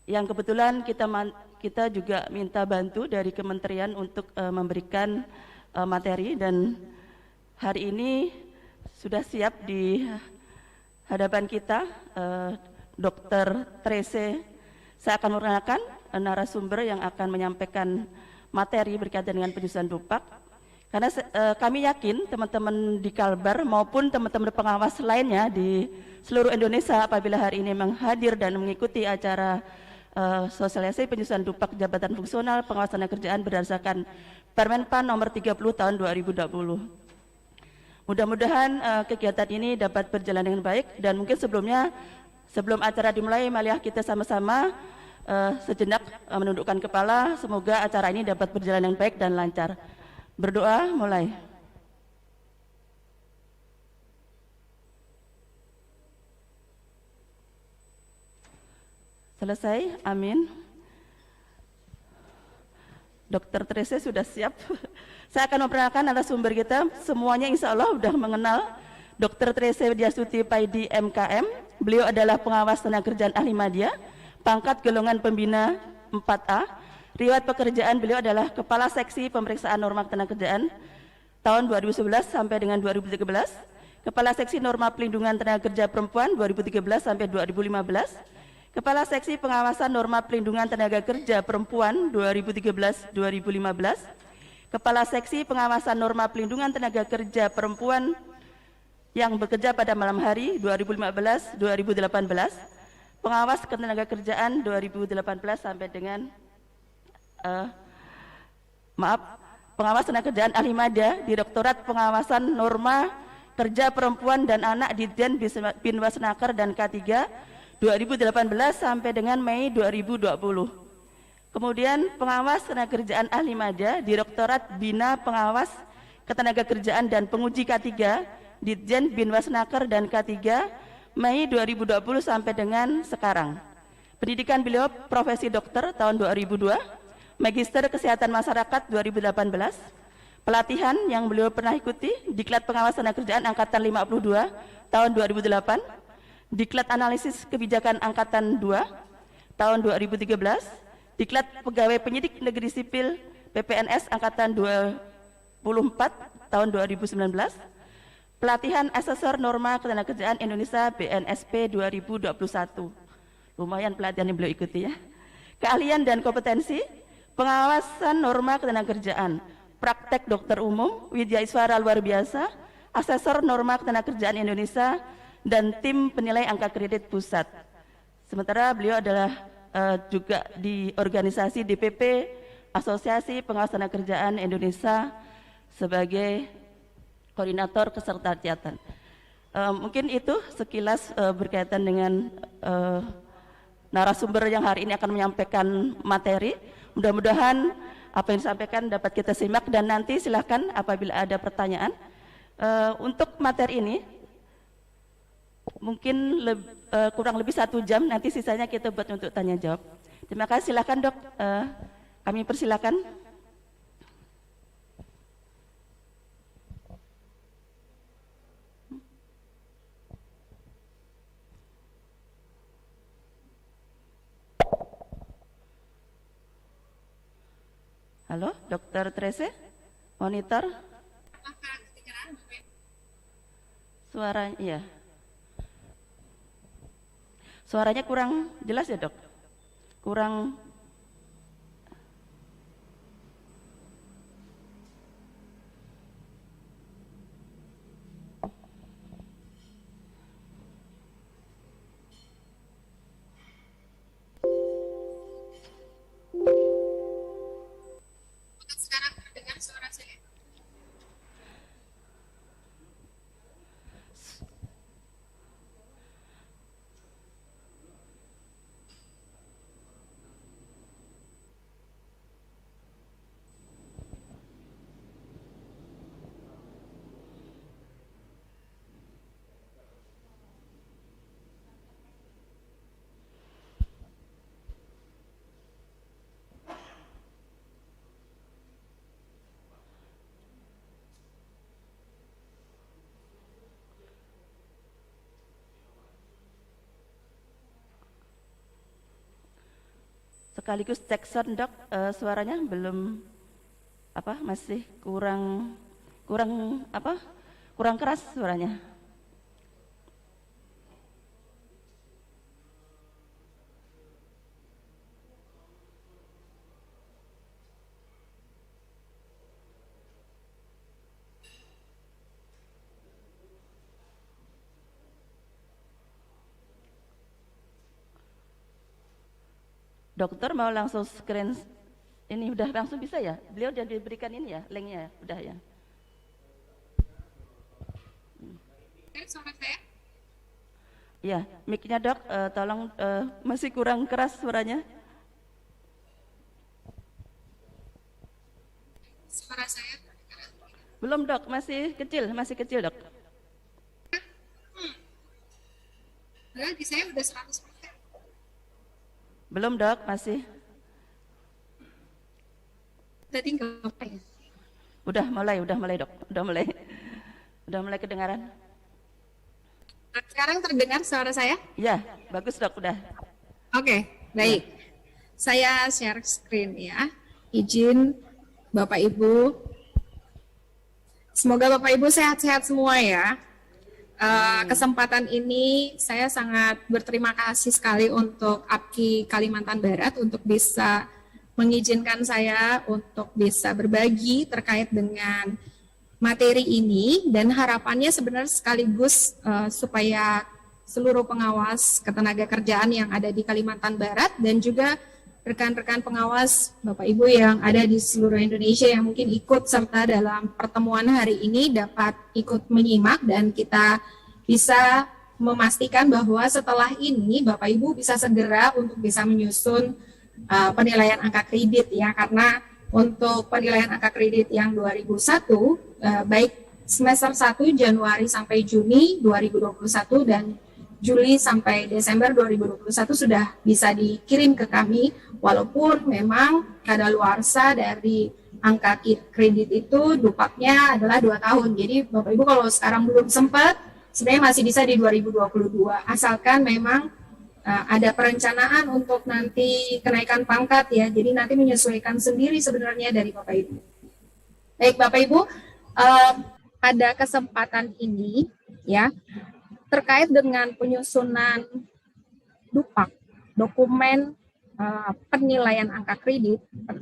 yang kebetulan kita juga minta bantu dari kementerian untuk memberikan materi, dan hari ini sudah siap di hadapan kita Dr. Trese. Saya akan memperkenalkan narasumber yang akan menyampaikan materi berkaitan dengan penyusunan dupak. Karena kami yakin teman-teman di Kalbar maupun teman-teman pengawas lainnya di seluruh Indonesia apabila hari ini memang hadir dan mengikuti acara sosialisasi penyusunan dupak jabatan fungsional pengawasan kerjaan berdasarkan Permenpan nomor 30 tahun 2020. Mudah-mudahan kegiatan ini dapat berjalan dengan baik, dan mungkin sebelum acara dimulai, marilah kita sama-sama sejenak menundukkan kepala. Semoga acara ini dapat berjalan dengan baik dan lancar. Berdoa mulai. Selesai, amin. Dr. Trese sudah siap. Saya akan memperkenalkan narasumber kita. Semuanya insya Allah sudah mengenal Dr. Trese Widyasuti Paidi MKM. Beliau adalah pengawas tenaga kerjaan ahli media, pangkat golongan pembina 4A. Riwayat pekerjaan beliau adalah Kepala Seksi Pemeriksaan Norma Ketenagakerjaan tahun 2011 sampai dengan 2013, Kepala Seksi Norma Pelindungan Tenaga Kerja Perempuan 2013 sampai 2015, Kepala Seksi Pengawasan Norma Pelindungan Tenaga Kerja Perempuan 2013-2015, Kepala Seksi Pengawasan Norma Pelindungan Tenaga Kerja Perempuan yang bekerja pada malam hari 2015-2018, Pengawas Ketenaga Kerjaan 2018 sampai dengan Pengawas Tenaga Kerjaan Ahli Media, Direktorat Pengawasan Norma Kerja Perempuan dan Anak Ditjen Binwasnaker dan K3 2018 sampai dengan Mei 2020. Kemudian Pengawas Tenaga Kerjaan Ahli Media, Direktorat Bina Pengawas Ketenaga Kerjaan dan Penguji K3 Ditjen Binwasnaker dan K3 Mei 2020 sampai dengan sekarang. Pendidikan beliau profesi dokter tahun 2002, Magister Kesehatan Masyarakat 2018. Pelatihan yang beliau pernah ikuti, Diklat Pengawas Tenaga Kerjaan Angkatan 52 tahun 2008, Diklat Analisis Kebijakan Angkatan 2 tahun 2013, Diklat Pegawai Penyidik Negeri Sipil PPNS Angkatan 24 tahun 2019, Pelatihan Asesor Norma Ketenagakerjaan Indonesia BNSP 2021. Lumayan pelatihan yang beliau ikuti ya. Keahlian dan kompetensi, pengawasan norma ketenagakerjaan, praktek dokter umum, widya iswara luar biasa, asesor norma ketenagakerjaan Indonesia, dan tim penilai angka kredit pusat. Sementara beliau adalah juga di organisasi DPP, Asosiasi Pengawas Ketenagakerjaan Indonesia, sebagai koordinator kesekretariatan. Mungkin itu sekilas berkaitan dengan narasumber yang hari ini akan menyampaikan materi. Mudah-mudahan apa yang disampaikan dapat kita simak, dan nanti silahkan apabila ada pertanyaan. Untuk materi ini mungkin kurang lebih 1 jam, nanti sisanya kita buat untuk tanya jawab. Terima kasih, silahkan Dok, kami persilakan. Halo, Dr. Trese, monitor. Suaranya, iya. Suaranya kurang jelas ya, Dok? Kurang. Sekarang terdengar suara saya. sekaligus cek sound Dok, suaranya belum masih kurang keras suaranya. Dokter mau langsung screen ini, udah langsung bisa ya? Beliau udah diberikan ini ya, linknya ya, udah ya. Suara saya? Ya, mic-nya Dok, tolong masih kurang keras suaranya. Suara saya? Belum Dok, masih kecil Dok. Padahal di saya udah 100%. Belum Dok, masih. Udah tinggal apa ya? Udah mulai Dok, udah mulai kedengaran. Sekarang terdengar suara saya? Ya, bagus Dok, udah. Oke, baik. Saya share screen ya. Izin Bapak Ibu. Semoga Bapak Ibu sehat-sehat semua ya. Kesempatan ini saya sangat berterima kasih sekali untuk APKI Kalimantan Barat untuk bisa mengizinkan saya untuk bisa berbagi terkait dengan materi ini, dan harapannya sebenarnya sekaligus supaya seluruh pengawas ketenagakerjaan yang ada di Kalimantan Barat dan juga rekan-rekan pengawas Bapak Ibu yang ada di seluruh Indonesia yang mungkin ikut serta dalam pertemuan hari ini dapat ikut menyimak, dan kita bisa memastikan bahwa setelah ini Bapak Ibu bisa segera untuk bisa menyusun penilaian angka kredit ya, karena untuk penilaian angka kredit yang 2001 baik semester 1 Januari sampai Juni 2021 dan Juli sampai Desember 2021 sudah bisa dikirim ke kami, walaupun memang kadaluarsa dari angka kredit itu dupaknya adalah 2 tahun. Jadi Bapak Ibu kalau sekarang belum sempat, sebenarnya masih bisa di 2022, asalkan memang ada perencanaan untuk nanti kenaikan pangkat ya, jadi nanti menyesuaikan sendiri sebenarnya dari Bapak Ibu. Baik Bapak Ibu, pada kesempatan ini ya, terkait dengan penyusunan DUPAK, dokumen penilaian angka kredit,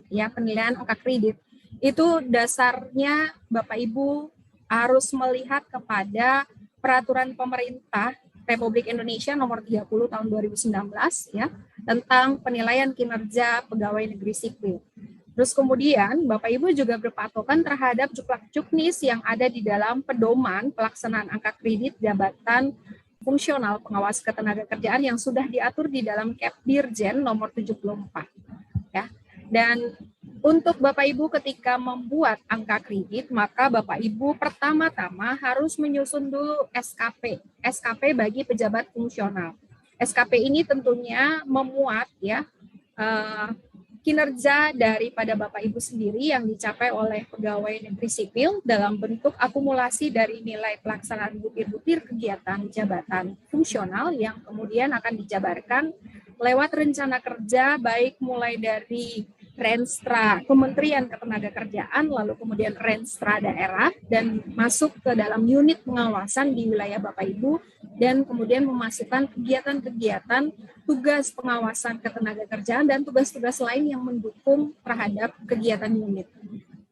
ya penilaian angka kredit, itu dasarnya Bapak Ibu harus melihat kepada peraturan pemerintah Republik Indonesia nomor 30 tahun 2019 ya, tentang penilaian kinerja pegawai negeri sipil. Terus kemudian Bapak Ibu juga berpatokan terhadap juklak-juknis yang ada di dalam pedoman pelaksanaan angka kredit jabatan fungsional pengawas ketenagakerjaan yang sudah diatur di dalam Kepdirjen nomor 74 ya. Dan untuk Bapak Ibu ketika membuat angka kredit, maka Bapak Ibu pertama-tama harus menyusun dulu SKP bagi pejabat fungsional. SKP ini tentunya memuat ya kinerja daripada Bapak Ibu sendiri yang dicapai oleh pegawai negeri sipil dalam bentuk akumulasi dari nilai pelaksanaan butir-butir kegiatan jabatan fungsional yang kemudian akan dijabarkan lewat rencana kerja, baik mulai dari Renstra Kementerian Ketenagakerjaan, lalu kemudian Renstra daerah, dan masuk ke dalam unit pengawasan di wilayah Bapak Ibu, dan kemudian memasukkan kegiatan-kegiatan tugas pengawasan ketenagakerjaan dan tugas-tugas lain yang mendukung terhadap kegiatan unit.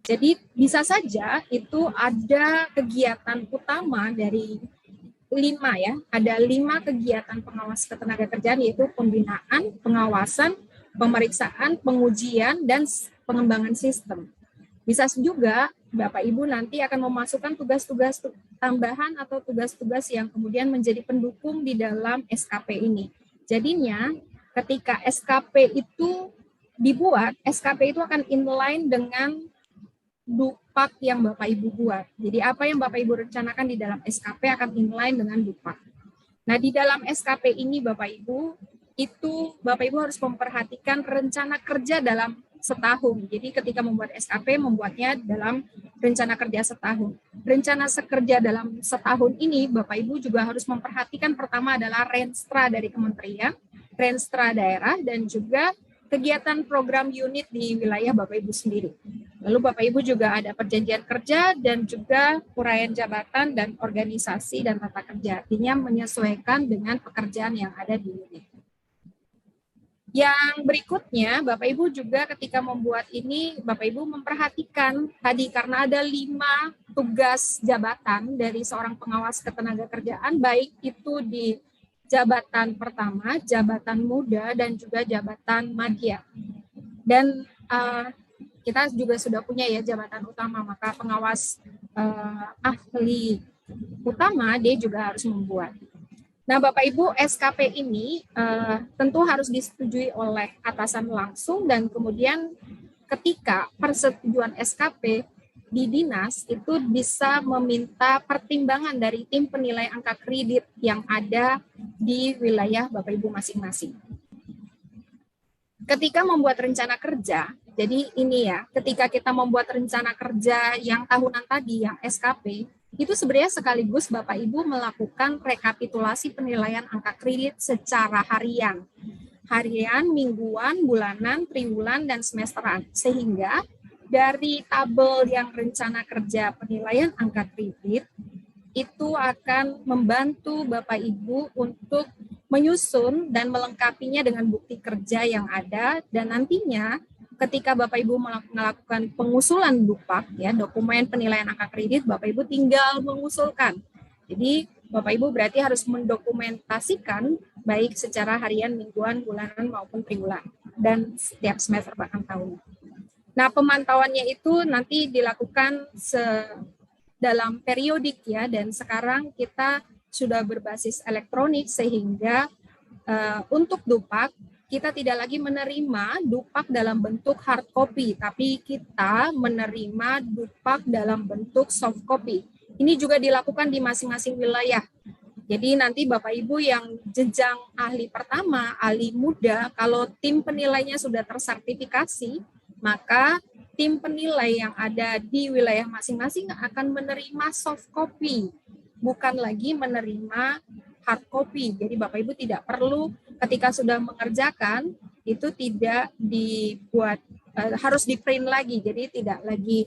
Jadi bisa saja itu ada kegiatan utama dari 5 ya, ada 5 kegiatan pengawas ketenagakerjaan, yaitu pembinaan, pengawasan, pemeriksaan, pengujian, dan pengembangan sistem. Bisa juga Bapak Ibu nanti akan memasukkan tugas-tugas tambahan atau tugas-tugas yang kemudian menjadi pendukung di dalam SKP ini. Jadinya ketika SKP itu dibuat, SKP itu akan inline dengan DUPAK yang Bapak Ibu buat. Jadi apa yang Bapak Ibu rencanakan di dalam SKP akan inline dengan DUPAK. Nah, di dalam SKP ini Bapak Ibu, itu Bapak Ibu harus memperhatikan rencana kerja dalam setahun. Jadi ketika membuat SKP, membuatnya dalam rencana kerja setahun. Rencana kerja dalam setahun ini Bapak Ibu juga harus memperhatikan pertama adalah Renstra dari kementerian, Renstra daerah, dan juga kegiatan program unit di wilayah Bapak Ibu sendiri. Lalu Bapak Ibu juga ada perjanjian kerja dan juga uraian jabatan dan organisasi dan tata kerja. Artinya menyesuaikan dengan pekerjaan yang ada di unit. Yang berikutnya, Bapak Ibu juga ketika membuat ini, Bapak Ibu memperhatikan tadi karena ada 5 tugas jabatan dari seorang pengawas ketenagakerjaan, baik itu di jabatan pertama, jabatan muda, dan juga jabatan madya. Dan kita juga sudah punya ya jabatan utama, maka pengawas ahli utama dia juga harus membuat. Nah, Bapak Ibu, SKP ini tentu harus disetujui oleh atasan langsung dan kemudian ketika persetujuan SKP di dinas itu bisa meminta pertimbangan dari tim penilai angka kredit yang ada di wilayah Bapak Ibu masing-masing. Ketika membuat rencana kerja, jadi ini ya, ketika kita membuat rencana kerja yang tahunan tadi, yang SKP, itu sebenarnya sekaligus Bapak Ibu melakukan rekapitulasi penilaian angka kredit secara harian. Harian, mingguan, bulanan, triwulan, dan semesteran. Sehingga dari tabel yang rencana kerja penilaian angka kredit, itu akan membantu Bapak Ibu untuk menyusun dan melengkapinya dengan bukti kerja yang ada, dan nantinya ketika Bapak Ibu melakukan pengusulan DUPAK, ya, dokumen penilaian angka kredit, Bapak Ibu tinggal mengusulkan. Jadi Bapak Ibu berarti harus mendokumentasikan baik secara harian, mingguan, bulanan maupun triwulan dan setiap semester bahkan tahun. Nah, pemantauannya itu nanti dilakukan dalam periodik ya, dan sekarang kita sudah berbasis elektronik sehingga untuk DUPAK kita tidak lagi menerima DUPAK dalam bentuk hard copy, tapi kita menerima DUPAK dalam bentuk soft copy. Ini juga dilakukan di masing-masing wilayah. Jadi nanti Bapak Ibu yang jenjang ahli pertama, ahli muda, kalau tim penilainya sudah tersertifikasi, maka tim penilai yang ada di wilayah masing-masing akan menerima soft copy, bukan lagi menerima hard copy. Jadi Bapak Ibu tidak perlu ketika sudah mengerjakan itu tidak dibuat harus di print lagi. Jadi tidak lagi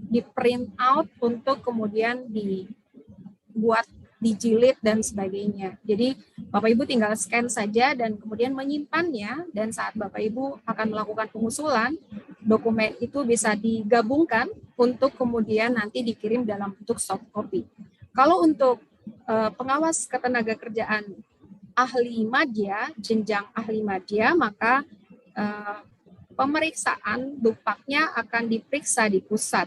di print out untuk kemudian dibuat dijilid dan sebagainya. Jadi Bapak Ibu tinggal scan saja dan kemudian menyimpannya, dan saat Bapak Ibu akan melakukan pengusulan, dokumen itu bisa digabungkan untuk kemudian nanti dikirim dalam bentuk soft copy. Kalau untuk pengawas ketenagakerjaan ahli madya, jenjang ahli madya, maka pemeriksaan DUPAK-nya akan diperiksa di pusat.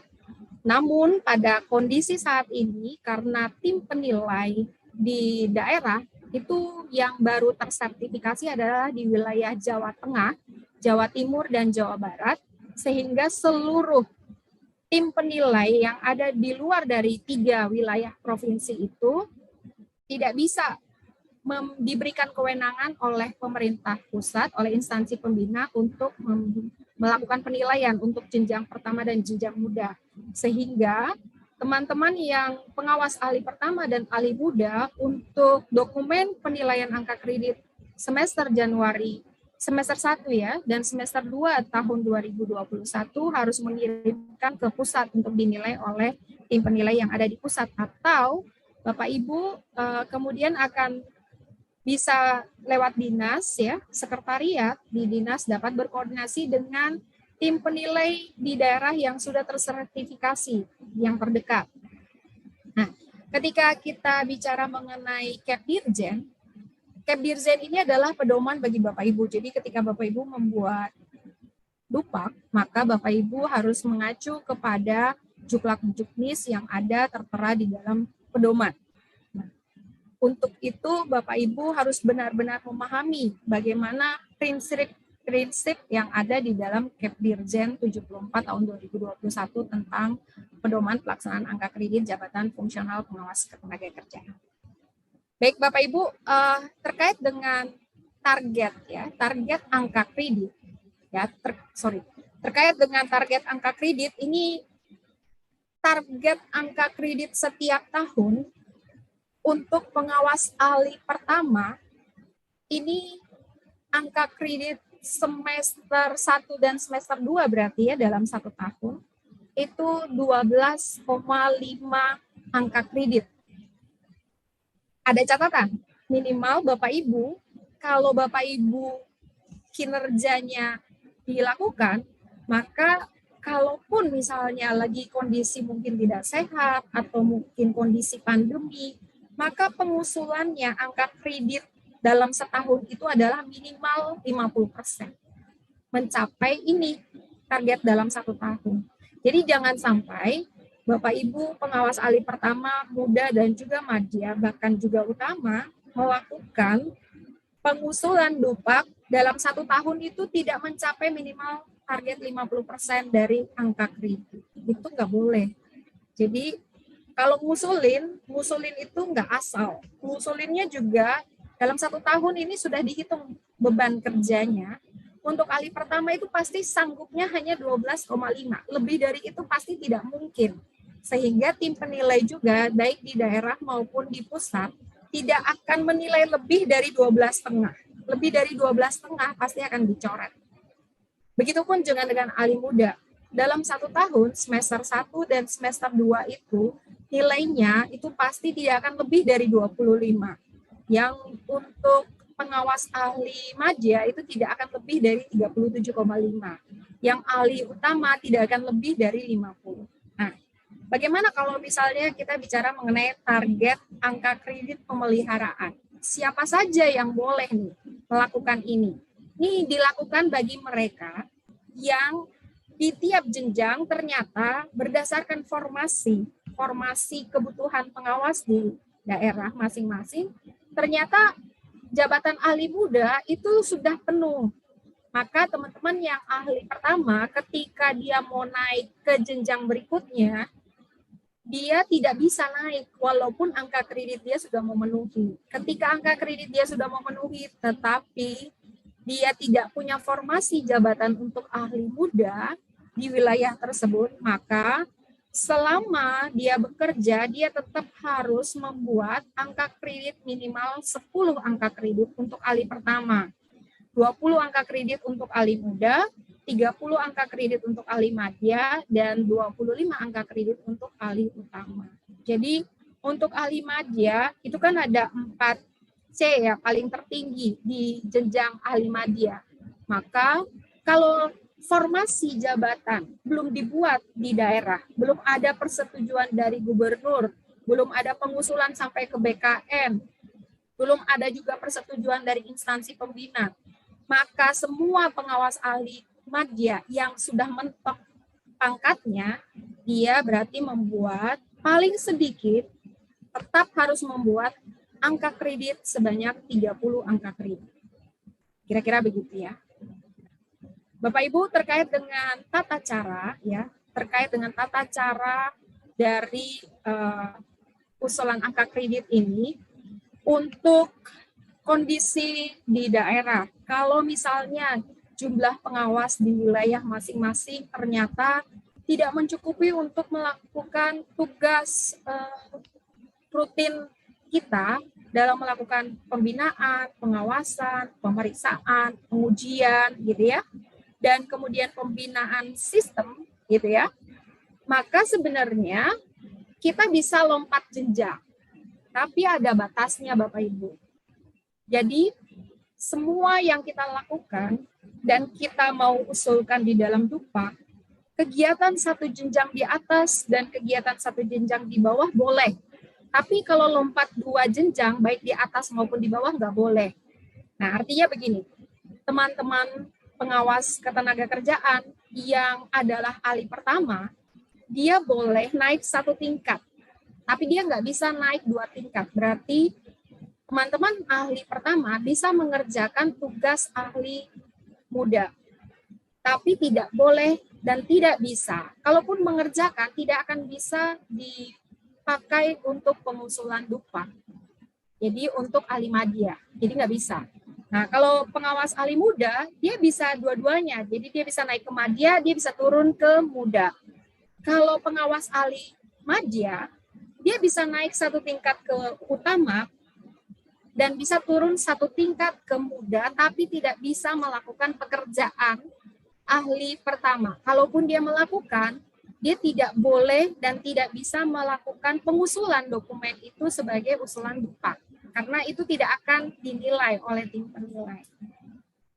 Namun pada kondisi saat ini, karena tim penilai di daerah itu yang baru tersertifikasi adalah di wilayah Jawa Tengah, Jawa Timur, dan Jawa Barat, sehingga seluruh tim penilai yang ada di luar dari 3 wilayah provinsi itu tidak bisa diberikan kewenangan oleh pemerintah pusat, oleh instansi pembina untuk melakukan penilaian untuk jenjang pertama dan jenjang muda. Sehingga teman-teman yang pengawas ahli pertama dan ahli muda untuk dokumen penilaian angka kredit semester Januari, semester 1 ya, dan semester 2 tahun 2021 harus mengirimkan ke pusat untuk dinilai oleh tim penilai yang ada di pusat, atau Bapak Ibu kemudian akan bisa lewat dinas ya, sekretariat di dinas dapat berkoordinasi dengan tim penilai di daerah yang sudah tersertifikasi yang terdekat. Nah, ketika kita bicara mengenai Kepdirjen ini adalah pedoman bagi Bapak Ibu. Jadi ketika Bapak Ibu membuat DUPAK, maka Bapak Ibu harus mengacu kepada juklak juknis yang ada tertera di dalam pedoman. Untuk itu Bapak Ibu harus benar-benar memahami bagaimana prinsip yang ada di dalam Kepdirjen 74 tahun 2021 tentang pedoman pelaksanaan angka kredit jabatan fungsional pengawas ketenagakerjaan. Baik Bapak Ibu, terkait dengan target ya, target angka kredit ya, terkait dengan target angka kredit ini, target angka kredit setiap tahun untuk pengawas ahli pertama, ini angka kredit semester 1 dan semester 2 berarti ya dalam 1 tahun, itu 12,5 angka kredit. Ada catatan, minimal Bapak Ibu, kalau Bapak Ibu kinerjanya dilakukan, maka kalaupun misalnya lagi kondisi mungkin tidak sehat atau mungkin kondisi pandemi, maka pengusulannya angka kredit dalam setahun itu adalah minimal 50%. Mencapai ini target dalam 1 tahun. Jadi jangan sampai Bapak Ibu pengawas ahli pertama, muda dan juga madya, bahkan juga utama, melakukan pengusulan DUPAK dalam 1 tahun itu tidak mencapai minimal target 50% dari angka kredit. Itu nggak boleh. Jadi kalau ngusulin itu nggak asal. Ngusulinnya juga dalam 1 tahun ini sudah dihitung beban kerjanya. Untuk ahli pertama itu pasti sanggupnya hanya 12,5. Lebih dari itu pasti tidak mungkin. Sehingga tim penilai juga baik di daerah maupun di pusat tidak akan menilai lebih dari 12,5. Lebih dari 12,5 pasti akan dicoret. Begitupun juga dengan ahli muda. Dalam 1 tahun, semester 1 dan semester 2 itu, nilainya itu pasti tidak akan lebih dari 25. Yang untuk pengawas ahli madya itu tidak akan lebih dari 37,5. Yang ahli utama tidak akan lebih dari 50. Nah, bagaimana kalau misalnya kita bicara mengenai target angka kredit pemeliharaan? Siapa saja yang boleh nih melakukan ini? Ini dilakukan bagi mereka yang di tiap jenjang ternyata berdasarkan formasi kebutuhan pengawas di daerah masing-masing, ternyata jabatan ahli muda itu sudah penuh. Maka teman-teman yang ahli pertama ketika dia mau naik ke jenjang berikutnya, dia tidak bisa naik walaupun angka kredit dia sudah memenuhi. Ketika angka kredit dia sudah memenuhi tetapi dia tidak punya formasi jabatan untuk ahli muda di wilayah tersebut, maka selama dia bekerja, dia tetap harus membuat angka kredit minimal 10 angka kredit untuk ahli pertama, 20 angka kredit untuk ahli muda, 30 angka kredit untuk ahli madya, dan 25 angka kredit untuk ahli utama. Jadi untuk ahli madya itu kan ada 4C ya, paling tertinggi di jenjang ahli madya. Maka kalau formasi jabatan belum dibuat di daerah, belum ada persetujuan dari gubernur, belum ada pengusulan sampai ke BKN, belum ada juga persetujuan dari instansi pembina, maka semua pengawas ahli madya yang sudah mentok pangkatnya, dia berarti membuat paling sedikit tetap harus membuat angka kredit sebanyak 30 angka kredit. Kira-kira begitu ya. Bapak Ibu, terkait dengan tata cara ya, terkait dengan tata cara dari usulan angka kredit ini untuk kondisi di daerah. Kalau misalnya jumlah pengawas di wilayah masing-masing ternyata tidak mencukupi untuk melakukan tugas rutin kita dalam melakukan pembinaan, pengawasan, pemeriksaan, pengujian gitu ya, dan kemudian pembinaan sistem gitu ya, maka sebenarnya kita bisa lompat jenjang, tapi ada batasnya Bapak Ibu. Jadi semua yang kita lakukan dan kita mau usulkan di dalam DUPAK, kegiatan satu jenjang di atas dan kegiatan satu jenjang di bawah boleh. Tapi kalau lompat 2 jenjang, baik di atas maupun di bawah, nggak boleh. Nah, artinya begini, teman-teman pengawas ketenagakerjaan yang adalah ahli pertama, dia boleh naik 1 tingkat, tapi dia nggak bisa naik 2 tingkat. Berarti teman-teman ahli pertama bisa mengerjakan tugas ahli muda, tapi tidak boleh dan tidak bisa. Kalaupun mengerjakan, tidak akan bisa dipakai untuk pengusulan DUPAK. Jadi untuk ahli madya, jadi nggak bisa. Nah, kalau pengawas ahli muda, dia bisa dua-duanya. Jadi dia bisa naik ke madya, dia bisa turun ke muda. Kalau pengawas ahli madya, dia bisa naik 1 tingkat ke utama, dan bisa turun satu tingkat ke muda, tapi tidak bisa melakukan pekerjaan ahli pertama. Kalaupun dia melakukan, dia tidak boleh dan tidak bisa melakukan pengusulan dokumen itu sebagai usulan BUPAK, karena itu tidak akan dinilai oleh tim penilai.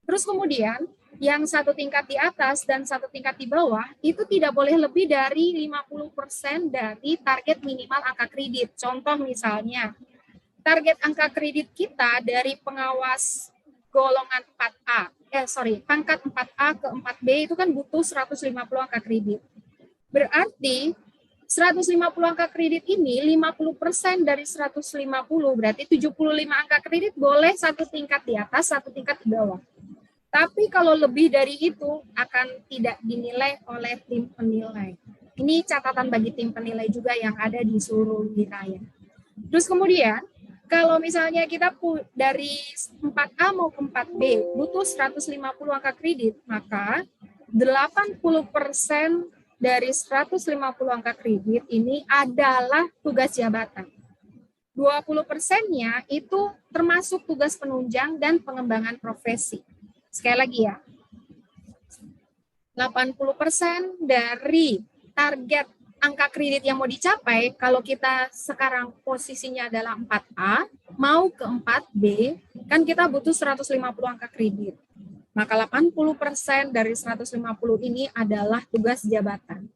Terus kemudian, yang satu tingkat di atas dan satu tingkat di bawah, itu tidak boleh lebih dari 50% dari target minimal angka kredit. Contoh misalnya, target angka kredit kita dari pengawas golongan 4A, pangkat 4A ke 4B itu kan butuh 150 angka kredit. Berarti 150 angka kredit ini 50% dari 150, berarti 75 angka kredit boleh satu tingkat di atas, satu tingkat di bawah. Tapi kalau lebih dari itu akan tidak dinilai oleh tim penilai. Ini catatan bagi tim penilai juga yang ada di seluruh wilayah. Terus kemudian, kalau misalnya kita dari 4A mau ke 4B, butuh 150 angka kredit, maka 80% dari 150 angka kredit ini adalah tugas jabatan. 20%-nya itu termasuk tugas penunjang dan pengembangan profesi. Sekali lagi ya, 80% dari target angka kredit yang mau dicapai, kalau kita sekarang posisinya adalah 4A, mau ke 4B, kan kita butuh 150 angka kredit. Maka 80% dari 150 ini adalah tugas jabatan.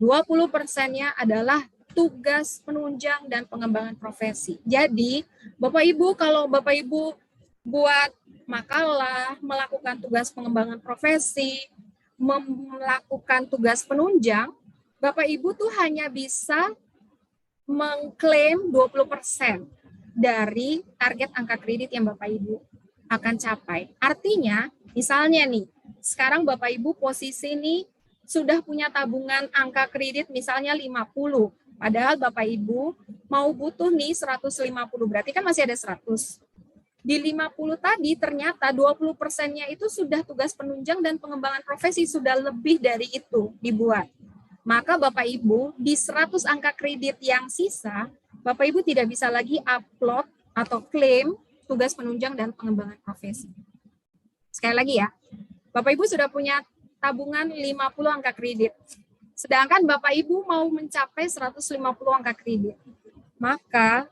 20%-nya adalah tugas penunjang dan pengembangan profesi. Jadi, Bapak Ibu, kalau Bapak Ibu buat makalah, melakukan tugas pengembangan profesi, melakukan tugas penunjang, Bapak Ibu tuh hanya bisa mengklaim 20% dari target angka kredit yang Bapak Ibu akan capai. Artinya, misalnya nih, sekarang Bapak Ibu posisi nih sudah punya tabungan angka kredit misalnya 50, padahal Bapak Ibu mau butuh nih 150, berarti kan masih ada 100. Di 50 tadi ternyata 20%-nya itu sudah tugas penunjang dan pengembangan profesi, sudah lebih dari itu dibuat. Maka Bapak Ibu di 100 angka kredit yang sisa, Bapak Ibu tidak bisa lagi upload atau klaim tugas penunjang dan pengembangan profesi. Sekali lagi ya, Bapak Ibu sudah punya tabungan 50 angka kredit. Sedangkan Bapak Ibu mau mencapai 150 angka kredit. Maka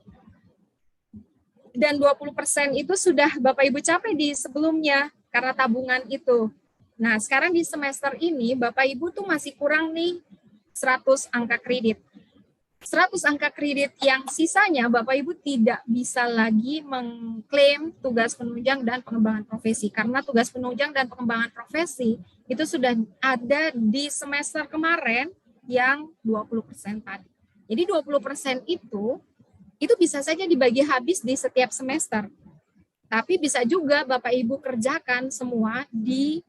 dan 20% itu sudah Bapak Ibu capai di sebelumnya karena tabungan itu. Nah, sekarang di semester ini Bapak Ibu tuh masih kurang nih 100 angka kredit. 100 angka kredit yang sisanya Bapak Ibu tidak bisa lagi mengklaim tugas penunjang dan pengembangan profesi, karena tugas penunjang dan pengembangan profesi itu sudah ada di semester kemarin yang 20% tadi. Jadi 20% itu bisa saja dibagi habis di setiap semester. Tapi bisa juga Bapak Ibu kerjakan semua di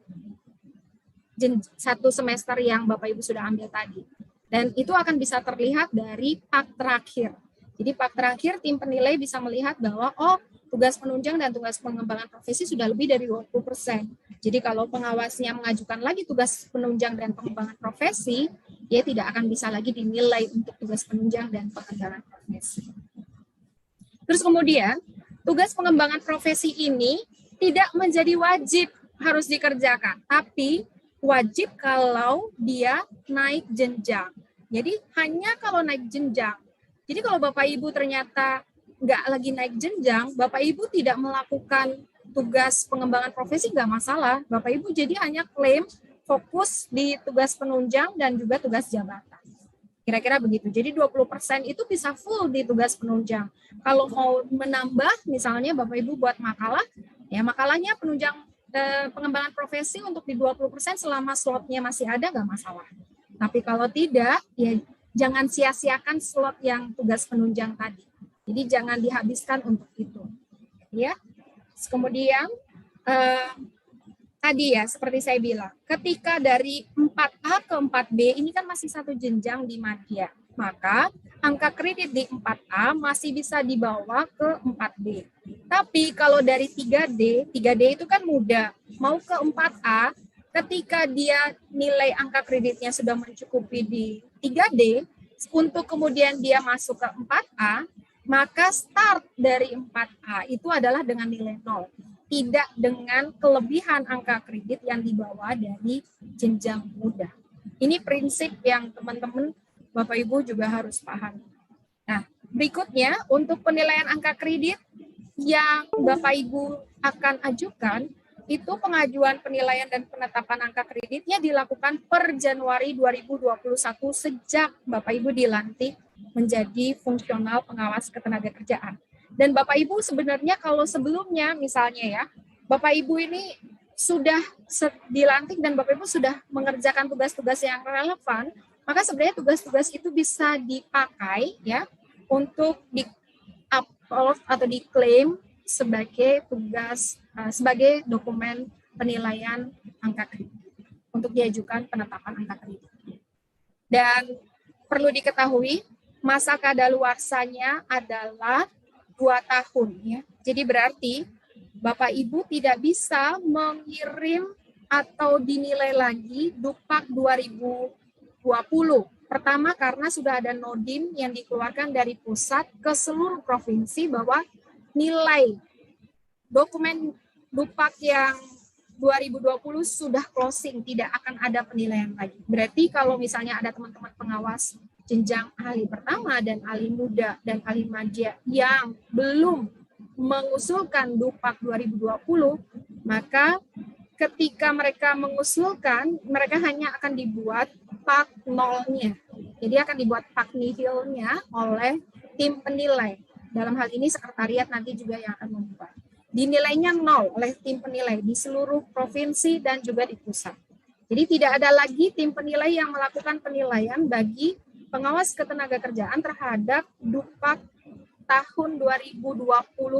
satu semester yang Bapak Ibu sudah ambil tadi. Dan itu akan bisa terlihat dari PAK terakhir. Jadi PAK terakhir tim penilai bisa melihat bahwa tugas penunjang dan tugas pengembangan profesi sudah lebih dari 20%. Jadi kalau pengawasnya mengajukan lagi tugas penunjang dan pengembangan profesi, dia tidak akan bisa lagi dinilai untuk tugas penunjang dan pengembangan profesi. Terus kemudian, tugas pengembangan profesi ini tidak menjadi wajib harus dikerjakan, tapi wajib kalau dia naik jenjang. Jadi hanya kalau naik jenjang. Jadi kalau Bapak Ibu ternyata nggak lagi naik jenjang, Bapak Ibu tidak melakukan tugas pengembangan profesi, nggak masalah. Bapak Ibu jadi hanya klaim fokus di tugas penunjang dan juga tugas jabatan. Kira-kira begitu. Jadi 20% itu bisa full di tugas penunjang. Kalau mau menambah, misalnya Bapak Ibu buat makalah, ya makalahnya penunjang pengembangan profesi untuk di 20% selama slotnya masih ada, nggak masalah. Tapi kalau tidak, ya jangan sia-siakan slot yang tugas penunjang tadi. Jadi jangan dihabiskan untuk itu. Ya. Kemudian, tadi ya, seperti saya bilang, ketika dari 4A ke 4B, ini kan masih satu jenjang di madya. Maka angka kredit di 4A masih bisa dibawa ke 4B. Tapi kalau dari 3D itu kan mudah. Mau ke 4A, ketika dia nilai angka kreditnya sudah mencukupi di 3D, untuk kemudian dia masuk ke 4A, maka start dari 4A itu adalah dengan nilai 0, tidak dengan kelebihan angka kredit yang dibawa dari jenjang muda. Ini prinsip yang teman-teman Bapak Ibu juga harus paham. Nah, berikutnya untuk penilaian angka kredit yang Bapak Ibu akan ajukan, itu pengajuan penilaian dan penetapan angka kreditnya dilakukan per Januari 2021 sejak Bapak Ibu dilantik menjadi fungsional pengawas ketenagakerjaan. Dan Bapak Ibu sebenarnya kalau sebelumnya misalnya ya, Bapak Ibu ini sudah dilantik dan Bapak Ibu sudah mengerjakan tugas-tugas yang relevan, maka sebenarnya tugas-tugas itu bisa dipakai ya untuk di-upload atau diklaim sebagai tugas sebagai dokumen penilaian angka kredit untuk diajukan penetapan angka kredit. Dan perlu diketahui masa kadaluarsanya adalah 2 tahun ya. Jadi berarti Bapak Ibu tidak bisa mengirim atau dinilai lagi Dupak 2020. Pertama karena sudah ada nodim yang dikeluarkan dari pusat ke seluruh provinsi bahwa nilai dokumen Dupak yang 2020 sudah closing, tidak akan ada penilaian lagi. Berarti kalau misalnya ada teman-teman pengawas jenjang ahli pertama dan ahli muda dan ahli madya yang belum mengusulkan Dupak 2020, maka ketika mereka mengusulkan, mereka hanya akan dibuat pak nolnya. Jadi akan dibuat pak nihilnya oleh tim penilai. Dalam hal ini sekretariat nanti juga yang akan membuat. Dinilainya 0 oleh tim penilai di seluruh provinsi dan juga di pusat. Jadi tidak ada lagi tim penilai yang melakukan penilaian bagi pengawas ketenagakerjaan terhadap Dupak tahun 2020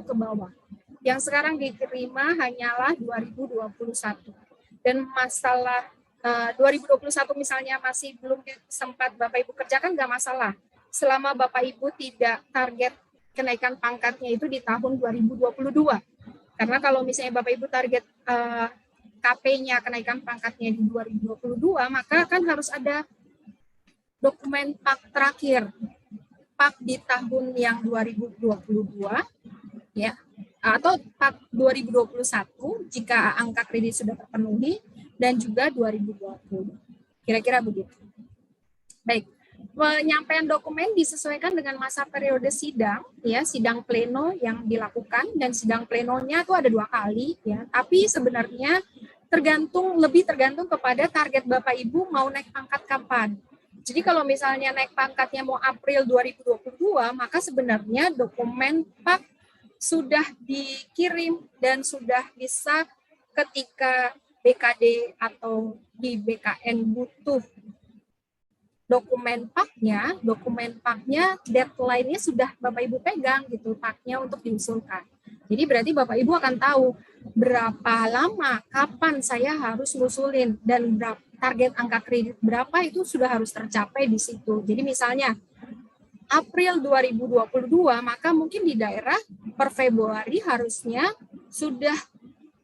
ke bawah. Yang sekarang diterima hanyalah 2021. Dan masalah 2021 misalnya masih belum sempat Bapak Ibu kerjakan, nggak masalah. Selama Bapak Ibu tidak target kenaikan pangkatnya itu di tahun 2022. Karena kalau misalnya Bapak Ibu target KP-nya kenaikan pangkatnya di 2022, maka kan harus ada dokumen PAK terakhir. PAK di tahun yang 2022 ya, atau PAK 2021 jika angka kredit sudah terpenuhi, dan juga 2020. Kira-kira begitu. Baik. Penyampaian dokumen disesuaikan dengan masa periode sidang, ya, sidang pleno yang dilakukan, dan sidang plenonya itu ada 2 kali, ya. Tapi sebenarnya lebih tergantung kepada target Bapak Ibu mau naik pangkat kapan. Jadi kalau misalnya naik pangkatnya mau April 2022, maka sebenarnya dokumen PAK sudah dikirim dan sudah bisa ketika BKD atau di BKN butuh dokumen PAK-nya deadline-nya sudah Bapak Ibu pegang gitu, PAK-nya untuk diusulkan. Jadi berarti Bapak Ibu akan tahu berapa lama, kapan saya harus ngusulin, dan target angka kredit berapa itu sudah harus tercapai di situ. Jadi misalnya April 2022, maka mungkin di daerah per Februari harusnya sudah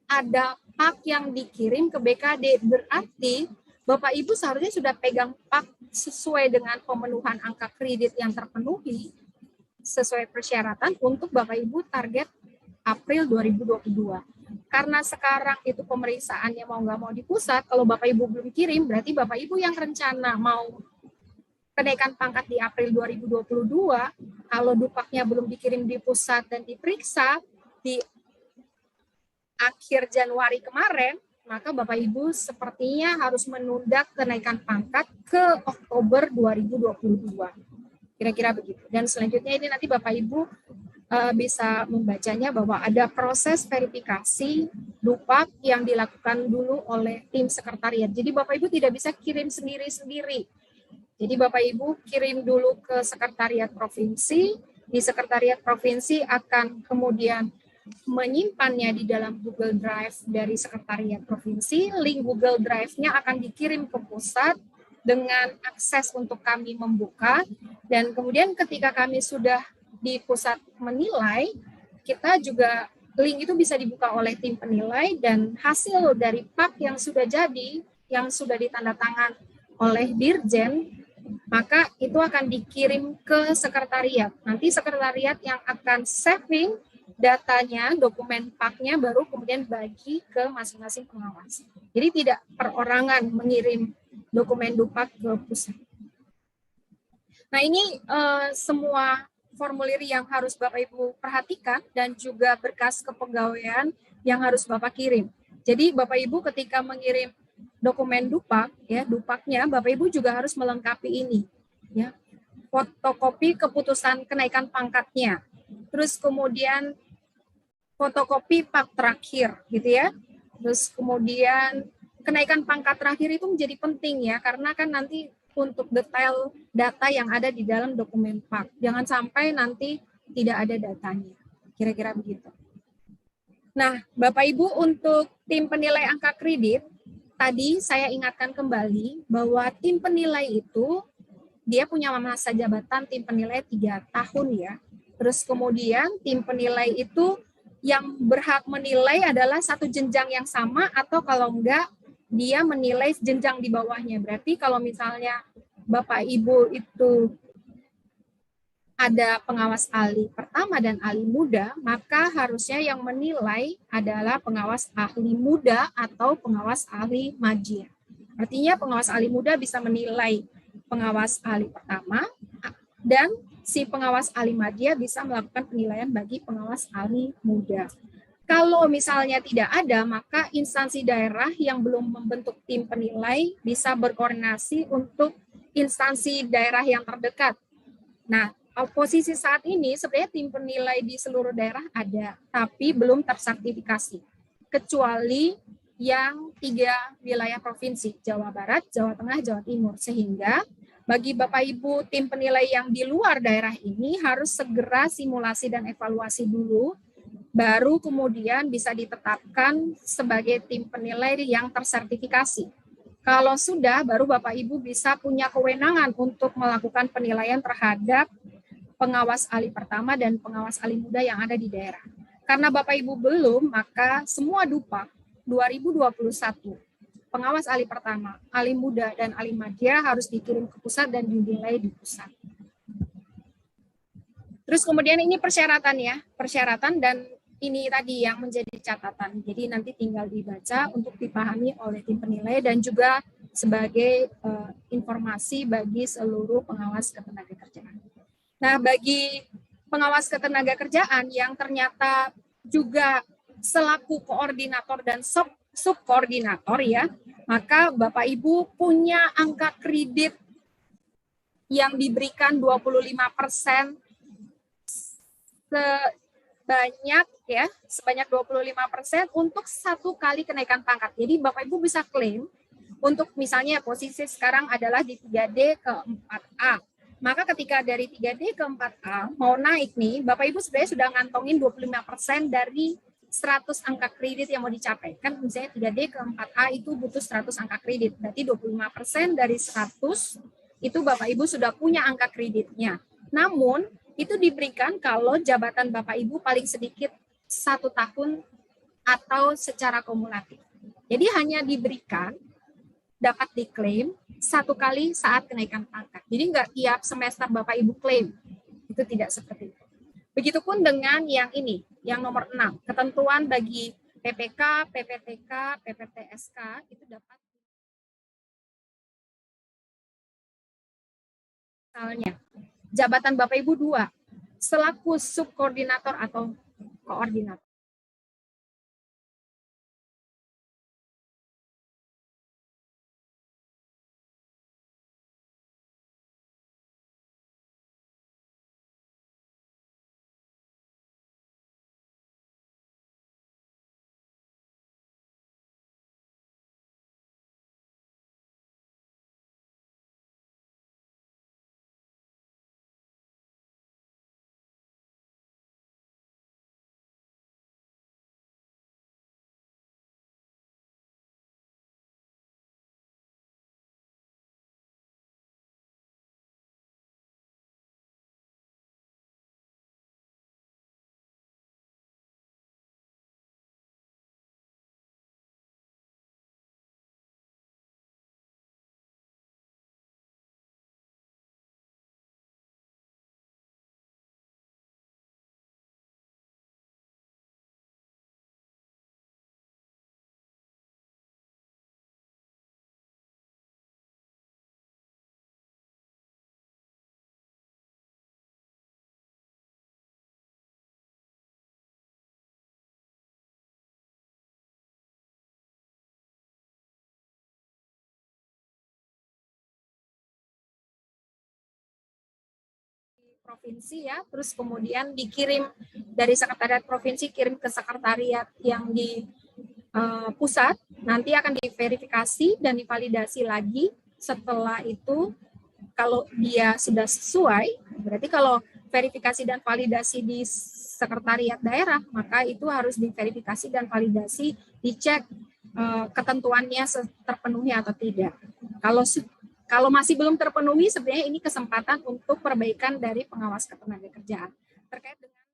ada PAK yang dikirim ke BKD. Berarti Bapak Ibu seharusnya sudah pegang PAK sesuai dengan pemenuhan angka kredit yang terpenuhi sesuai persyaratan untuk Bapak Ibu target April 2022. Karena sekarang itu pemeriksaannya mau nggak mau di pusat, kalau Bapak Ibu belum kirim, berarti Bapak Ibu yang rencana mau kenaikan pangkat di April 2022, kalau Dupaknya belum dikirim di pusat dan diperiksa di akhir Januari kemarin, maka Bapak Ibu sepertinya harus menunda kenaikan pangkat ke Oktober 2022. Kira-kira begitu. Dan selanjutnya ini nanti Bapak Ibu bisa membacanya bahwa ada proses verifikasi Dupak yang dilakukan dulu oleh tim sekretariat. Jadi Bapak Ibu tidak bisa kirim sendiri-sendiri. Jadi Bapak Ibu kirim dulu ke sekretariat provinsi, di sekretariat provinsi akan kemudian menyimpannya di dalam Google Drive dari sekretariat provinsi. Link Google Drive-nya akan dikirim ke pusat dengan akses untuk kami membuka, dan kemudian ketika kami sudah di pusat menilai, kita juga link itu bisa dibuka oleh tim penilai, dan hasil dari PAK yang sudah jadi, yang sudah ditandatangan oleh Dirjen, maka itu akan dikirim ke sekretariat. Nanti sekretariat yang akan saving datanya, dokumen PAK-nya, baru kemudian bagi ke masing-masing pengawas. Jadi tidak perorangan mengirim dokumen DUPAK ke pusat. Nah, ini semua formulir yang harus Bapak Ibu perhatikan dan juga berkas kepegawaian yang harus Bapak kirim. Jadi Bapak Ibu ketika mengirim dokumen DUPAK, ya DUPAK-nya Bapak Ibu juga harus melengkapi ini, ya fotokopi keputusan kenaikan pangkatnya, terus kemudian fotokopi PAK terakhir, gitu ya. Terus kemudian kenaikan pangkat terakhir itu menjadi penting ya, karena kan nanti untuk detail data yang ada di dalam dokumen PAK. Jangan sampai nanti tidak ada datanya. Kira-kira begitu. Nah, Bapak Ibu untuk tim penilai angka kredit, tadi saya ingatkan kembali bahwa tim penilai itu dia punya masa jabatan tim penilai 3 tahun ya. Terus kemudian tim penilai itu yang berhak menilai adalah satu jenjang yang sama, atau kalau enggak dia menilai jenjang di bawahnya. Berarti kalau misalnya Bapak Ibu itu ada pengawas ahli pertama dan ahli muda, maka harusnya yang menilai adalah pengawas ahli muda atau pengawas ahli majia. Artinya pengawas ahli muda bisa menilai pengawas ahli pertama, dan si pengawas ahli madya bisa melakukan penilaian bagi pengawas ahli muda. Kalau misalnya tidak ada, maka instansi daerah yang belum membentuk tim penilai bisa berkoordinasi untuk instansi daerah yang terdekat. Nah, posisi saat ini sebenarnya tim penilai di seluruh daerah ada, tapi belum tersertifikasi. Kecuali yang 3 wilayah provinsi, Jawa Barat, Jawa Tengah, Jawa Timur. Sehingga bagi Bapak Ibu tim penilai yang di luar daerah ini harus segera simulasi dan evaluasi dulu, baru kemudian bisa ditetapkan sebagai tim penilai yang tersertifikasi. Kalau sudah, baru Bapak Ibu bisa punya kewenangan untuk melakukan penilaian terhadap pengawas ahli pertama dan pengawas ahli muda yang ada di daerah. Karena Bapak Ibu belum, maka semua DUPAK 2021 pengawas ahli pertama, ahli muda, dan ahli madya harus dikirim ke pusat dan dinilai di pusat. Terus kemudian ini persyaratan ya, persyaratan, dan ini tadi yang menjadi catatan. Jadi nanti tinggal dibaca untuk dipahami oleh tim penilai dan juga sebagai informasi bagi seluruh pengawas ketenagakerjaan. Nah, bagi pengawas ketenagakerjaan yang ternyata juga selaku koordinator dan subkoordinator ya, maka Bapak Ibu punya angka kredit yang diberikan 25% sebanyak 25% untuk 1 kali kenaikan pangkat. Jadi Bapak Ibu bisa klaim untuk misalnya posisi sekarang adalah di 3D ke 4A. Maka ketika dari 3D ke 4A mau naik nih, Bapak Ibu sebenarnya sudah ngantongin 25% dari 100 angka kredit yang mau dicapai. Kan misalnya 3D ke 4A itu butuh 100 angka kredit. Berarti 25% dari 100 itu Bapak Ibu sudah punya angka kreditnya. Namun itu diberikan kalau jabatan Bapak Ibu paling sedikit 1 tahun atau secara kumulatif. Jadi hanya diberikan, dapat diklaim 1 kali saat kenaikan pangkat. Jadi nggak tiap semester Bapak Ibu klaim. Itu tidak seperti itu. Begitupun dengan yang ini, yang nomor 6, ketentuan bagi PPK, PPTK, PPTSK itu dapat misalnya jabatan Bapak Ibu 2, selaku subkoordinator atau koordinator. provinsi ya, terus kemudian dikirim dari sekretariat provinsi kirim ke sekretariat yang di pusat, nanti akan diverifikasi dan divalidasi lagi. Setelah itu kalau dia sudah sesuai, berarti kalau verifikasi dan validasi di sekretariat daerah, maka itu harus diverifikasi dan validasi, dicek ketentuannya terpenuhi atau tidak. Kalau masih belum terpenuhi, sebenarnya ini kesempatan untuk perbaikan dari pengawas ketenagakerjaan. Terkait dengan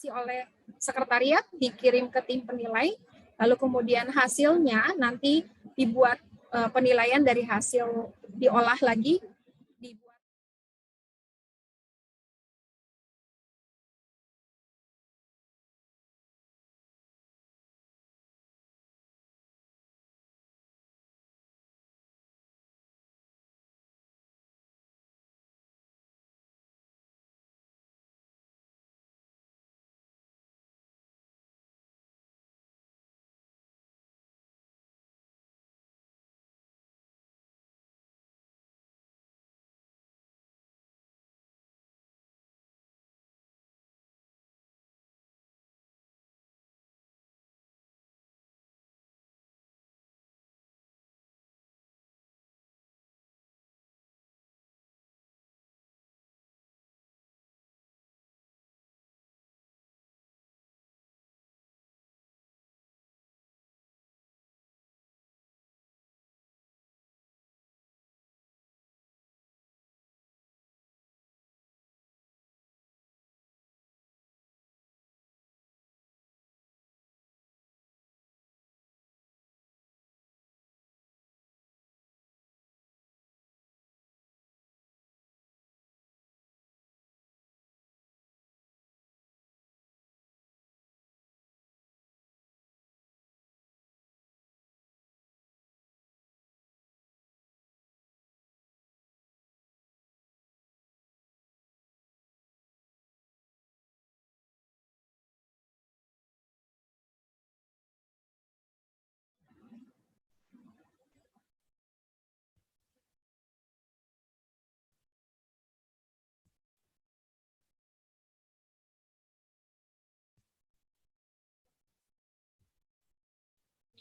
oleh sekretariat, dikirim ke tim penilai, lalu kemudian hasilnya nanti dibuat penilaian dari hasil, diolah lagi, dibuat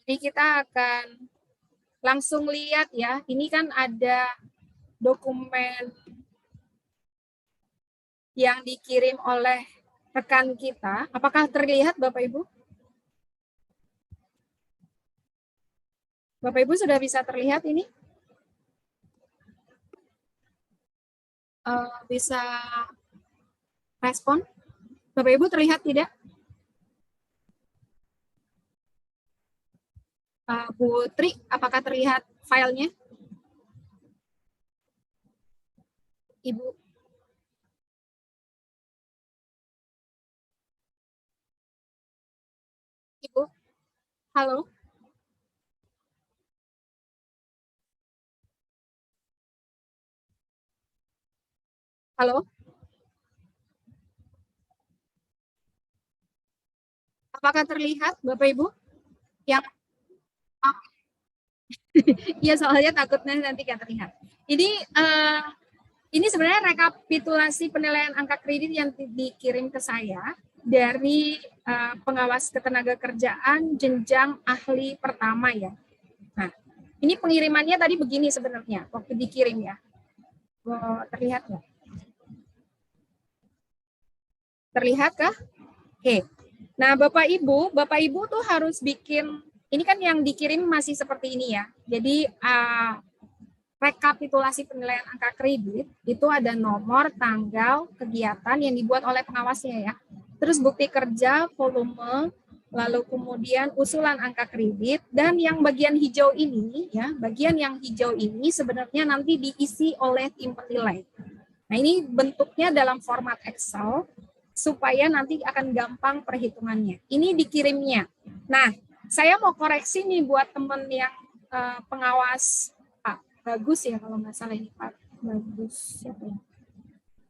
jadi kita akan langsung lihat ya, ini kan ada dokumen yang dikirim oleh rekan kita. Apakah terlihat Bapak Ibu? Bapak Ibu sudah bisa terlihat ini? Bisa respon? Bapak Ibu terlihat tidak? Bu Tri, apakah terlihat filenya? Ibu. Ibu. Halo. Halo. Apakah terlihat Bapak Ibu? Yang Iya, soalnya takutnya nanti nggak terlihat. Ini sebenarnya rekapitulasi penilaian angka kredit yang dikirim ke saya dari pengawas ketenagakerjaan jenjang ahli pertama ya. Nah, ini pengirimannya tadi begini sebenarnya waktu dikirim ya. Terlihat nggak? Terlihatkah? Oke. Nah, Bapak Ibu tuh harus bikin, ini kan yang dikirim masih seperti ini ya. Jadi rekapitulasi penilaian angka kredit itu ada nomor, tanggal, kegiatan yang dibuat oleh pengawasnya ya. Terus bukti kerja, volume, lalu kemudian usulan angka kredit, dan yang bagian hijau ini ya, bagian yang hijau ini sebenarnya nanti diisi oleh tim penilai. Nah, ini bentuknya dalam format Excel supaya nanti akan gampang perhitungannya. Ini dikirimnya. Nah, saya mau koreksi nih buat teman yang pengawas Bagus ya kalau nggak salah ini Pak Bagus siapa ya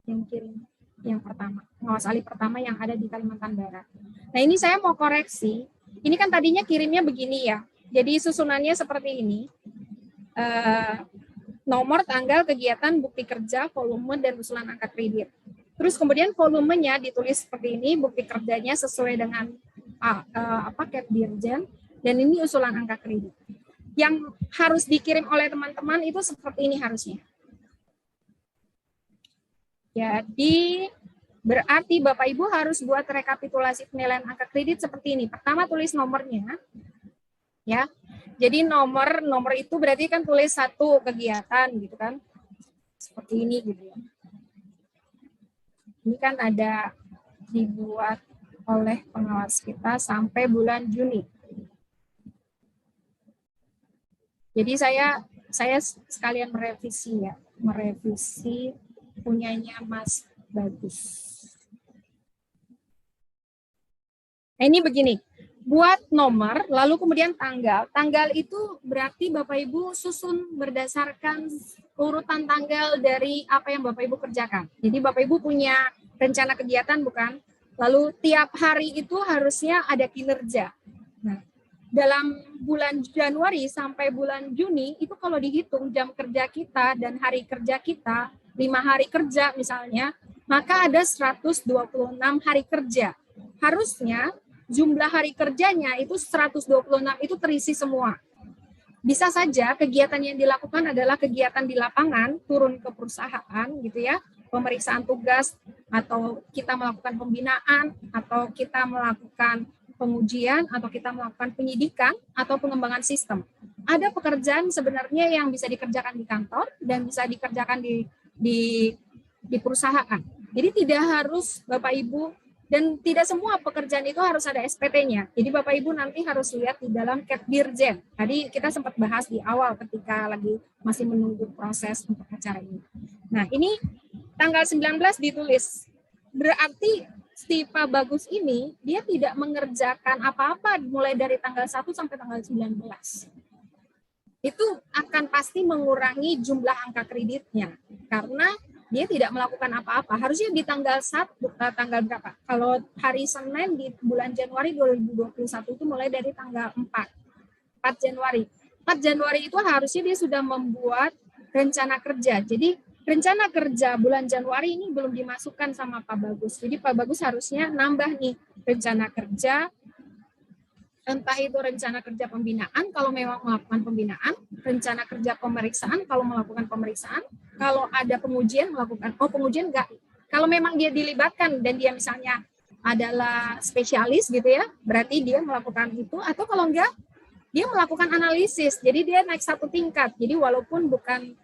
yang kirim. yang pertama, pengawas ahli pertama yang ada di Kalimantan Barat. Nah ini saya mau koreksi, ini kan tadinya kirimnya begini ya, jadi susunannya seperti ini, nomor, tanggal, kegiatan, bukti kerja, volume, dan usulan angka kredit. Terus kemudian volumenya ditulis seperti ini, bukti kerjanya sesuai dengan Cap Dirjen, dan ini usulan angka kredit. Yang harus dikirim oleh teman-teman itu seperti ini harusnya. Jadi berarti Bapak Ibu harus buat rekapitulasi penilaian angka kredit seperti ini. Pertama tulis nomornya, ya. Jadi nomor itu berarti kan tulis satu kegiatan gitu kan, seperti ini gitu ya. Ini kan ada dibuat oleh pengawas kita sampai bulan Juni. Jadi saya sekalian merevisi ya, merevisi punyanya Mas Bagus. Nah ini begini, buat nomor, lalu kemudian tanggal. Tanggal itu berarti Bapak Ibu susun berdasarkan urutan tanggal dari apa yang Bapak Ibu kerjakan. Jadi Bapak Ibu punya rencana kegiatan bukan? Lalu tiap hari itu harusnya ada kinerja. Nah, dalam bulan Januari sampai bulan Juni itu kalau dihitung jam kerja kita dan hari kerja kita, 5 hari kerja misalnya, maka ada 126 hari kerja. Harusnya jumlah hari kerjanya itu 126 itu terisi semua. Bisa saja kegiatan yang dilakukan adalah kegiatan di lapangan, turun ke perusahaan gitu ya, pemeriksaan tugas, atau kita melakukan pembinaan, atau kita melakukan pengujian, atau kita melakukan penyidikan, atau pengembangan sistem. Ada pekerjaan sebenarnya yang bisa dikerjakan di kantor dan bisa dikerjakan di perusahaan. Jadi tidak harus Bapak Ibu, dan tidak semua pekerjaan itu harus ada SPT-nya. Jadi Bapak Ibu nanti harus lihat di dalam Cap Dirjen. Tadi kita sempat bahas di awal ketika lagi masih menunggu proses untuk acara ini. Nah ini tanggal 19 ditulis. Berarti si Pak Bagus ini dia tidak mengerjakan apa-apa mulai dari tanggal 1 sampai tanggal 19. Itu akan pasti mengurangi jumlah angka kreditnya. Karena dia tidak melakukan apa-apa. Harusnya di tanggal 1, tanggal berapa? Kalau hari Senin di bulan Januari 2021 itu mulai dari tanggal 4 Januari. 4 Januari itu harusnya dia sudah membuat rencana kerja. Jadi rencana kerja bulan Januari ini belum dimasukkan sama Pak Bagus. Jadi Pak Bagus harusnya nambah nih rencana kerja, entah itu rencana kerja pembinaan kalau memang melakukan pembinaan, rencana kerja pemeriksaan kalau melakukan pemeriksaan, kalau ada pengujian melakukan, pengujian enggak. Kalau memang dia dilibatkan dan dia misalnya adalah spesialis gitu ya, berarti dia melakukan itu, atau kalau enggak, dia melakukan analisis, jadi dia naik satu tingkat. Jadi walaupun bukan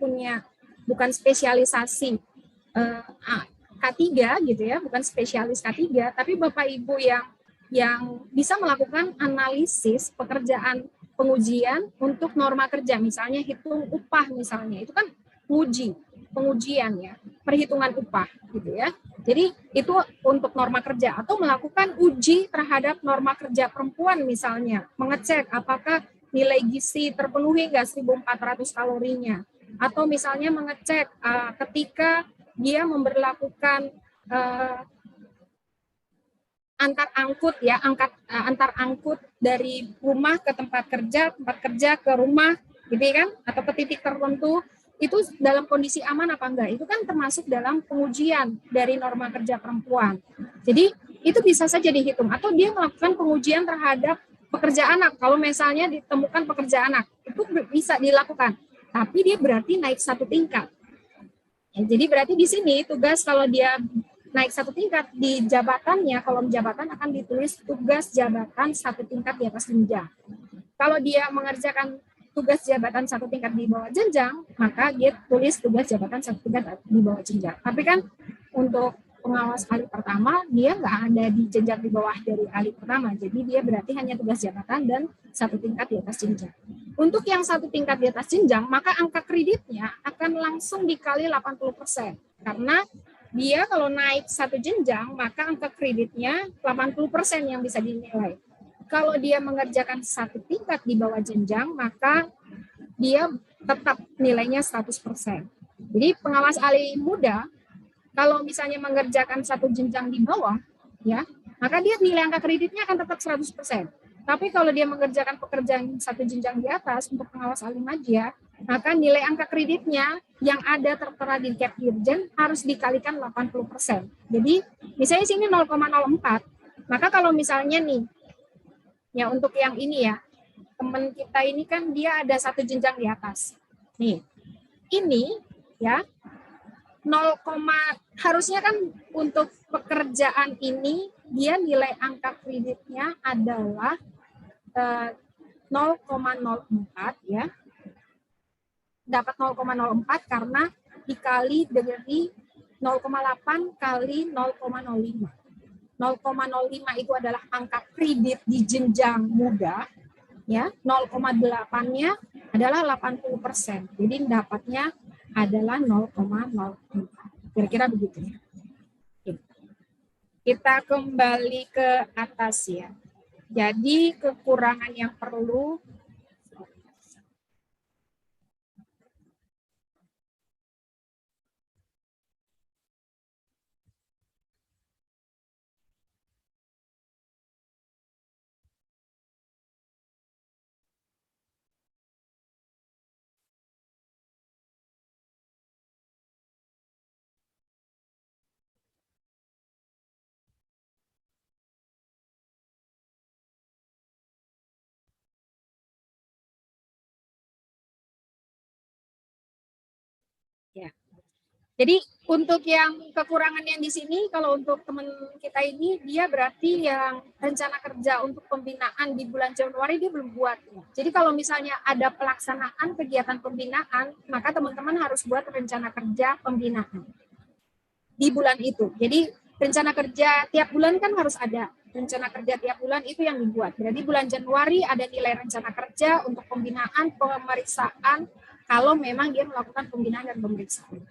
spesialisasi K3 gitu ya, bukan spesialis K3, tapi Bapak Ibu yang bisa melakukan analisis pekerjaan pengujian untuk norma kerja, misalnya hitung upah misalnya, itu kan pengujian ya, perhitungan upah gitu ya. Jadi itu untuk norma kerja, atau melakukan uji terhadap norma kerja perempuan misalnya, mengecek apakah nilai gizi terpenuhi nggak 1.400 kalorinya, atau misalnya mengecek ketika dia memberlakukan antar angkut dari rumah ke tempat kerja ke rumah gitu kan, atau ke titik tertentu, itu dalam kondisi aman apa enggak, itu kan termasuk dalam pengujian dari norma kerja perempuan. Jadi itu bisa saja dihitung, atau dia melakukan pengujian terhadap pekerja anak, kalau misalnya ditemukan pekerja anak, itu bisa dilakukan, tapi dia berarti naik satu tingkat. Ya, jadi berarti di sini tugas kalau dia naik satu tingkat di jabatannya, kolom jabatan akan ditulis tugas jabatan satu tingkat di atas jenjang. Kalau dia mengerjakan tugas jabatan satu tingkat di bawah jenjang, maka dia tulis tugas jabatan satu tingkat di bawah jenjang. Tapi kan untuk pengawas ahli pertama, dia nggak ada di jenjang di bawah dari ahli pertama, jadi dia berarti hanya tugas jabatan dan satu tingkat di atas jenjang. Untuk yang satu tingkat di atas jenjang, maka angka kreditnya akan langsung dikali 80%, karena dia kalau naik satu jenjang, maka angka kreditnya 80% yang bisa dinilai. Kalau dia mengerjakan satu tingkat di bawah jenjang, maka dia tetap nilainya 100%. Jadi pengawas ahli muda Kalau misalnya mengerjakan satu jenjang di bawah, ya, maka dia nilai angka kreditnya akan tetap 100%. Tapi kalau dia mengerjakan pekerjaan satu jenjang di atas untuk pengawas ahli media, maka nilai angka kreditnya yang ada tertera di cap dirjen harus dikalikan 80%. Jadi misalnya sini 0,04, maka kalau misalnya nih, ya untuk yang ini ya, teman kita ini kan dia ada satu jenjang di atas. Nih, ini ya 0, harusnya kan untuk pekerjaan ini dia nilai angka kreditnya adalah 0,04 ya. Dapat 0,04 karena dikali dari 0,8 kali 0,05. 0,05 itu adalah angka kredit di jenjang muda, ya. 0,8-nya adalah 80%. Jadi dapatnya adalah 0,04. Kira-kira begitu ya. Kita kembali ke atas ya. Jadi kekurangan yang perlu ya. Jadi untuk yang kekurangan yang di sini, kalau untuk teman kita ini, dia berarti yang rencana kerja untuk pembinaan di bulan Januari dia belum buat. Jadi kalau misalnya ada pelaksanaan kegiatan pembinaan, maka teman-teman harus buat rencana kerja pembinaan di bulan itu. Jadi rencana kerja tiap bulan kan harus ada. Rencana kerja tiap bulan itu yang dibuat. Jadi bulan Januari ada nilai rencana kerja untuk pembinaan, pemeriksaan, kalau memang dia melakukan pembinaan dan pemeriksaan.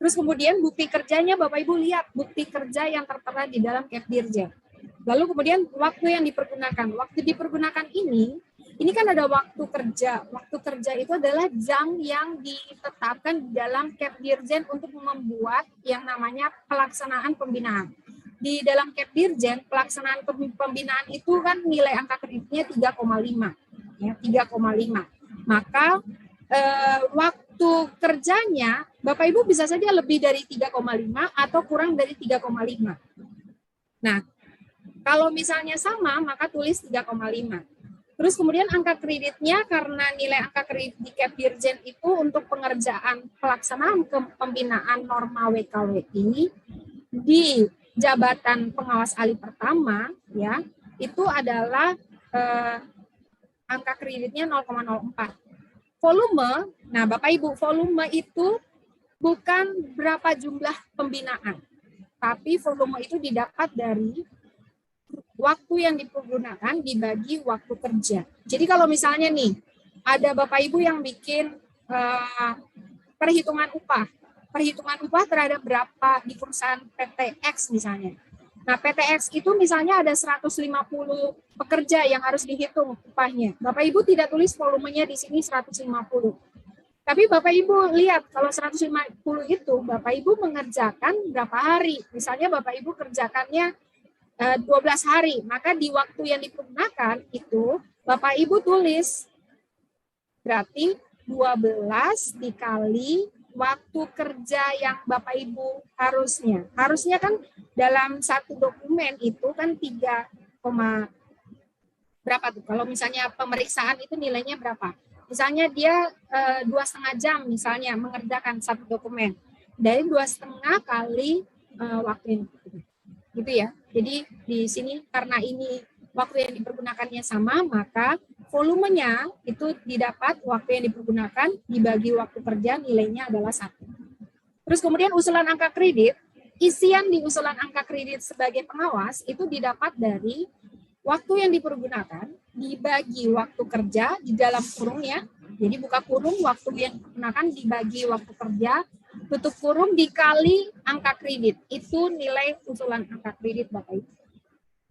Terus kemudian bukti kerjanya Bapak Ibu lihat bukti kerja yang tertera di dalam cap dirjen. Lalu kemudian waktu yang dipergunakan. Waktu dipergunakan ini kan ada waktu kerja. Waktu kerja itu adalah jam yang ditetapkan di dalam cap dirjen untuk membuat yang namanya pelaksanaan pembinaan. Di dalam cap dirjen pelaksanaan pembinaan itu kan nilai angka kreditnya 3,5. Ya, 3,5. Maka waktu kerjanya Bapak Ibu bisa saja lebih dari 3,5 atau kurang dari 3,5. Nah, kalau misalnya sama maka tulis 3,5. Terus kemudian angka kreditnya karena nilai angka kredit di cap dirjen itu untuk pengerjaan pelaksanaan pembinaan norma WKWI di jabatan pengawas ahli pertama ya, itu adalah angka kreditnya 0,04. Volume, nah Bapak Ibu, volume itu bukan berapa jumlah pembinaan, tapi volume itu didapat dari waktu yang dipergunakan dibagi waktu kerja. Jadi kalau misalnya nih, ada Bapak Ibu yang bikin perhitungan upah terhadap berapa di perusahaan PTX misalnya. Nah, PTX itu misalnya ada 150 pekerja yang harus dihitung upahnya. Bapak Ibu tidak tulis volumenya di sini 150. Tapi Bapak Ibu lihat kalau 150 itu Bapak Ibu mengerjakan berapa hari. Misalnya Bapak Ibu kerjakannya 12 hari, maka di waktu yang digunakan itu Bapak Ibu tulis berarti 12 dikali waktu kerja yang Bapak Ibu harusnya kan dalam satu dokumen itu kan 3, berapa tuh? Kalau misalnya pemeriksaan itu nilainya berapa? Misalnya dia 2,5 jam misalnya mengerjakan satu dokumen, dari 2,5 kali waktu ini, gitu ya. Jadi di sini karena ini waktu yang dipergunakannya sama, maka volumenya itu didapat waktu yang dipergunakan dibagi waktu kerja nilainya adalah 1. Terus kemudian usulan angka kredit, isian di usulan angka kredit sebagai pengawas itu didapat dari waktu yang dipergunakan dibagi waktu kerja di dalam kurungnya. Jadi buka kurung, waktu yang digunakan dibagi waktu kerja, tutup kurung dikali angka kredit. Itu nilai usulan angka kredit Bapak Ibu.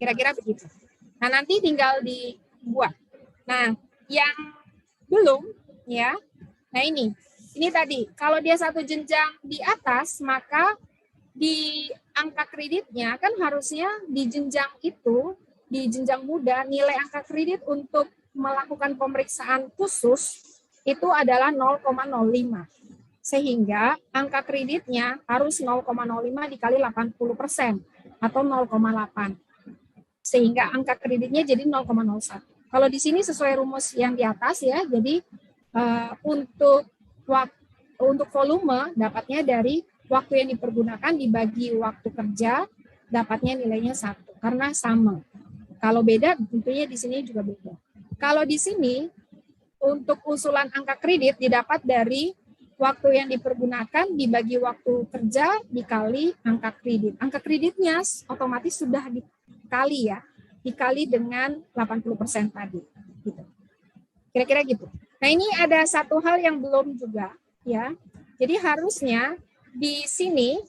Kira-kira begitu. Nah, nanti tinggal dibuat. Nah, yang belum ya. Nah, ini tadi kalau dia satu jenjang di atas maka di angka kreditnya kan harusnya di jenjang itu, di jenjang muda, nilai angka kredit untuk melakukan pemeriksaan khusus itu adalah 0,05. Sehingga angka kreditnya harus 0,05 dikali 80% atau 0,8. Sehingga angka kreditnya jadi 0,01. Kalau di sini sesuai rumus yang di atas ya, jadi untuk volume dapatnya dari waktu yang dipergunakan dibagi waktu kerja, dapatnya nilainya 1 karena sama. Kalau beda tentunya di sini juga beda. Kalau di sini untuk usulan angka kredit didapat dari waktu yang dipergunakan dibagi waktu kerja dikali angka kredit. Angka kreditnya otomatis sudah dikali ya, dikali dengan 80% tadi. Gitu. Kira-kira gitu. Nah ini ada satu hal yang belum juga ya. Jadi harusnya di sini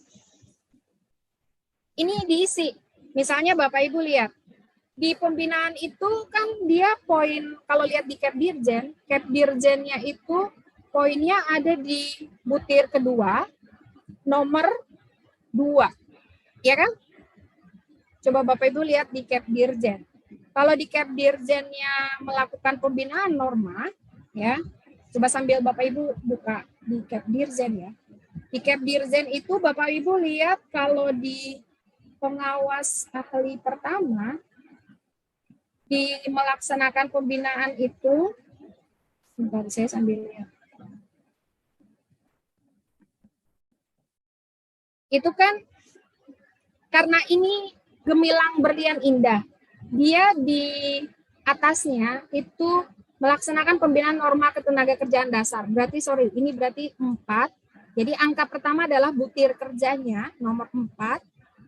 ini diisi. Misalnya Bapak Ibu lihat di pembinaan itu kan dia poin kalau lihat di Cap Dirjennya itu poinnya ada di butir kedua nomor 2. Ya kan? Coba Bapak Ibu lihat di Cap Dirjen. Kalau di Cap Dirjennya melakukan pembinaan norma ya. Coba sambil Bapak Ibu buka di Cap Dirjen ya. Di Cap Dirjen itu Bapak Ibu lihat kalau di pengawas ahli pertama di melaksanakan pembinaan itu, sebentar saya sambil lihat. Itu kan karena ini gemilang berlian indah, dia di atasnya itu melaksanakan pembinaan norma ketenaga kerjaan dasar. Berarti ini berarti 4. Jadi angka pertama adalah butir kerjanya nomor 4.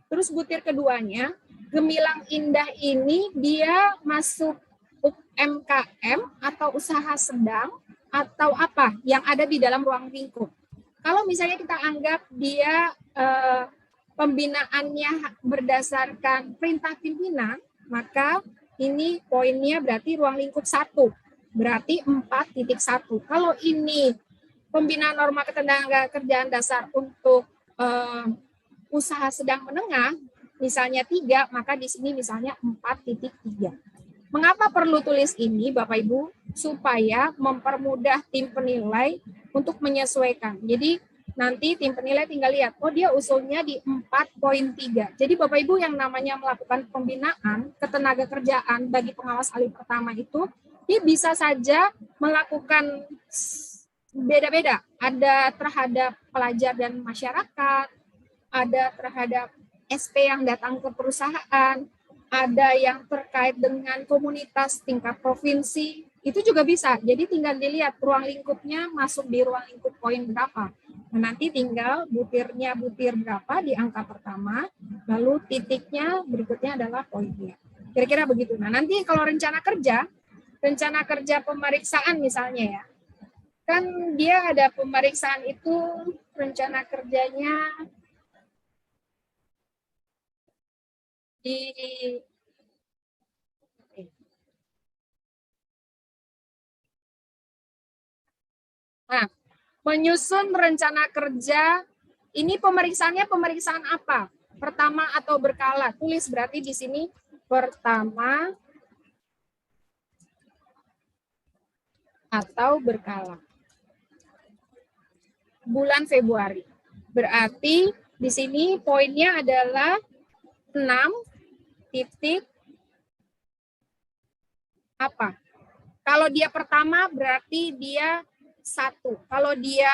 Terus butir keduanya gemilang indah ini dia masuk UMKM atau usaha sedang atau apa yang ada di dalam ruang lingkup. Kalau misalnya kita anggap dia pembinaannya berdasarkan perintah pimpinan, maka ini poinnya berarti ruang lingkup 1. Berarti 4.1. Kalau ini pembinaan norma ketenaga kerjaan dasar untuk usaha sedang menengah, misalnya 3, maka di sini misalnya 4.3. Mengapa perlu tulis ini, Bapak Ibu? Supaya mempermudah tim penilai untuk menyesuaikan. Jadi nanti tim penilai tinggal lihat, oh dia usulnya di 4.3. Jadi Bapak Ibu yang namanya melakukan pembinaan ketenaga kerjaan bagi pengawas ahli pertama itu, dia bisa saja melakukan beda-beda. Ada terhadap pelajar dan masyarakat, ada terhadap SP yang datang ke perusahaan, ada yang terkait dengan komunitas tingkat provinsi, itu juga bisa. Jadi tinggal dilihat ruang lingkupnya masuk di ruang lingkup poin berapa. Nah, nanti tinggal butirnya butir berapa di angka pertama, lalu titiknya berikutnya adalah poinnya. Kira-kira begitu. Nah, nanti kalau rencana kerja pemeriksaan misalnya ya, kan dia ada pemeriksaan itu rencana kerjanya di Nah, menyusun rencana kerja ini pemeriksaannya pemeriksaan apa? Pertama atau berkala? Tulis berarti di sini pertama atau berkala. Bulan Februari. Berarti di sini poinnya adalah 6 titik apa? Kalau dia pertama berarti dia 1. Kalau dia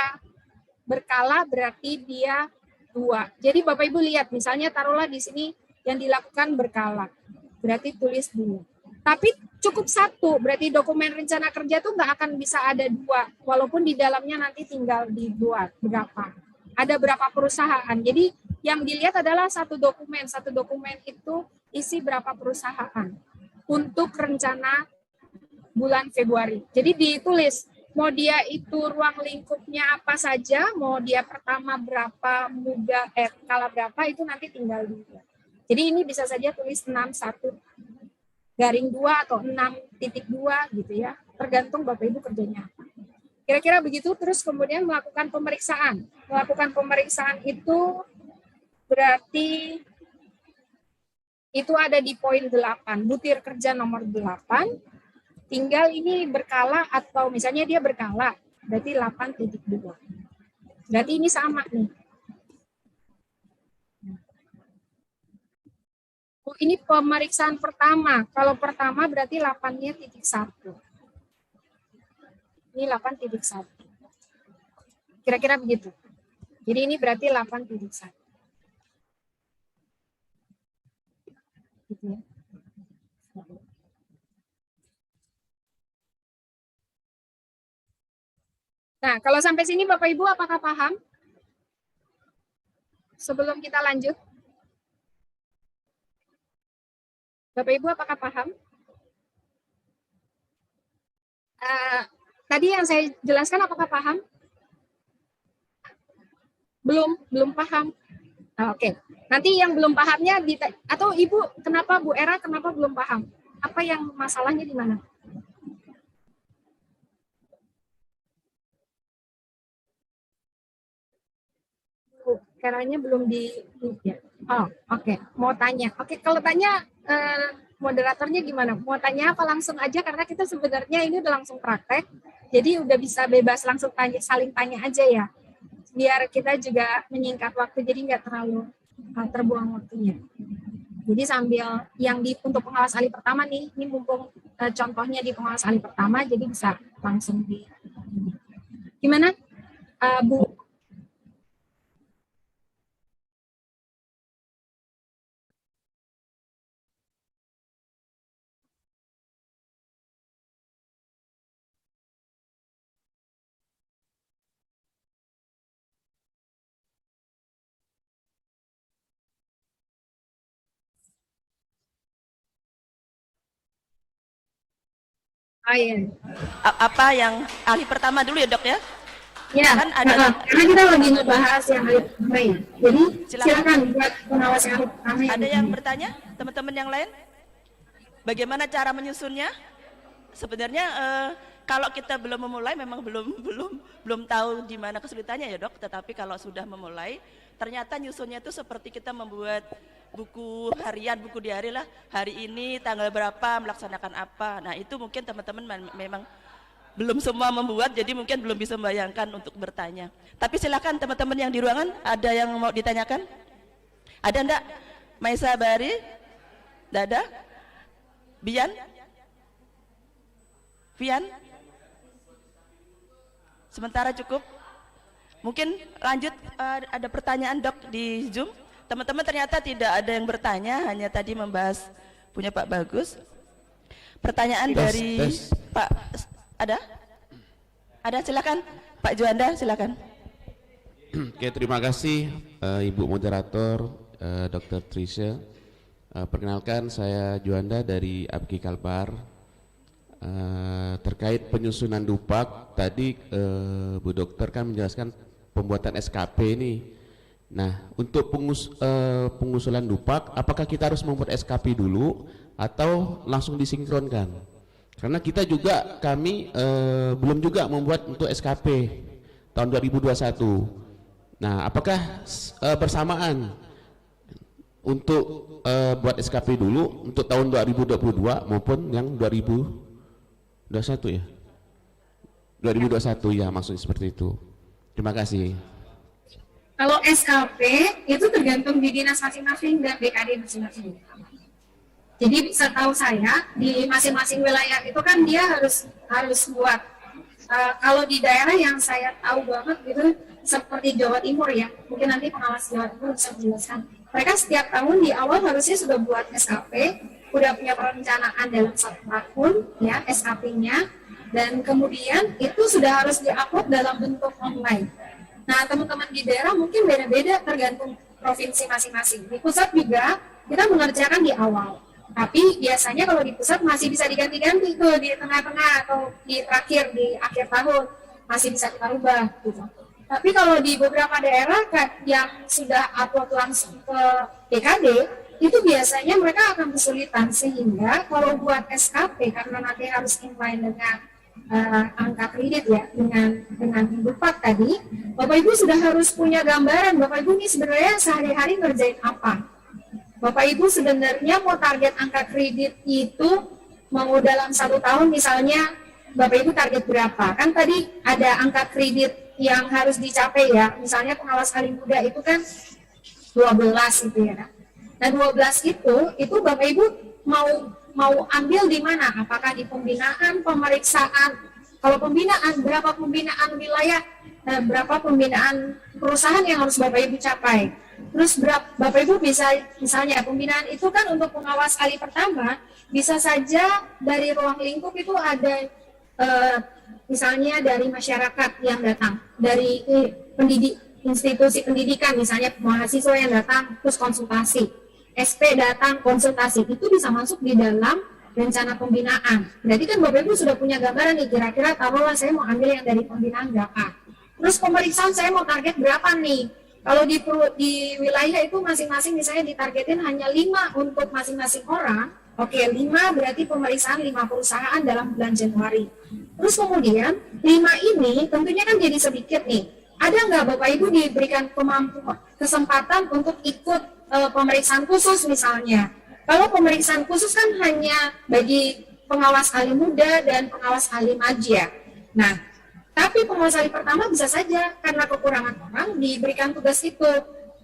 berkala berarti dia 2. Jadi Bapak Ibu lihat, misalnya taruhlah di sini yang dilakukan berkala. Berarti tulis dulu. Tapi cukup 1, berarti dokumen rencana kerja itu nggak akan bisa ada 2, walaupun di dalamnya nanti tinggal dibuat berapa. Ada berapa perusahaan. Jadi yang dilihat adalah satu dokumen itu isi berapa perusahaan untuk rencana bulan Februari. Jadi ditulis, mau dia itu ruang lingkupnya apa saja, mau dia pertama berapa, skala berapa, itu nanti tinggal dilihat. Jadi ini bisa saja tulis 61 garing 2 atau 6.2 gitu ya, tergantung Bapak Ibu kerjanya apa. Kira-kira begitu. Terus kemudian melakukan pemeriksaan. Melakukan pemeriksaan itu berarti itu ada di poin 8, butir kerja nomor 8. Tinggal ini berkala atau misalnya dia berkala, berarti 8.2. Berarti ini sama nih. Oh, ini pemeriksaan pertama. Kalau pertama berarti 8-nya titik 1. Ini 8.1. Kira-kira begitu. Jadi ini berarti 8.1. Gitu ya. Nah, kalau sampai sini Bapak Ibu apakah paham? Sebelum kita lanjut. Bapak Ibu apakah paham? Tadi yang saya jelaskan apakah paham? Belum paham. Oke. Nanti yang belum pahamnya atau Ibu kenapa Bu Era kenapa belum paham? Apa yang masalahnya di mana? Caranya belum di ya. Oh, oke. Mau tanya. Oke, kalau tanya moderatornya gimana? Mau tanya apa langsung aja karena kita sebenarnya ini udah langsung praktek. Jadi udah bisa bebas langsung tanya, saling tanya aja ya. Biar kita juga menyingkat waktu jadi nggak terlalu terbuang waktunya. Jadi sambil yang untuk pengawas ahli pertama nih, ini mumpung contohnya di pengawas ahli pertama jadi bisa langsung di gimana Bu? Iya. Apa yang ahli pertama dulu ya dok ya? Ya, Kan ada karena kita lagi ngebahas yang ahli pertama ya. Jadi silakan buat pengawas yang ahli pertama. Ada yang bertanya, teman-teman yang lain? Bagaimana cara menyusunnya? Sebenarnya kalau kita belum memulai memang belum tahu di mana kesulitannya ya dok. Tetapi kalau sudah memulai, ternyata nyusunnya itu seperti kita membuat buku harian, buku diari lah. Hari ini tanggal berapa melaksanakan apa. Nah itu mungkin teman-teman memang belum semua membuat, jadi mungkin belum bisa membayangkan untuk bertanya. Tapi silakan teman-teman yang di ruangan, ada yang mau ditanyakan? Ada enggak? Maisa Bari? Dada? Bian? Vian? Sementara cukup. Mungkin lanjut, ada pertanyaan dok di Zoom. Teman-teman ternyata tidak ada yang bertanya, hanya tadi membahas punya Pak Bagus. Pertanyaan dari Pak, ada? Ada, silakan. Pak Juanda, silakan. Oke, terima kasih Ibu Moderator, Dr. Trisha. Perkenalkan, saya Juanda dari APKI Kalbar. Terkait penyusunan Dupak, tadi Bu Dokter kan menjelaskan pembuatan SKP ini. Nah, untuk pengusulan Dupak, apakah kita harus membuat SKP dulu atau langsung disinkronkan? Karena kita juga, kami belum juga membuat untuk SKP tahun 2021. Nah, apakah bersamaan untuk buat SKP dulu untuk tahun 2022 maupun yang 2021 ya? 2021 ya, maksudnya seperti itu. Terima kasih. Kalau SKP itu tergantung di dinas masing-masing dan BKD masing-masing. Jadi setahu saya di masing-masing wilayah itu kan dia harus buat. Kalau di daerah yang saya tahu banget gitu seperti Jawa Timur ya, mungkin nanti pengawas Jawa Timur bisa menjelaskan. Mereka setiap tahun di awal harusnya sudah buat SKP, udah punya perencanaan dalam 1 tahun ya SKP-nya, dan kemudian itu sudah harus diupload dalam bentuk online. Nah, teman-teman di daerah mungkin beda-beda tergantung provinsi masing-masing. Di pusat juga kita mengerjakan di awal. Tapi biasanya kalau di pusat masih bisa diganti-ganti tuh di tengah-tengah atau di akhir tahun masih bisa kita rubah gitu. Tapi kalau di beberapa daerah yang sudah upload langsung ke BKD, itu biasanya mereka akan kesulitan sehingga kalau buat SKP karena nanti harus inline dengan angka kredit ya dengan Dupak tadi, Bapak Ibu sudah harus punya gambaran Bapak Ibu ini sebenarnya sehari-hari ngerjain apa. Bapak Ibu sebenarnya mau target angka kredit itu mau dalam 1 tahun misalnya Bapak Ibu target berapa? Kan tadi ada angka kredit yang harus dicapai ya. Misalnya pengawas ahli muda itu kan 12 gitu ya. Nah 12 itu Bapak Ibu mau ambil di mana? Apakah di pembinaan, pemeriksaan? Kalau pembinaan, berapa pembinaan wilayah, berapa pembinaan perusahaan yang harus Bapak Ibu capai? Terus Bapak Ibu bisa, misalnya pembinaan itu kan untuk pengawas ahli pertama, bisa saja dari ruang lingkup itu ada, misalnya dari masyarakat yang datang, dari institusi pendidikan, misalnya mahasiswa yang datang, terus konsultasi. SP datang konsultasi, itu bisa masuk di dalam rencana pembinaan. Berarti kan Bapak Ibu sudah punya gambaran nih, kira-kira taruhlah saya mau ambil yang dari pembinaan berapa. Terus pemeriksaan saya mau target berapa nih. Kalau di wilayah itu masing-masing misalnya ditargetin hanya 5 untuk masing-masing orang, oke 5 berarti pemeriksaan 5 perusahaan dalam bulan Januari. Terus kemudian 5 ini tentunya kan jadi sedikit nih. Ada nggak Bapak Ibu diberikan kesempatan untuk ikut pemeriksaan khusus misalnya? Kalau pemeriksaan khusus kan hanya bagi pengawas ahli muda dan pengawas ahli madya. Nah, tapi pengawas ahli pertama bisa saja karena kekurangan orang diberikan tugas itu.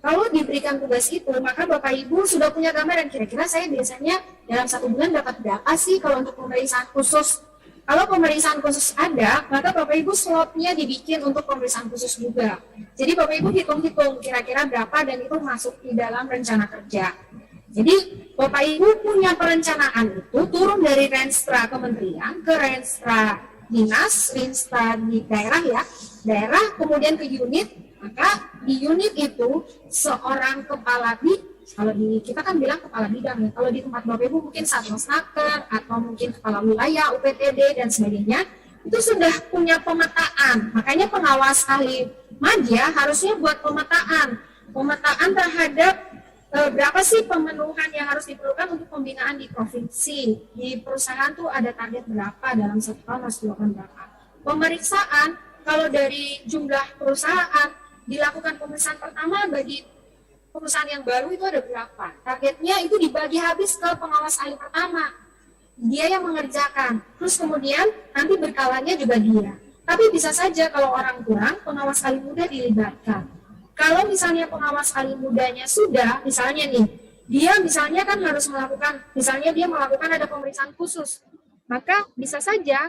Kalau diberikan tugas itu, maka Bapak Ibu sudah punya gambaran kira-kira saya biasanya dalam 1 bulan dapat berapa sih kalau untuk pemeriksaan khusus. Kalau pemeriksaan khusus ada, maka Bapak Ibu slotnya dibikin untuk pemeriksaan khusus juga. Jadi Bapak Ibu hitung-hitung kira-kira berapa dan itu masuk di dalam rencana kerja. Jadi Bapak Ibu punya perencanaan itu turun dari renstra kementerian ke renstra dinas, renstra di daerah ya, daerah kemudian ke unit, maka di unit itu seorang kepala kalau di kita kan bilang kepala bidang ya, kalau di tempat Bapak Ibu mungkin Satnosnaker atau mungkin kepala wilayah, UPTD dan sebagainya, itu sudah punya pemetaan. Makanya pengawas ahli madya harusnya buat pemetaan terhadap berapa sih pemenuhan yang harus diperlukan untuk pembinaan di provinsi, di perusahaan tuh ada target berapa dalam 1 tahun harus dilakukan berapa. Pemeriksaan kalau dari jumlah perusahaan dilakukan pemeriksaan pertama bagi perusahaan yang baru itu ada berapa, targetnya itu dibagi habis ke pengawas ahli pertama, dia yang mengerjakan, terus kemudian nanti berkalanya juga dia. Tapi bisa saja kalau orang kurang, pengawas ahli muda dilibatkan. Kalau misalnya pengawas ahli mudanya sudah, misalnya nih, dia misalnya kan harus melakukan, misalnya dia melakukan ada pemeriksaan khusus, maka bisa saja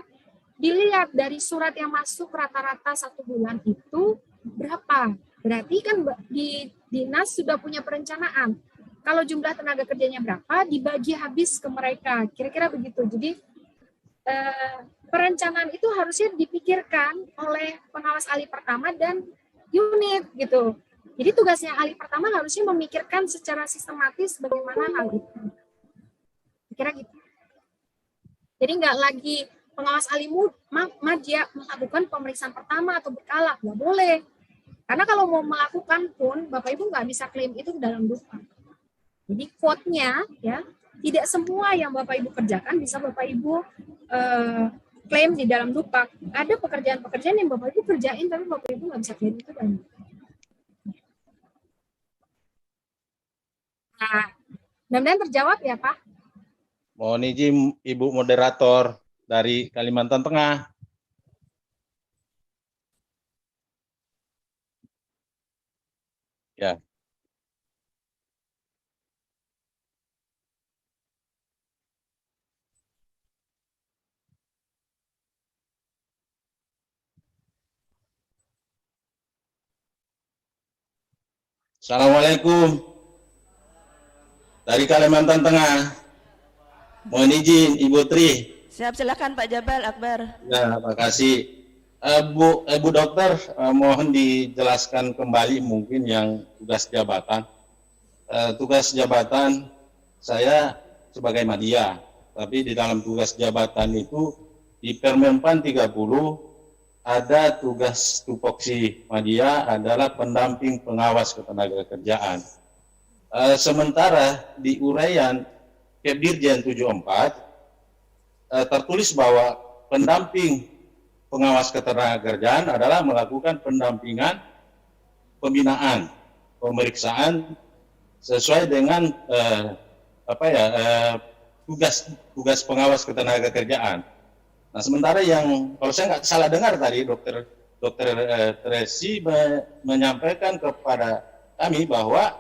dilihat dari surat yang masuk rata-rata 1 bulan itu berapa. Berarti kan di dinas sudah punya perencanaan. Kalau jumlah tenaga kerjanya berapa, dibagi habis ke mereka. Kira-kira begitu. Jadi perencanaan itu harusnya dipikirkan oleh pengawas ahli pertama dan unit gitu. Jadi tugasnya ahli pertama harusnya memikirkan secara sistematis bagaimana hal itu. Kira gitu. Jadi nggak lagi pengawas ahli madya melakukan pemeriksaan pertama atau berkala, nggak boleh. Karena kalau mau melakukan pun Bapak Ibu nggak bisa klaim itu dalam Dupak. Jadi quote-nya ya, tidak semua yang Bapak Ibu kerjakan bisa Bapak Ibu klaim di dalam Dupak. Ada pekerjaan-pekerjaan yang Bapak Ibu kerjain tapi Bapak Ibu nggak bisa klaim itu dalam Dupak. Nah, mudah-mudahan terjawab ya Pak. Mohon izin Ibu Moderator dari Kalimantan Tengah. Ya. Assalamualaikum. Dari Kalimantan Tengah. Mohon izin Ibu Tri. Siap, silakan Pak Jabal Akbar. Ya, makasih. Bu Dokter, mohon dijelaskan kembali mungkin yang tugas jabatan. Tugas jabatan saya sebagai madya, tapi di dalam tugas jabatan itu di Permenpan 30 ada tugas tupoksi madya adalah pendamping pengawas ketenagakerjaan. Sementara di uraian Kepdirjen 74 tertulis bahwa pendamping pengawas ketenagakerjaan adalah melakukan pendampingan, pembinaan, pemeriksaan sesuai dengan tugas pengawas ketenagakerjaan. Nah, sementara yang kalau saya nggak salah dengar tadi dokter Tracy menyampaikan kepada kami bahwa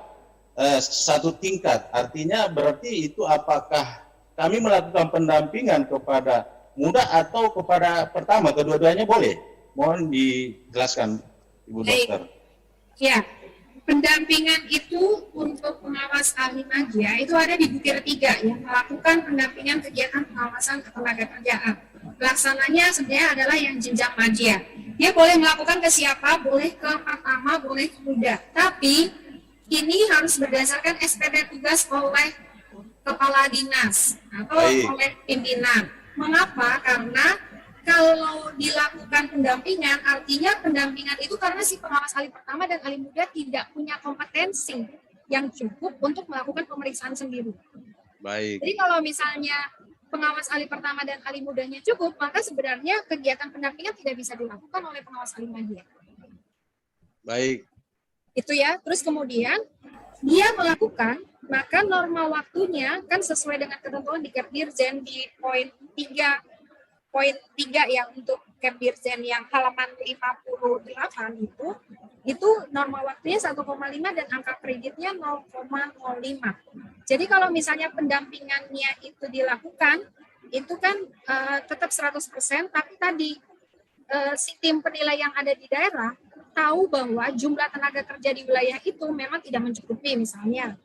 satu tingkat, artinya berarti itu apakah kami melakukan pendampingan kepada muda atau kepada pertama, kedua-duanya boleh? Mohon dijelaskan, Ibu Dokter. Ya, pendampingan itu untuk pengawas ahli media itu ada di butir 3 yang melakukan pendampingan kegiatan pengawasan ketenagakerjaan. Pelaksananya sebenarnya adalah yang jenjang media. Dia boleh melakukan ke siapa, boleh ke pertama, boleh ke muda. Tapi ini harus berdasarkan SPT tugas oleh kepala dinas atau oleh pimpinan. Mengapa? Karena kalau dilakukan pendampingan, artinya pendampingan itu karena si pengawas ahli pertama dan ahli muda tidak punya kompetensi yang cukup untuk melakukan pemeriksaan sendiri. Baik. Jadi kalau misalnya pengawas ahli pertama dan ahli mudanya cukup, maka sebenarnya kegiatan pendampingan tidak bisa dilakukan oleh pengawas ahli media. Baik. Itu ya. Terus kemudian dia melakukan, maka norma waktunya kan sesuai dengan ketentuan di Kepdirjen di poin 3 yang untuk Kepdirjen yang halaman 58 itu norma waktunya 1,5 dan angka kreditnya 0,05. Jadi kalau misalnya pendampingannya itu dilakukan, itu kan tetap 100%, tapi tadi si tim penilai yang ada di daerah tahu bahwa jumlah tenaga kerja di wilayah itu memang tidak mencukupi, misalnya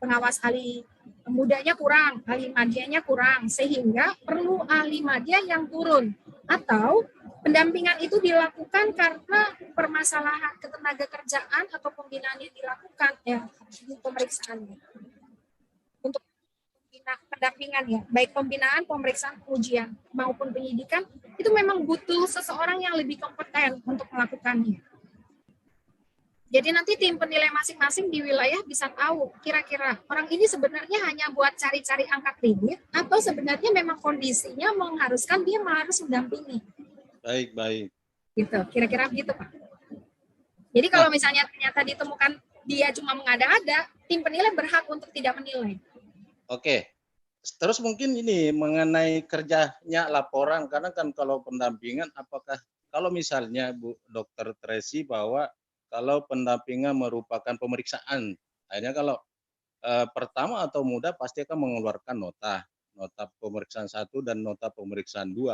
pengawas ahli mudanya kurang, ahli madianya kurang, sehingga perlu ahli media yang turun. Atau pendampingan itu dilakukan karena permasalahan ketenaga kerjaan atau pembinaan yang dilakukan, pemeriksaannya. Untuk pendampingan ya, baik pembinaan, pemeriksaan, ujian, maupun penyidikan, itu memang butuh seseorang yang lebih kompeten untuk melakukannya. Jadi nanti tim penilai masing-masing di wilayah bisa tahu kira-kira orang ini sebenarnya hanya buat cari-cari angka kredit atau sebenarnya memang kondisinya mengharuskan dia harus mendampingi. Baik. Gitu, kira-kira begitu Pak. Jadi kalau misalnya ternyata ditemukan dia cuma mengada-ada, tim penilai berhak untuk tidak menilai. Oke. Terus mungkin ini mengenai kerjanya laporan, karena kan kalau pendampingan apakah kalau misalnya Bu Dr. Tracy bahwa kalau pendampingan merupakan pemeriksaan, akhirnya kalau pertama atau muda pasti akan mengeluarkan nota pemeriksaan 1 dan nota pemeriksaan 2.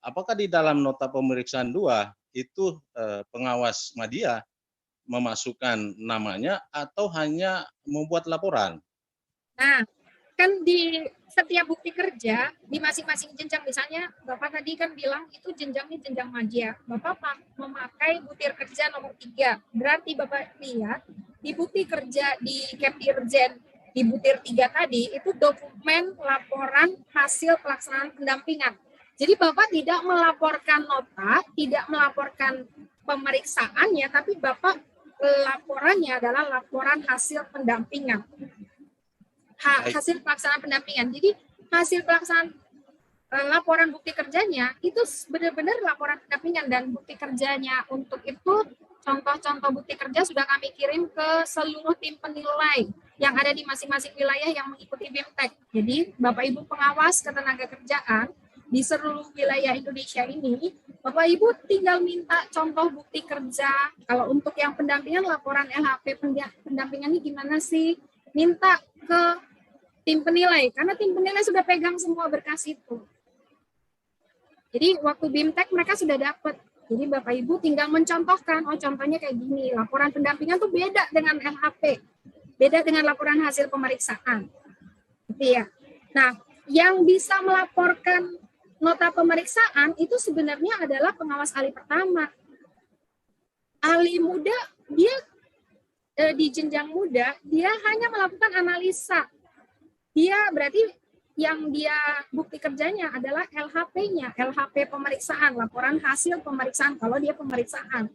Apakah di dalam nota pemeriksaan 2 itu pengawas media memasukkan namanya atau hanya membuat laporan? Nah, kan di setiap bukti kerja di masing-masing jenjang, misalnya Bapak tadi kan bilang itu jenjangnya jenjang media, Bapak memakai butir kerja nomor 3, berarti Bapak lihat di bukti kerja di Kepdirjen di butir 3 tadi itu dokumen laporan hasil pelaksanaan pendampingan. Jadi Bapak tidak melaporkan nota, tidak melaporkan pemeriksaannya, tapi Bapak laporannya adalah laporan hasil pendampingan. Hasil pelaksanaan pendampingan. Jadi hasil pelaksanaan laporan bukti kerjanya itu benar-benar laporan pendampingan, dan bukti kerjanya untuk itu contoh-contoh bukti kerja sudah kami kirim ke seluruh tim penilai yang ada di masing-masing wilayah yang mengikuti BIMTEK. Jadi Bapak Ibu pengawas ketenagakerjaan di seluruh wilayah Indonesia ini, Bapak Ibu tinggal minta contoh bukti kerja. Kalau untuk yang pendampingan laporan LHP pendampingannya gimana sih? Minta ke tim penilai, karena tim penilai sudah pegang semua berkas itu. Jadi waktu BIMTEK mereka sudah dapat. Jadi Bapak Ibu tinggal mencontohkan, oh contohnya kayak gini, laporan pendampingan tuh beda dengan LHP, beda dengan laporan hasil pemeriksaan. Gitu ya. Nah, yang bisa melaporkan nota pemeriksaan itu sebenarnya adalah pengawas ahli pertama. Ahli muda, dia di jenjang muda, dia hanya melakukan analisa. Dia berarti yang dia bukti kerjanya adalah LHP-nya, LHP pemeriksaan, laporan hasil pemeriksaan kalau dia pemeriksaan.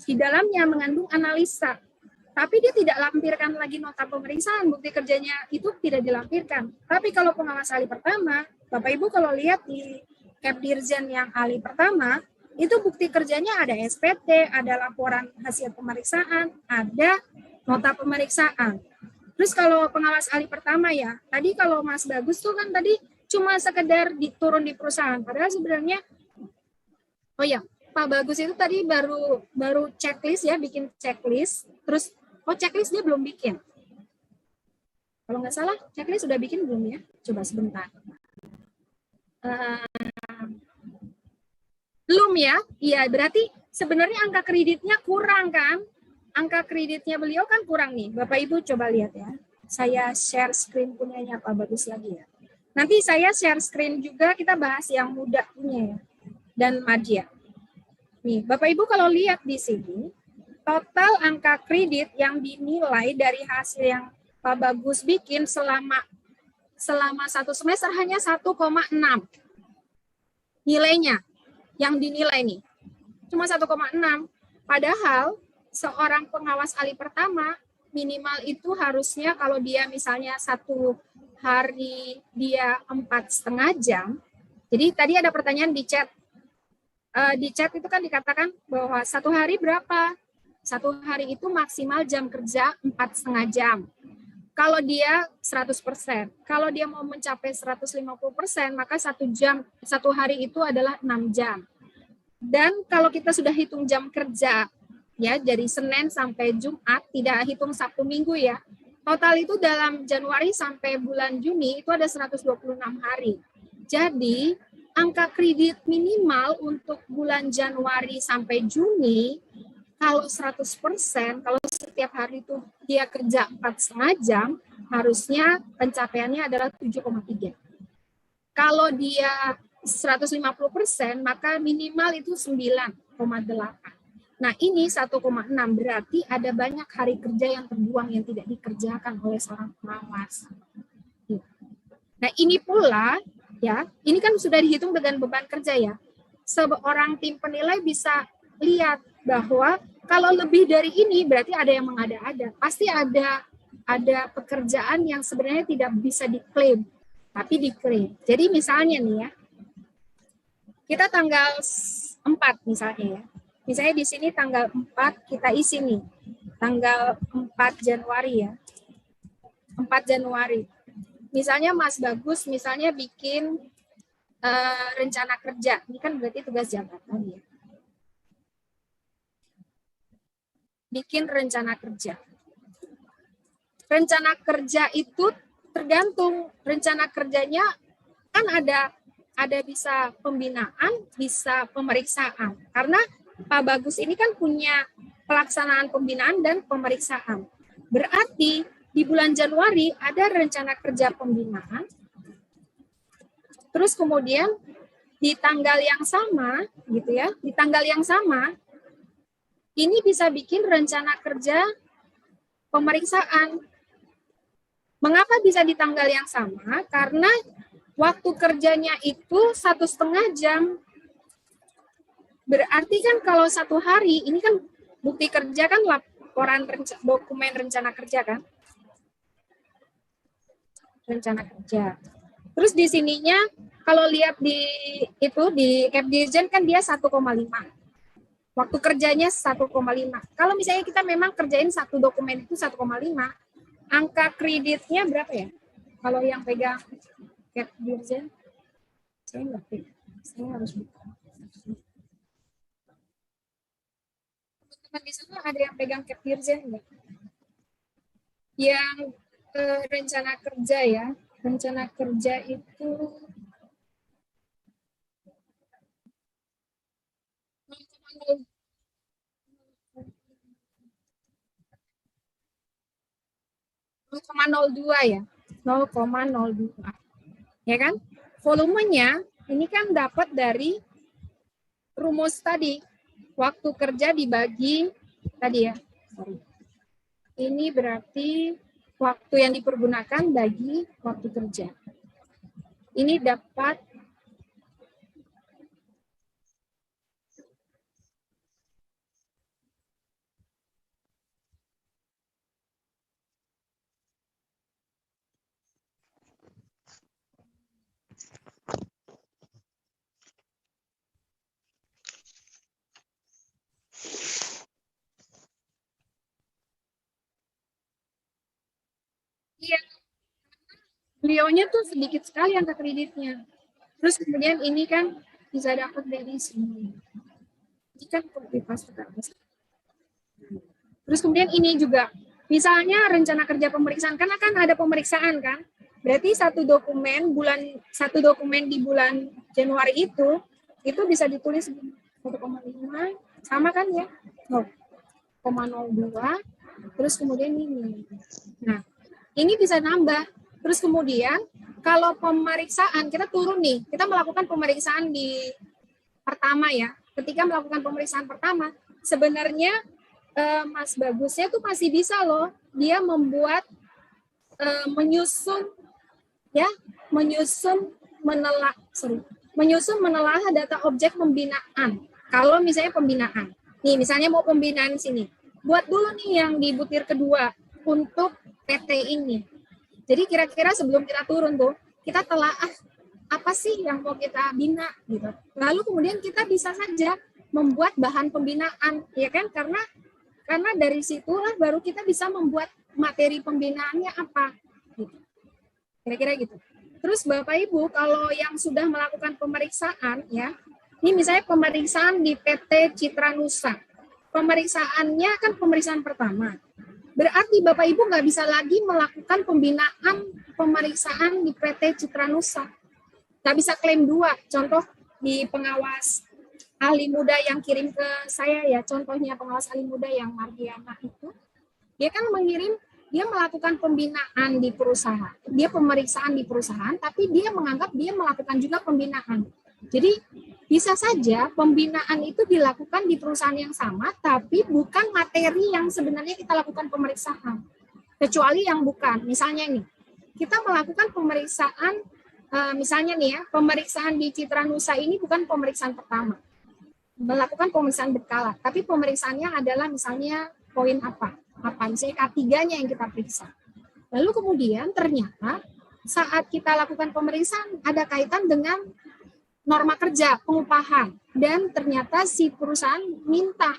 Di dalamnya mengandung analisa. Tapi dia tidak lampirkan lagi nota pemeriksaan, bukti kerjanya itu tidak dilampirkan. Tapi kalau pengawas ahli pertama, Bapak Ibu kalau lihat di Kepdirjen yang ahli pertama, itu bukti kerjanya ada SPT, ada laporan hasil pemeriksaan, ada nota pemeriksaan. Terus kalau pengawas ahli pertama ya, tadi kalau Mas Bagus tuh kan tadi cuma sekedar turun di perusahaan. Padahal sebenarnya, oh ya, Pak Bagus itu tadi baru checklist ya, bikin checklist. Terus, checklist dia belum bikin. Kalau nggak salah, checklist sudah bikin belum ya? Coba sebentar. Belum ya? Iya, berarti sebenarnya angka kreditnya kurang kan? Angka kreditnya beliau kan kurang nih. Bapak Ibu coba lihat ya. Saya share screen punyanya Pak Bagus lagi ya. Nanti saya share screen juga, kita bahas yang muda punya ya. Dan Madya. Nih, Bapak Ibu kalau lihat di sini, total angka kredit yang dinilai dari hasil yang Pak Bagus bikin selama satu semester hanya 1,6 nilainya yang dinilai nih. Cuma 1,6. Padahal seorang pengawas ahli pertama minimal itu harusnya kalau dia misalnya satu hari dia 4,5 jam. Jadi tadi ada pertanyaan di chat. Di chat itu kan dikatakan bahwa satu hari berapa? Satu hari itu maksimal jam kerja 4,5 jam. Kalau dia 100%, kalau dia mau mencapai 150%, maka satu hari itu adalah 6 jam. Dan kalau kita sudah hitung jam kerja, ya dari Senin sampai Jumat, tidak hitung Sabtu Minggu ya, total itu dalam Januari sampai bulan Juni itu ada 126 hari. Jadi, angka kredit minimal untuk bulan Januari sampai Juni, kalau 100%, kalau setiap hari itu dia kerja 4,5 jam, harusnya pencapaiannya adalah 7,3. Kalau dia 150%, maka minimal itu 9,8. Nah, ini 1,6 berarti ada banyak hari kerja yang terbuang yang tidak dikerjakan oleh seorang pengawas. Nah, ini pula ya, ini kan sudah dihitung dengan beban kerja ya. Seorang tim penilai bisa lihat bahwa kalau lebih dari ini berarti ada yang mengada-ada. Pasti ada pekerjaan yang sebenarnya tidak bisa diklaim, tapi diklaim. Jadi misalnya nih ya, kita tanggal 4 misalnya ya. Misalnya di sini tanggal 4 kita isi nih. Tanggal 4 Januari ya. 4 Januari. Misalnya Mas Bagus misalnya bikin rencana kerja. Ini kan berarti tugas jabatan ya. Bikin rencana kerja. Rencana kerja itu tergantung rencana kerjanya kan ada bisa pembinaan, bisa pemeriksaan. Karena Pak Bagus ini kan punya pelaksanaan pembinaan dan pemeriksaan. Berarti di bulan Januari ada rencana kerja pembinaan. Terus kemudian di tanggal yang sama gitu ya, di tanggal yang sama ini bisa bikin rencana kerja pemeriksaan. Mengapa bisa di tanggal yang sama? Karena waktu kerjanya itu 1,5 jam. Berarti kan kalau satu hari, ini kan bukti kerja kan laporan dokumen rencana kerja kan? Rencana kerja. Terus di sininya, kalau lihat di Capdirjen kan dia 1,5. Waktu kerjanya 1,5. Kalau misalnya kita memang kerjain satu dokumen itu 1,5, angka kreditnya berapa ya? Kalau yang pegang Capdirjen, saya nggak pegang. Saya harus buka. Teman di sana ada yang pegang Capdirjen nggak? Yang rencana kerja ya. Rencana kerja itu 0,02 ya, 0,02 ya kan? Volumenya ini kan dapat dari rumus tadi, waktu kerja dibagi tadi ya, sorry. Ini berarti waktu yang dipergunakan bagi waktu kerja. Ini dapat Iya, beliaunya tuh sedikit sekali angka kreditnya. Terus kemudian ini kan bisa dapat dari sini. Ini kan kualitas terbatas. Terus kemudian ini juga, misalnya rencana kerja pemeriksaan, karena kan ada pemeriksaan kan, berarti satu dokumen di bulan Januari itu bisa ditulis 1,5, sama kan ya, 0,02, terus kemudian ini. Nah, ini bisa nambah. Terus kemudian kalau pemeriksaan kita turun nih, kita melakukan pemeriksaan di pertama ya. Ketika melakukan pemeriksaan pertama, sebenarnya Mas Bagusnya tuh masih bisa loh, dia membuat menyusun ya, menyusun menelah data objek pembinaan. Kalau misalnya pembinaan, nih misalnya mau pembinaan sini, buat dulu nih yang di butir kedua untuk PT ini. Jadi kira-kira sebelum kita turun tuh, kita telaah apa sih yang mau kita bina gitu. Lalu kemudian kita bisa saja membuat bahan pembinaan, ya kan? Karena dari situlah baru kita bisa membuat materi pembinaannya apa. Gitu. Kira-kira gitu. Terus Bapak Ibu, kalau yang sudah melakukan pemeriksaan, ya, ini misalnya pemeriksaan di PT Citra Nusa. Pemeriksaannya kan pemeriksaan pertama. Berarti Bapak Ibu nggak bisa lagi melakukan pembinaan pemeriksaan di PT Citra Nusa. Nggak bisa klaim dua. Contoh di pengawas ahli muda yang kirim ke saya ya, contohnya pengawas ahli muda yang Mardiana itu, dia kan dia melakukan pembinaan di perusahaan, dia pemeriksaan di perusahaan, tapi dia menganggap dia melakukan juga pembinaan. Jadi bisa saja pembinaan itu dilakukan di perusahaan yang sama, tapi bukan materi yang sebenarnya kita lakukan pemeriksaan. Kecuali yang bukan, misalnya ini, kita melakukan pemeriksaan, misalnya nih ya, pemeriksaan di Citra Nusa ini bukan pemeriksaan pertama. Melakukan pemeriksaan berkala, tapi pemeriksaannya adalah misalnya poin apa misalnya K3-nya yang kita periksa. Lalu kemudian ternyata saat kita lakukan pemeriksaan ada kaitan dengan norma kerja, pengupahan, dan ternyata si perusahaan minta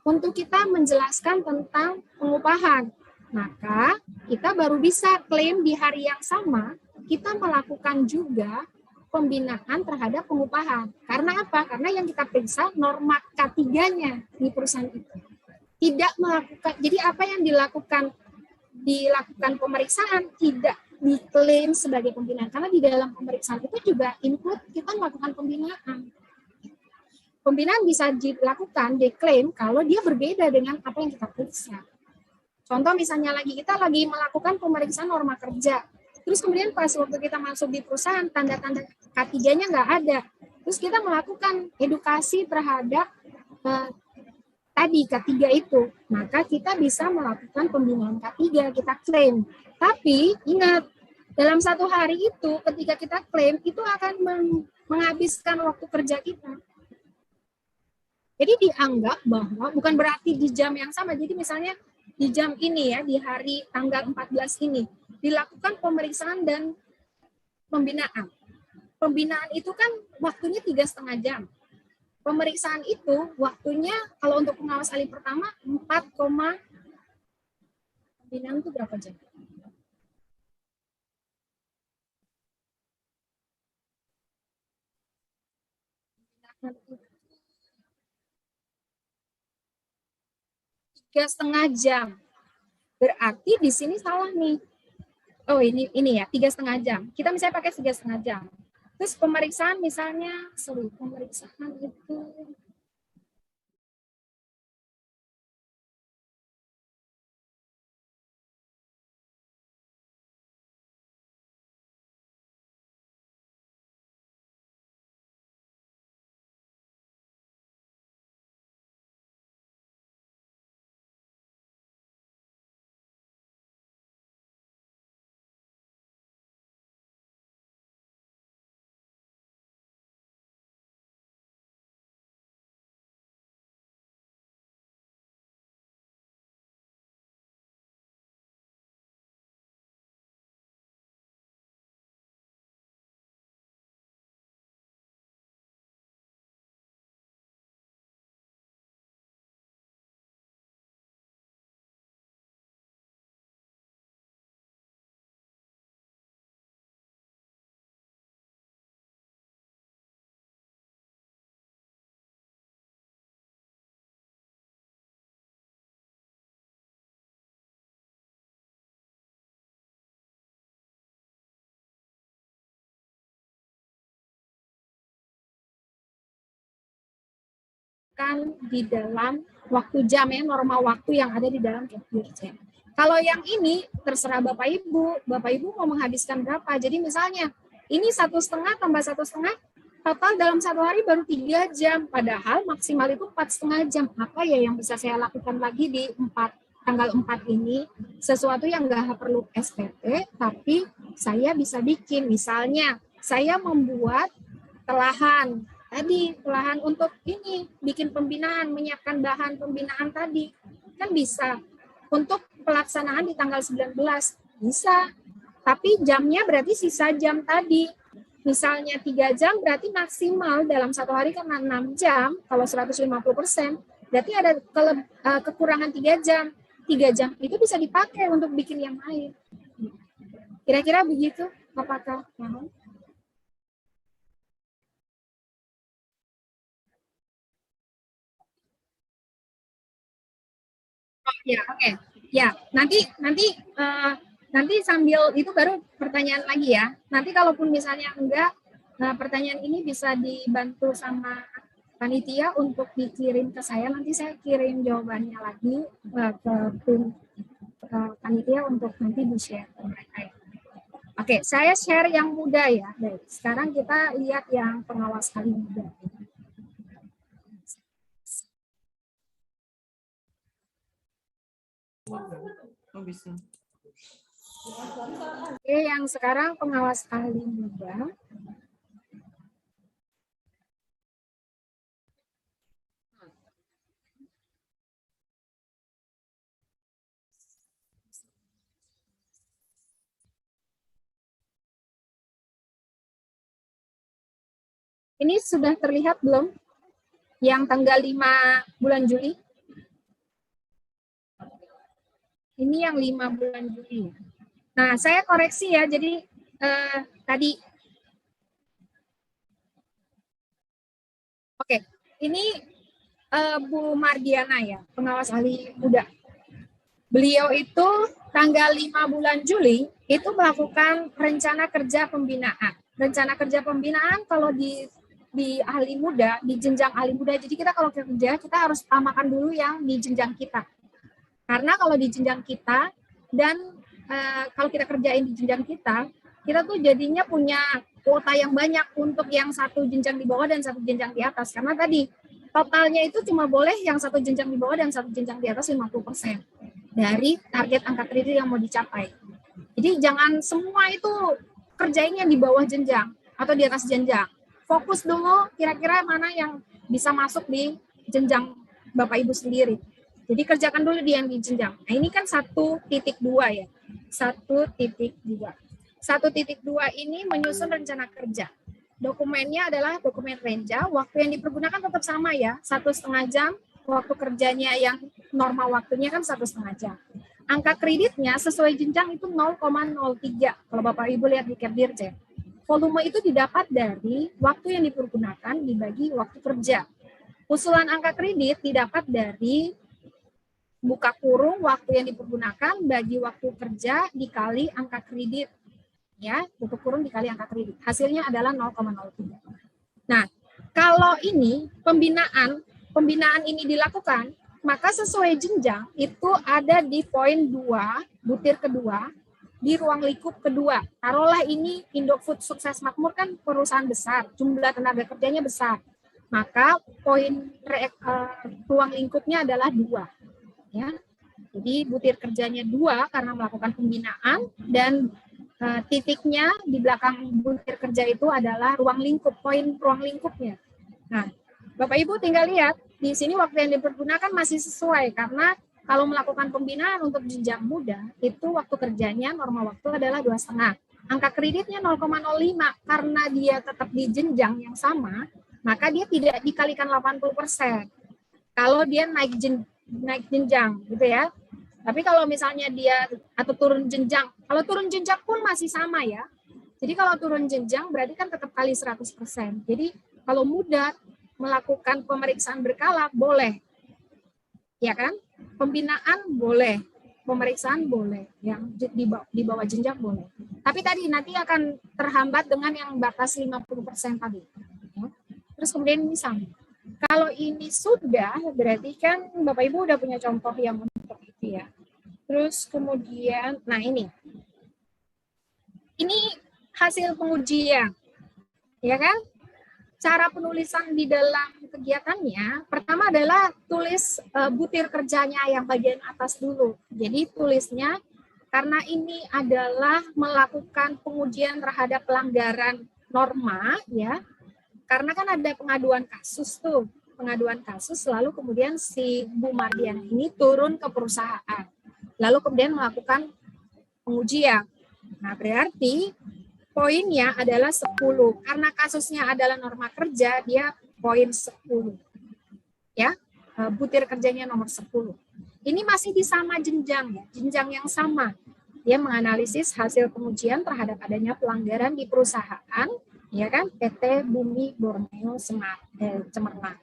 untuk kita menjelaskan tentang pengupahan. Maka kita baru bisa klaim di hari yang sama, kita melakukan juga pembinaan terhadap pengupahan. Karena apa? Karena yang kita periksa norma K3-nya di perusahaan itu. Tidak melakukan, jadi apa yang dilakukan pemeriksaan tidak diklaim sebagai pembinaan. Karena di dalam pemeriksaan itu juga include kita melakukan pembinaan. Pembinaan bisa dilakukan, diklaim kalau dia berbeda dengan apa yang kita periksa. Contoh misalnya kita lagi melakukan pemeriksaan norma kerja. Terus kemudian pas waktu kita masuk di perusahaan, tanda-tanda K3-nya nggak ada. Terus kita melakukan edukasi terhadap tadi K3 itu. Maka kita bisa melakukan pembinaan K3, kita klaim. Tapi ingat, dalam satu hari itu ketika kita klaim, itu akan menghabiskan waktu kerja kita. Jadi dianggap bahwa bukan berarti di jam yang sama. Jadi misalnya di jam ini ya, di hari tanggal 14 ini, dilakukan pemeriksaan dan pembinaan. Pembinaan itu kan waktunya 3,5 jam. Pemeriksaan itu waktunya kalau untuk pengawas ahli pertama 4, pembinaan itu berapa jam? Tiga setengah jam. Berarti di sini salah nih. Oh ini ya 3,5 jam. Kita misalnya pakai 3,5 jam. Terus pemeriksaan misalnya, pemeriksaan itu bukan di dalam waktu jam ya, normal waktu yang ada di dalam Kepdirjen. Kalau yang ini terserah Bapak Ibu mau menghabiskan berapa. Jadi misalnya ini 1,5 tambah 1,5 total dalam 1 hari baru 3 jam. Padahal maksimal itu 4,5 jam. Apa ya yang bisa saya lakukan lagi di tanggal 4 ini? Sesuatu yang nggak perlu SPT, tapi saya bisa bikin. Misalnya saya membuat telahan. Tadi telahan untuk ini, bikin pembinaan, menyiapkan bahan pembinaan tadi. Kan bisa. Untuk pelaksanaan di tanggal 19, bisa. Tapi jamnya berarti sisa jam tadi. Misalnya 3 jam berarti maksimal dalam 1 hari karena 6 jam, kalau 150%, berarti ada kekurangan 3 jam. 3 jam itu bisa dipakai untuk bikin yang lain. Kira-kira begitu, apakah? Ya, oke. Ya, nanti sambil itu baru pertanyaan lagi ya. Nanti kalaupun misalnya enggak, pertanyaan ini bisa dibantu sama panitia untuk dikirim ke saya. Nanti saya kirim jawabannya lagi ke tim panitia untuk nanti di-share ke mereka. Oke, saya share yang muda ya. Baik, sekarang kita lihat yang pengawas kali muda. Oh, bisa. Oke, yang sekarang pengawas ahli muda. Ini sudah terlihat belum? Yang tanggal 5 bulan Juli? Ini yang 5 bulan Juli. Nah, saya koreksi ya. Jadi tadi. Oke, ini Bu Mardiana ya, pengawas ahli muda. Beliau itu tanggal 5 bulan Juli itu melakukan rencana kerja pembinaan. Rencana kerja pembinaan kalau di ahli muda, di jenjang ahli muda. Jadi kita kalau kerja, kita harus utamakan dulu yang di jenjang kita. Karena kalau di jenjang kita dan kalau kita kerjain di jenjang kita tuh jadinya punya kuota yang banyak untuk yang satu jenjang di bawah dan satu jenjang di atas. Karena tadi totalnya itu cuma boleh yang satu jenjang di bawah dan satu jenjang di atas 50% dari target angka kredit yang mau dicapai. Jadi jangan semua itu kerjainnya di bawah jenjang atau di atas jenjang. Fokus dulu kira-kira mana yang bisa masuk di jenjang Bapak Ibu sendiri. Jadi kerjakan dulu di yang di jenjang. Nah ini kan 1.2 ya. 1.2. 1.2 ini menyusun rencana kerja. Dokumennya adalah dokumen renja. Waktu yang dipergunakan tetap sama ya. 1,5 jam. Waktu kerjanya yang normal waktunya kan 1,5 jam. Angka kreditnya sesuai jenjang itu 0,03. Kalau Bapak Ibu lihat di Kepdirjen. Volume itu didapat dari waktu yang dipergunakan dibagi waktu kerja. Usulan angka kredit didapat dari buka kurung waktu yang dipergunakan bagi waktu kerja dikali angka kredit. Ya, buka kurung dikali angka kredit. Hasilnya adalah 0,03. Nah, kalau ini pembinaan ini dilakukan, maka sesuai jenjang itu ada di poin 2, butir kedua, di ruang lingkup kedua. Taruhlah ini Indofood Sukses Makmur kan perusahaan besar, jumlah tenaga kerjanya besar. Maka poin ruang lingkupnya adalah 2. Ya. Jadi butir kerjanya 2 karena melakukan pembinaan dan titiknya di belakang butir kerja itu adalah ruang lingkup, poin ruang lingkupnya. Nah, Bapak Ibu tinggal lihat di sini waktu yang dipergunakan masih sesuai karena kalau melakukan pembinaan untuk jenjang muda, itu waktu kerjanya normal waktu adalah 2,5. Angka kreditnya 0,05 karena dia tetap di jenjang yang sama, maka dia tidak dikalikan 80%. Kalau dia naik jenjang gitu ya. Tapi kalau misalnya dia atau turun jenjang, kalau turun jenjang pun masih sama ya. Jadi kalau turun jenjang berarti kan tetap kali 100%. Jadi kalau muda melakukan pemeriksaan berkala boleh. Ya kan? Pembinaan boleh, pemeriksaan boleh, yang di bawah jenjang boleh. Tapi tadi nanti akan terhambat dengan yang batas 50% tadi. Ya. Terus kemudian ini sama. Kalau ini sudah, berarti kan Bapak Ibu udah punya contoh yang untuk itu ya. Terus kemudian, nah ini hasil pengujian, ya kan? Cara penulisan di dalam kegiatannya, pertama adalah tulis butir kerjanya yang bagian atas dulu. Jadi tulisnya, karena ini adalah melakukan pengujian terhadap pelanggaran norma, ya. Karena kan ada pengaduan kasus tuh, pengaduan kasus, lalu kemudian si Bu Mardiana ini turun ke perusahaan, lalu kemudian melakukan pengujian. Nah, berarti poinnya adalah 10. Karena kasusnya adalah norma kerja, dia poin 10. Ya, butir kerjanya nomor 10. Ini masih di sama jenjang, ya, jenjang yang sama. Dia menganalisis hasil pengujian terhadap adanya pelanggaran di perusahaan, ya kan, PT Bumi Borneo Cemerlang.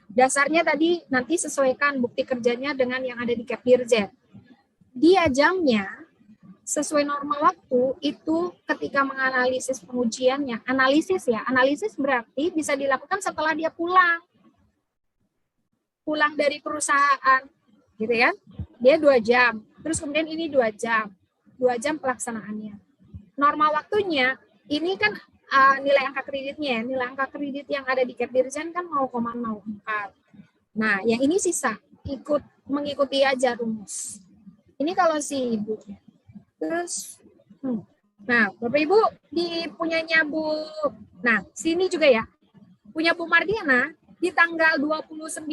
Dasarnya tadi nanti sesuaikan bukti kerjanya dengan yang ada di Kepdirjen. Dia jamnya sesuai norma waktu itu ketika menganalisis pengujiannya, analisis berarti bisa dilakukan setelah dia pulang dari perusahaan, gitu ya. Dia 2 jam, terus kemudian ini 2 jam pelaksanaannya. Norma waktunya ini kan nilai angka kreditnya, nilai angka kredit yang ada di Kepdirjen kan 0,04. Nah, yang ini sisa mengikuti aja rumus. Ini kalau si ibu. Terus, nah, Bapak Ibu punyanya Bu, nah sini juga ya, punya Bu Mardiana di tanggal 29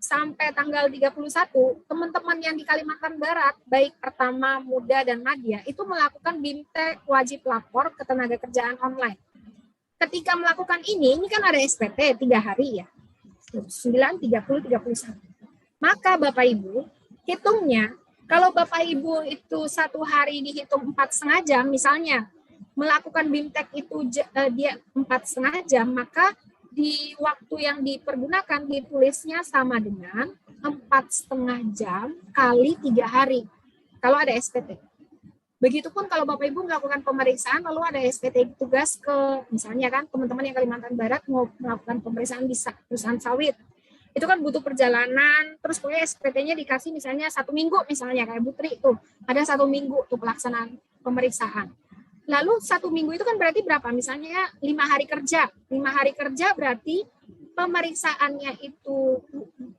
sampai tanggal 31, teman-teman yang di Kalimantan Barat, baik Pertama, Muda, dan Madya, itu melakukan BIMTEK wajib lapor ketenagakerjaan online. Ketika melakukan ini kan ada SPT 3 hari ya, 9, 30, 31. Maka Bapak Ibu, hitungnya, kalau Bapak Ibu itu 1 hari dihitung 4,5 jam, misalnya melakukan BIMTEK itu dia 4,5 jam, maka di waktu yang dipergunakan ditulisnya sama dengan 4,5 jam kali 3 hari, kalau ada SPT. Begitupun kalau Bapak Ibu melakukan pemeriksaan, lalu ada SPT tugas ke, misalnya kan teman-teman yang Kalimantan Barat mau melakukan pemeriksaan di perusahaan sawit, itu kan butuh perjalanan, terus pokoknya SPT-nya dikasih misalnya 1 minggu, misalnya kayak Butri tuh, ada 1 minggu tuh pelaksanaan pemeriksaan. Lalu 1 minggu itu kan berarti berapa? Misalnya 5 hari kerja. 5 hari kerja berarti pemeriksaannya itu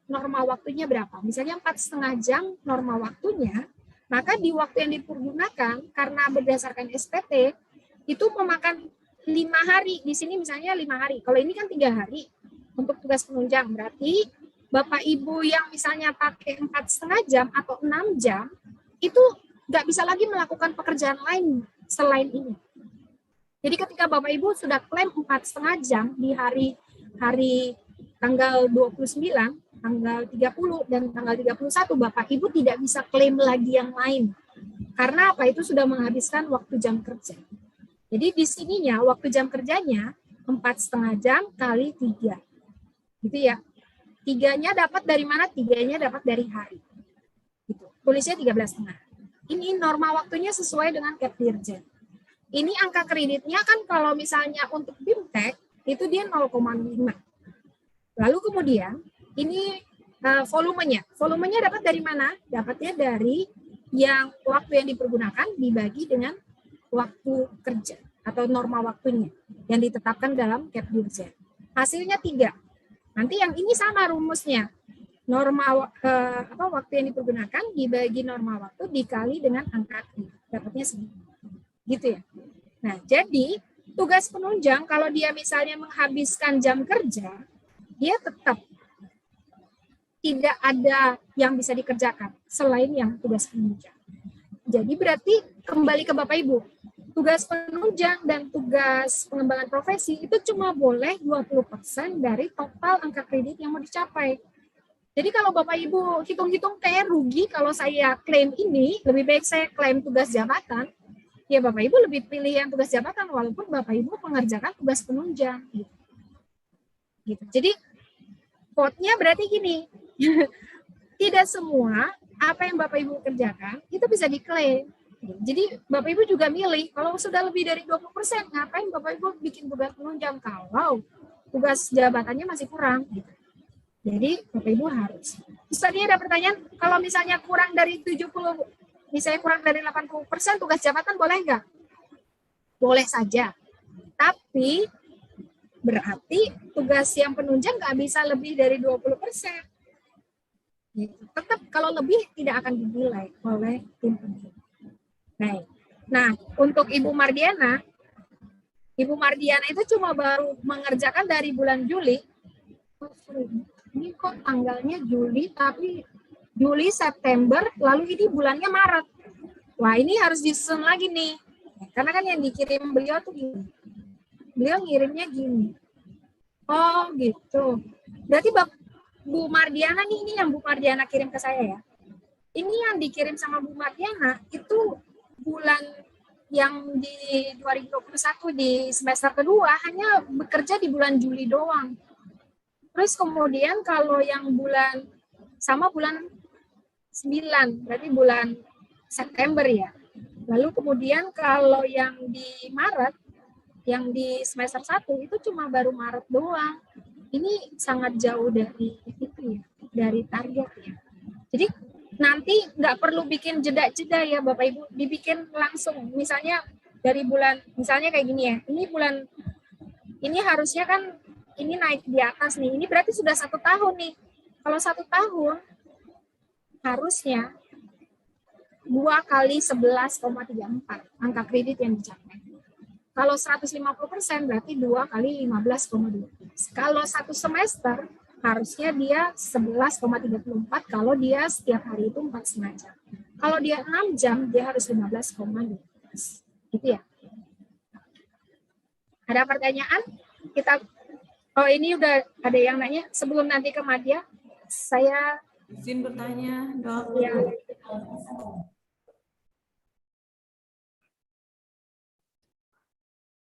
norma waktunya berapa? Misalnya 4,5 jam norma waktunya, maka di waktu yang dipergunakan karena berdasarkan SPT itu memakan 5 hari. Di sini misalnya 5 hari. Kalau ini kan 3 hari. Untuk tugas penunjang, berarti Bapak Ibu yang misalnya pakai 4,5 jam atau 6 jam, itu nggak bisa lagi melakukan pekerjaan lain selain ini. Jadi ketika Bapak Ibu sudah klaim 4,5 jam di hari tanggal 29, tanggal 30, dan tanggal 31, Bapak Ibu tidak bisa klaim lagi yang lain. Karena apa? Itu sudah menghabiskan waktu jam kerja. Jadi di sininya waktu jam kerjanya 4,5 jam kali 3. Gitu ya. 3-nya dapat dari mana? 3-nya dapat dari hari. Gitu. Tulisnya 13,5. Ini norma waktunya sesuai dengan Kepdirjen. Ini angka kreditnya kan kalau misalnya untuk BIMTEK itu dia 0,5. Lalu kemudian ini volumenya. Volumenya dapat dari mana? Dapatnya dari yang waktu yang dipergunakan dibagi dengan waktu kerja atau norma waktunya yang ditetapkan dalam Kepdirjen. Hasilnya 3. Nanti yang ini sama rumusnya. Norma waktu yang dipergunakan dibagi norma waktu dikali dengan angka kredit. Dapatnya segini. Gitu ya. Nah, jadi tugas penunjang kalau dia misalnya menghabiskan jam kerja, dia tetap tidak ada yang bisa dikerjakan selain yang tugas penunjang. Jadi berarti kembali ke Bapak Ibu, tugas penunjang dan tugas pengembangan profesi itu cuma boleh 20% dari total angka kredit yang mau dicapai. Jadi kalau Bapak Ibu hitung-hitung kayak rugi kalau saya klaim ini, lebih baik saya klaim tugas jabatan, ya Bapak Ibu lebih pilih yang tugas jabatan walaupun Bapak Ibu mengerjakan tugas penunjang. Gitu. Jadi quote-nya berarti gini, tidak semua apa yang Bapak Ibu kerjakan itu bisa diklaim. Jadi Bapak Ibu juga milih, kalau sudah lebih dari 20%, ngapain Bapak Ibu bikin tugas penunjang kalau tugas jabatannya masih kurang. Gitu. Jadi Bapak Ibu harus. Terus tadi ada pertanyaan, kalau misalnya kurang dari 70, misalnya kurang dari 80% tugas jabatan boleh nggak? Boleh saja. Tapi berarti tugas yang penunjang nggak bisa lebih dari 20%. Tetap kalau lebih tidak akan dinilai oleh tim penilai. Baik. Nah, untuk Ibu Mardiana itu cuma baru mengerjakan dari bulan Juli. Ini kok tanggalnya Juli, tapi Juli, September, lalu ini bulannya Maret. Wah, ini harus disusun lagi nih. Karena kan yang dikirim beliau tuh gini. Beliau ngirimnya gini. Oh, gitu. Berarti Bu Mardiana nih, ini yang Bu Mardiana kirim ke saya ya. Ini yang dikirim sama Bu Mardiana itu bulan yang di 2021 di semester kedua hanya bekerja di bulan Juli doang. Terus kemudian kalau yang bulan 9, berarti bulan September ya. Lalu kemudian kalau yang di Maret, yang di semester 1 itu cuma baru Maret doang. Ini sangat jauh dari itu ya, dari target ya. Jadi nanti nggak perlu bikin jeda-jeda ya Bapak Ibu, dibikin langsung. Misalnya dari bulan, misalnya kayak gini ya, ini harusnya kan ini naik di atas nih, ini berarti sudah 1 tahun nih. Kalau 1 tahun, harusnya 2 kali 11,34 angka kredit yang dicapai. Kalau 150% berarti 2 kali 15,2. Kalau 1 semester, harusnya dia 11,34 kalau dia setiap hari itu 4,5 jam. Kalau dia 6 jam, dia harus 15,12. Gitu ya. Ada pertanyaan? Oh, ini udah ada yang nanya. Sebelum nanti ke Madya, saya izin bertanya, Dok. ya.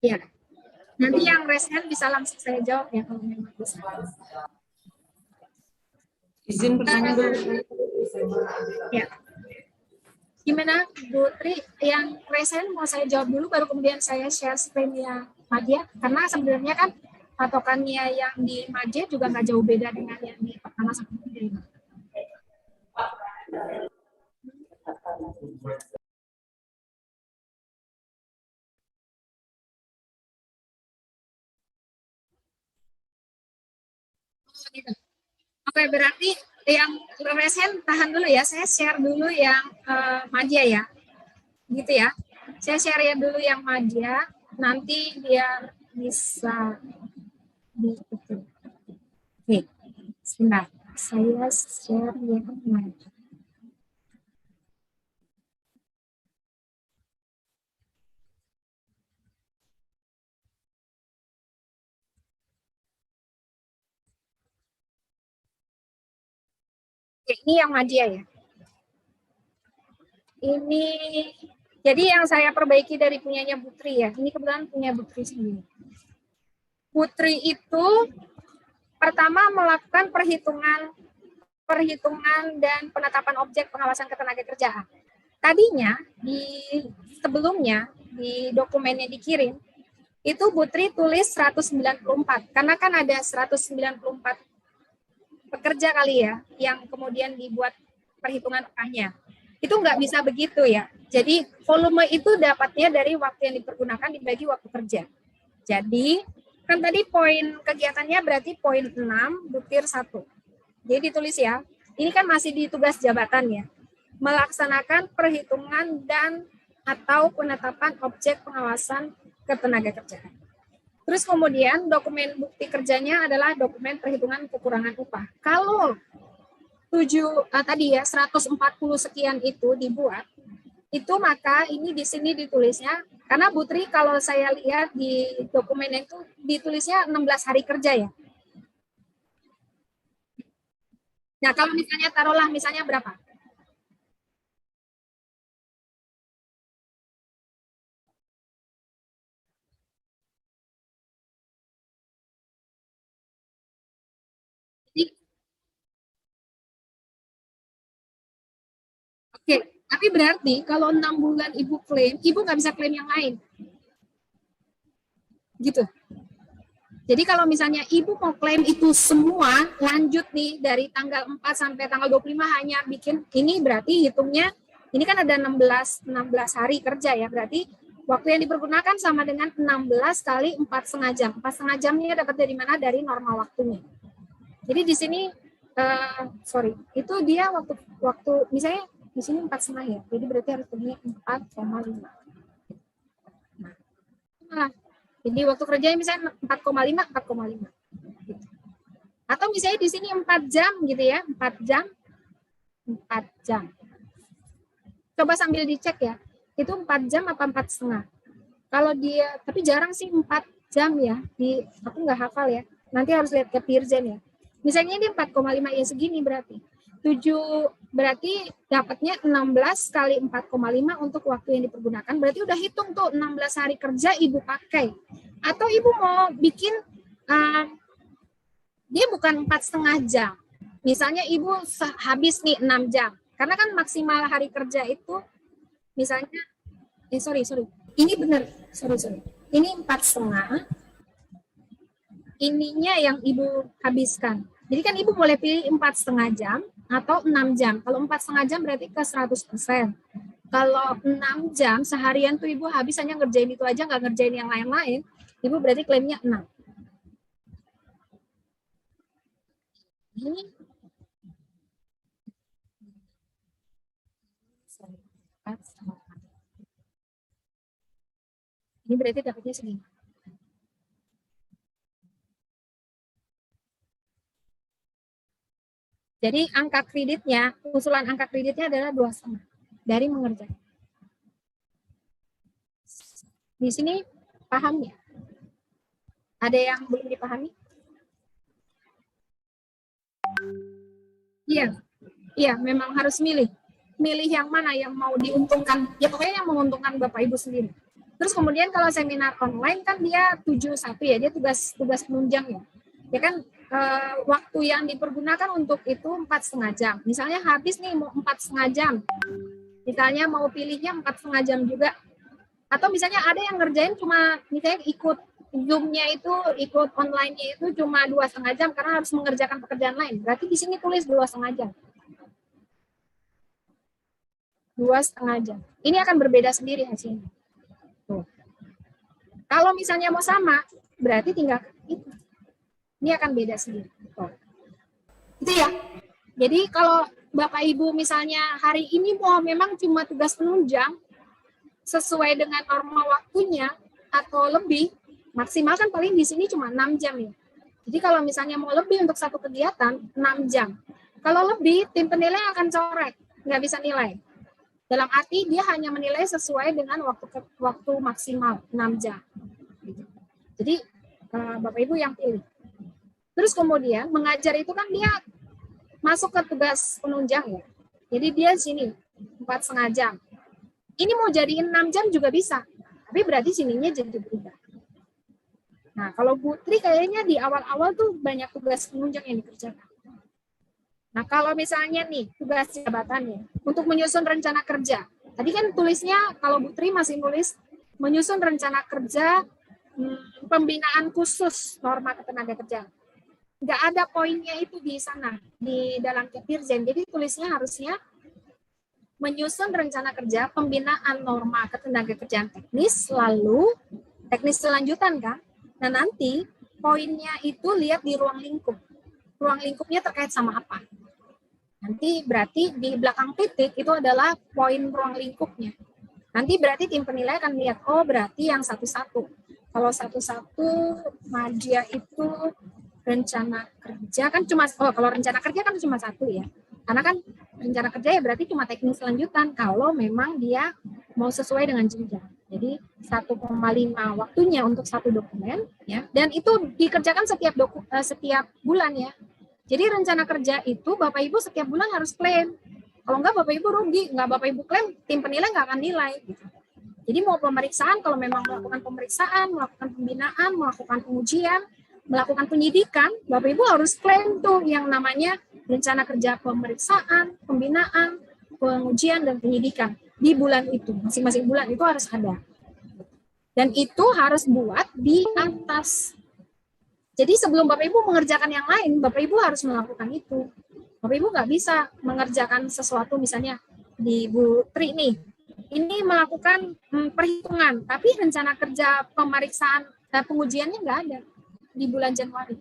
Ya. Nanti yang resen bisa langsung saya jawab ya kalau memang bisa. Izin bertanya, Dok. Ya. Gimana Bu Tri, yang resen mau saya jawab dulu baru kemudian saya share screen-nya Madya, karena sebenarnya kan patokannya yang di Madya juga nggak jauh beda dengan yang di pertama sampai kelima. Oke, berarti yang resen tahan dulu ya, saya share dulu yang Madya ya, gitu ya. Saya share dulu yang Madya, nanti biar bisa diikuti. Oke, sebentar, saya share yang Madya. Oke, ini yang Madya ya. Ini jadi yang saya perbaiki dari punyanya Putri ya. Ini kebetulan punya Putri sendiri. Putri itu pertama melakukan perhitungan dan penetapan objek pengawasan ketenagakerjaan. Tadinya sebelumnya di dokumennya dikirim itu Putri tulis 194 karena kan ada 194 pekerja kali ya yang kemudian dibuat perhitungan upahnya. Itu nggak bisa begitu ya. Jadi volume itu dapatnya dari waktu yang dipergunakan dibagi waktu kerja. Jadi kan tadi poin kegiatannya berarti poin 6 butir 1. Jadi ditulis ya. Ini kan masih di tugas jabatan ya. Melaksanakan perhitungan dan atau penetapan objek pengawasan ketenagakerjaan. Terus kemudian dokumen bukti kerjanya adalah dokumen perhitungan kekurangan upah. Kalau tadi ya 140 sekian itu dibuat, itu maka ini di sini ditulisnya, karena Putri kalau saya lihat di dokumen itu ditulisnya 16 hari kerja ya. Nah kalau misalnya taruhlah misalnya berapa? Oke, tapi berarti kalau 6 bulan Ibu klaim, Ibu nggak bisa klaim yang lain. Gitu. Jadi kalau misalnya ibu mau klaim itu semua lanjut nih dari tanggal 4 sampai tanggal 25 hanya bikin ini, berarti hitungnya ini kan ada 16 hari kerja ya, berarti waktu yang dipergunakan sama dengan 16 kali 4,5 jam. 4,5 jamnya dapat dari mana? Dari norma waktunya. Jadi di sini itu dia waktu misalnya di sini 4,5 ya. Jadi berarti harus punya 4,5. Nah, jadi waktu kerjanya misalnya 4,5 gitu. Atau misalnya di sini 4 jam gitu ya, 4 jam. Coba sambil dicek ya, itu 4 jam apa 4,5? Kalau dia, tapi jarang sih 4 jam ya, aku nggak hafal ya, nanti harus lihat ke Pearson ya. Misalnya ini 4,5 ya segini berarti. 7 berarti dapatnya 16 kali 4,5 untuk waktu yang dipergunakan. Berarti udah hitung tuh 16 hari kerja ibu pakai. Atau ibu mau bikin, dia bukan 4,5 jam. Misalnya ibu habis nih 6 jam. Karena kan maksimal hari kerja itu, misalnya, sorry. Ini benar, sorry. Ini 4,5. Ininya yang ibu habiskan. Jadi kan ibu boleh pilih 4,5 jam atau 6 jam. Kalau 4,5 jam berarti ke 100%. Kalau 6 jam seharian tuh ibu habis hanya ngerjain itu aja, nggak ngerjain yang lain-lain, ibu berarti klaimnya 6. Ini berarti dapatnya segini. Jadi angka kreditnya, usulan angka kreditnya adalah 2,5 dari mengerjakan. Di sini paham ya? Ada yang belum dipahami? Iya, memang harus milih. Milih yang mana yang mau diuntungkan. Ya pokoknya yang menguntungkan Bapak Ibu sendiri. Terus kemudian kalau seminar online kan dia 7-1 ya, dia tugas penunjang ya. Ya kan waktu yang dipergunakan untuk itu 4,5 jam. Misalnya habis nih mau 4,5 jam. Misalnya mau pilihnya 4,5 jam juga. Atau misalnya ada yang ngerjain cuma misalnya ikut Zoom-nya itu, ikut online-nya itu cuma 2,5 jam karena harus mengerjakan pekerjaan lain. Berarti di sini tulis 2,5 jam. 2,5 jam. Ini akan berbeda sendiri hasilnya. Tuh. Kalau misalnya mau sama, berarti tinggal itu. Ini akan beda sendiri. Tuh. Itu ya. Jadi kalau Bapak Ibu misalnya hari ini mau memang cuma tugas penunjang, sesuai dengan norma waktunya atau lebih, maksimal kan paling di sini cuma 6 jam ya. Jadi kalau misalnya mau lebih untuk satu kegiatan, 6 jam. Kalau lebih, tim penilai akan coret, nggak bisa nilai. Dalam arti dia hanya menilai sesuai dengan waktu maksimal 6 jam. Jadi Bapak Ibu yang pilih. Terus kemudian mengajar itu kan dia masuk ke tugas penunjang ya. Jadi dia sini 4,5 jam. Ini mau jadiin 6 jam juga bisa. Tapi berarti sininya jadi berubah. Nah, kalau Bu Tri kayaknya di awal-awal tuh banyak tugas penunjang yang dikerjakan. Nah, kalau misalnya nih tugas jabatannya untuk menyusun rencana kerja. Tadi kan tulisnya kalau Bu Tri masih nulis menyusun rencana kerja pembinaan khusus norma ketenaga kerjaan. Nggak ada poinnya itu di sana, di dalam Pearson. Jadi tulisnya harusnya menyusun rencana kerja pembinaan norma ketenaga kerjaan teknis, lalu teknis lanjutan kan. Nah nanti poinnya itu lihat di ruang lingkup. Ruang lingkupnya terkait sama apa? Nanti berarti di belakang titik itu adalah poin ruang lingkupnya. Nanti berarti tim penilai akan lihat, oh berarti yang satu-satu. Kalau satu-satu media itu rencana kerja kan cuma, kalau rencana kerja kan cuma satu ya. Karena kan rencana kerja ya berarti cuma teknis lanjutan kalau memang dia mau sesuai dengan jenjang. Jadi 1,5 waktunya untuk satu dokumen ya. Dan itu dikerjakan setiap bulan ya. Jadi rencana kerja itu Bapak Ibu setiap bulan harus klaim. Kalau enggak Bapak Ibu rugi, enggak Bapak Ibu klaim, tim penilai enggak akan nilai gitu. Jadi mau pemeriksaan, kalau memang melakukan pemeriksaan, melakukan pembinaan, melakukan pengujian, melakukan penyidikan, Bapak Ibu harus klaim tuh yang namanya rencana kerja pemeriksaan, pembinaan, pengujian, dan penyidikan. Di bulan itu, masing-masing bulan itu harus ada. Dan itu harus buat di atas Jadi sebelum Bapak Ibu mengerjakan yang lain, Bapak Ibu harus melakukan itu. Bapak Ibu nggak bisa mengerjakan sesuatu misalnya di Bu Tri nih, ini melakukan perhitungan, tapi rencana kerja pemeriksaan pengujiannya nggak ada di bulan Januari.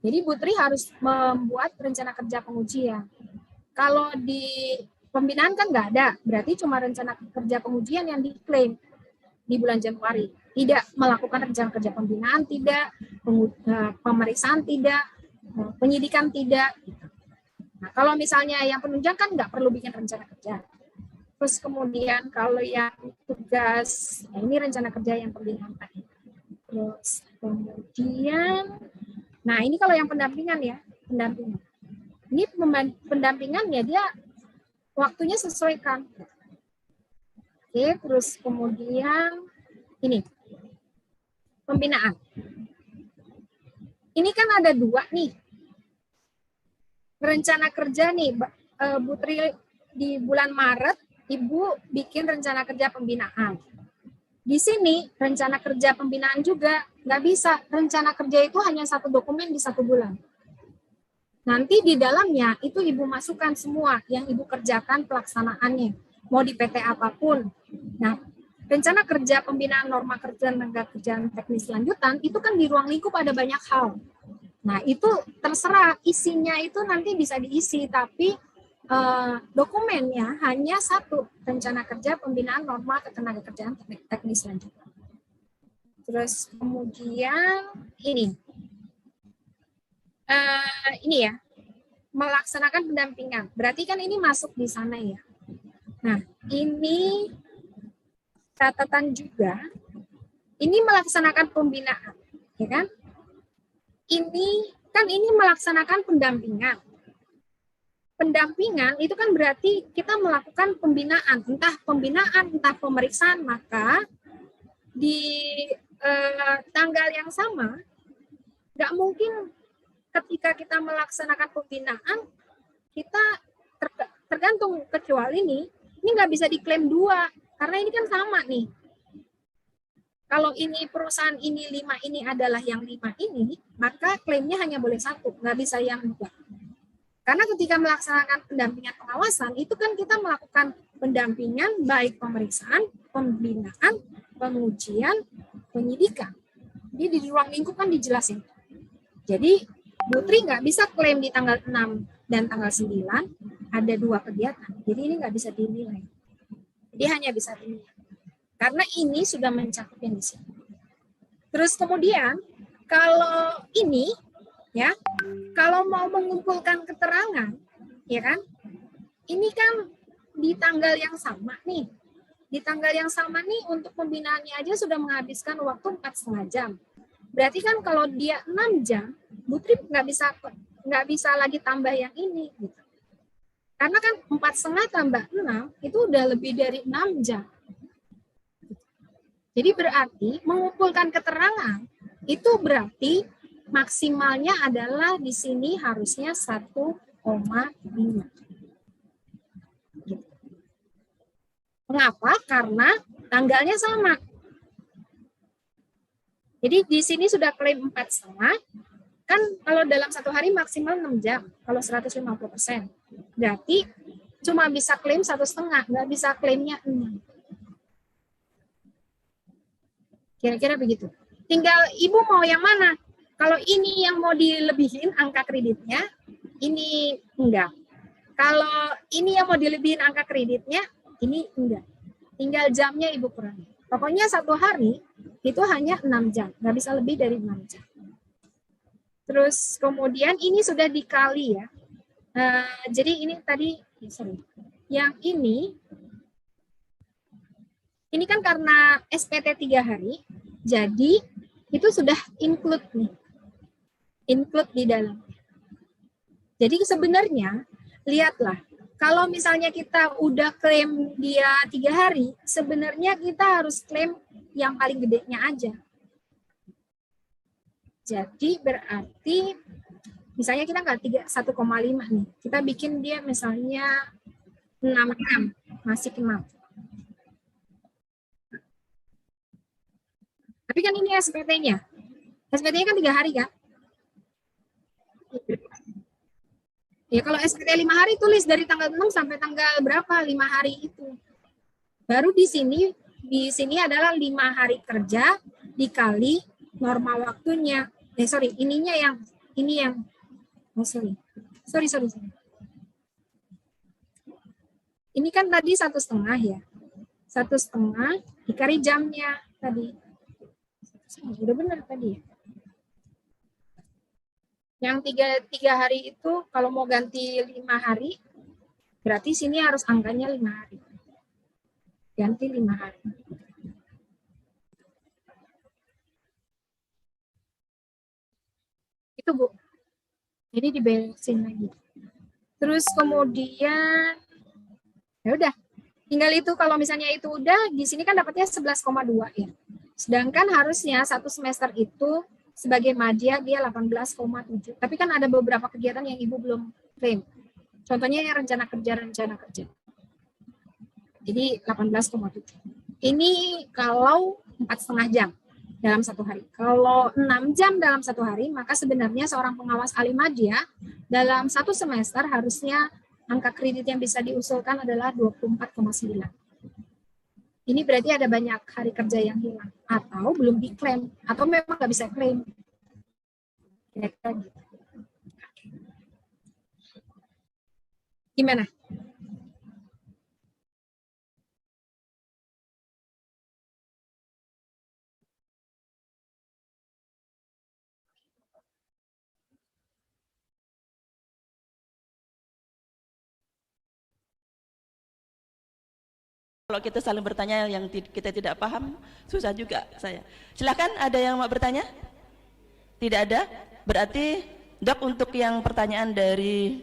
Jadi Bu Tri harus membuat rencana kerja pengujian. Kalau di pembinaan kan nggak ada, berarti cuma rencana kerja pengujian yang diklaim di bulan Januari. Tidak melakukan rencana kerja pembinaan, tidak, pemeriksaan tidak, penyidikan tidak. Nah, kalau misalnya yang penunjang kan nggak perlu bikin rencana kerja. Terus kemudian kalau yang tugas, nah ini rencana kerja yang pembinaan tadi. Terus kemudian, nah ini kalau yang pendampingan ya, pendampingan. Ini pendampingan ya dia waktunya sesuaikan. Oke, terus kemudian ini pembinaan. Ini kan ada dua nih. Rencana kerja nih, Bu Tri di bulan Maret, Ibu bikin rencana kerja pembinaan. Di sini rencana kerja pembinaan juga nggak bisa. Rencana kerja itu hanya satu dokumen di 1 bulan. Nanti di dalamnya itu Ibu masukkan semua yang Ibu kerjakan pelaksanaannya. Mau di PT apapun. Nah, rencana kerja pembinaan norma kerja tenaga kerjaan teknis lanjutan itu kan di ruang lingkup ada banyak hal. Nah, itu terserah isinya itu nanti bisa diisi, tapi dokumennya hanya satu, rencana kerja pembinaan norma ketenaga kerjaan teknis lanjutan. Terus kemudian ini ya, melaksanakan pendampingan. Berarti kan ini masuk di sana ya. Nah, ini catatan juga, ini melaksanakan pembinaan, ya kan? Ini melaksanakan pendampingan. Pendampingan itu kan berarti kita melakukan pembinaan, entah pemeriksaan, maka di tanggal yang sama, nggak mungkin ketika kita melaksanakan pembinaan, kita tergantung kecuali ini nggak bisa diklaim 2. Karena ini kan sama nih. Kalau ini perusahaan ini 5 ini adalah yang 5 ini, maka klaimnya hanya boleh 1, nggak bisa yang 2. Karena ketika melaksanakan pendampingan pengawasan, itu kan kita melakukan pendampingan baik pemeriksaan, pembinaan, pengujian, penyidikan. Jadi di ruang lingkup kan dijelasin. Jadi Bu Tri nggak bisa klaim di tanggal 6 dan tanggal 9, ada 2 kegiatan. Jadi ini nggak bisa dinilai. Dia hanya bisa ini. Karena ini sudah mencakup yang di sini. Terus kemudian, kalau ini, ya, kalau mau mengumpulkan keterangan, ya kan, ini kan di tanggal yang sama nih. Di tanggal yang sama nih, untuk pembinaannya aja sudah menghabiskan waktu 4,5 jam. Berarti kan kalau dia 6 jam, Bu Tri nggak bisa lagi tambah yang ini. Gitu. Karena kan 4,5 tambah 6 itu udah lebih dari 6 jam. Jadi berarti mengumpulkan keterangan itu berarti maksimalnya adalah di sini harusnya 1,5. Mengapa? Karena tanggalnya sama. Jadi di sini sudah klaim 4,5. Kan kalau dalam 1 hari maksimal 6 jam, kalau 150%. Berarti cuma bisa klaim 1,5, nggak bisa klaimnya 6. Kira-kira begitu. Tinggal Ibu mau yang mana? Kalau ini yang mau dilebihin angka kreditnya, ini enggak. Kalau ini yang mau dilebihin angka kreditnya, ini enggak. Tinggal jamnya Ibu kurangi. Pokoknya 1 hari itu hanya 6 jam, nggak bisa lebih dari 6 jam. Terus kemudian ini sudah dikali ya. Jadi ini tadi, yang ini kan karena SPT 3 hari, jadi itu sudah include nih. Include di dalamnya. Jadi sebenarnya, lihatlah, kalau misalnya kita udah klaim dia 3 hari, sebenarnya kita harus klaim yang paling gedenya aja. Jadi berarti, misalnya kita nggak 1,5 nih, kita bikin dia misalnya 6, masih 6. Tapi kan ini SPT-nya. SPT-nya kan 3 hari kan? Ya kalau SKT 5 hari tulis dari tanggal 6 sampai tanggal berapa 5 hari itu. Baru di sini adalah 5 hari kerja dikali norma waktunya. Sorry, ini yang sorry. Ini kan tadi 1,5 ya. 1,5 dikali jamnya tadi. Udah benar tadi ya. Yang tiga hari itu kalau mau ganti 5 hari, berarti sini harus angkanya 5 hari. Ganti 5 hari. Itu Bu. Jadi diberesin lagi. Terus kemudian, ya udah. Tinggal itu kalau misalnya itu udah, di sini kan dapatnya 11,2 ya. Sedangkan harusnya 1 semester itu sebagai madya dia 18,7. Tapi kan ada beberapa kegiatan yang Ibu belum klaim. Contohnya yang rencana kerja. Jadi 18,7. Ini kalau 4,5 jam dalam 1 hari. Kalau 6 jam dalam 1 hari, maka sebenarnya seorang pengawas ahli madya dalam 1 semester harusnya angka kredit yang bisa diusulkan adalah 24,9. Ini berarti ada banyak hari kerja yang hilang, atau belum diklaim, atau memang nggak bisa klaim. Kira-kira gitu. Gimana? Kalau kita saling bertanya yang kita tidak paham, susah juga saya. Silakan, ada yang mau bertanya? Tidak ada? Berarti Dok, untuk yang pertanyaan dari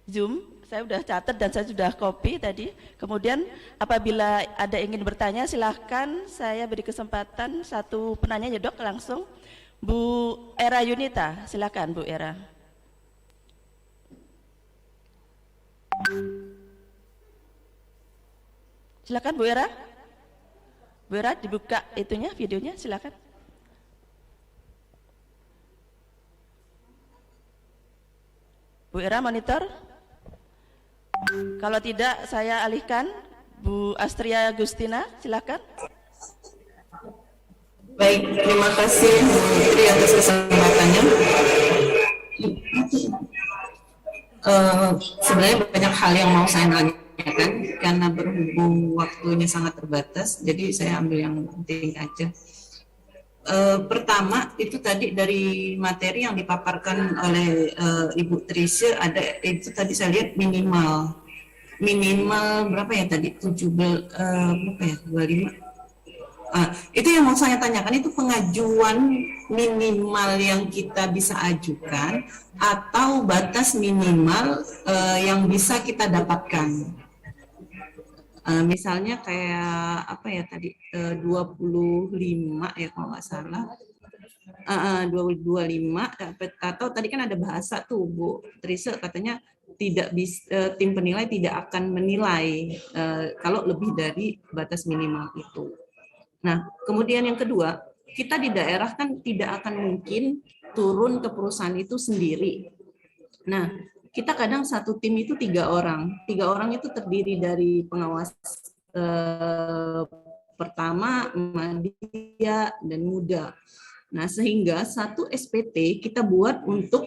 Zoom, saya sudah catat dan saya sudah copy tadi. Kemudian apabila ada ingin bertanya, silahkan saya beri kesempatan satu penanya ya Dok, langsung. Bu Era Yunita, silakan Bu Era. Silakan Bu Era. Bu Era, dibuka itunya, videonya, silakan. Bu Era monitor. Kalau tidak saya alihkan Bu Astria Agustina, silakan. Baik, terima kasih Bu Tri atas kesempatannya. Sebenarnya banyak hal yang mau saya tanyakan, karena berhubung waktunya sangat terbatas, jadi saya ambil yang penting aja. Pertama, itu tadi dari materi yang dipaparkan oleh Ibu Trisha, ada itu tadi saya lihat minimal berapa ya tadi, 17 berapa ya, 25. Itu yang mau saya tanyakan, itu pengajuan minimal yang kita bisa ajukan atau batas minimal yang bisa kita dapatkan. Misalnya kayak apa ya tadi, 25 ya kalau nggak salah, 25, atau tadi kan ada bahasa tuh Bu Trisha katanya tidak bisa, tim penilai tidak akan menilai kalau lebih dari batas minimal itu. Nah, kemudian yang kedua, kita di daerah kan tidak akan mungkin turun ke perusahaan itu sendiri. Nah, kita kadang satu tim itu 3 orang. 3 orang itu terdiri dari pengawas pertama, madya, dan muda. Nah, sehingga satu SPT kita buat untuk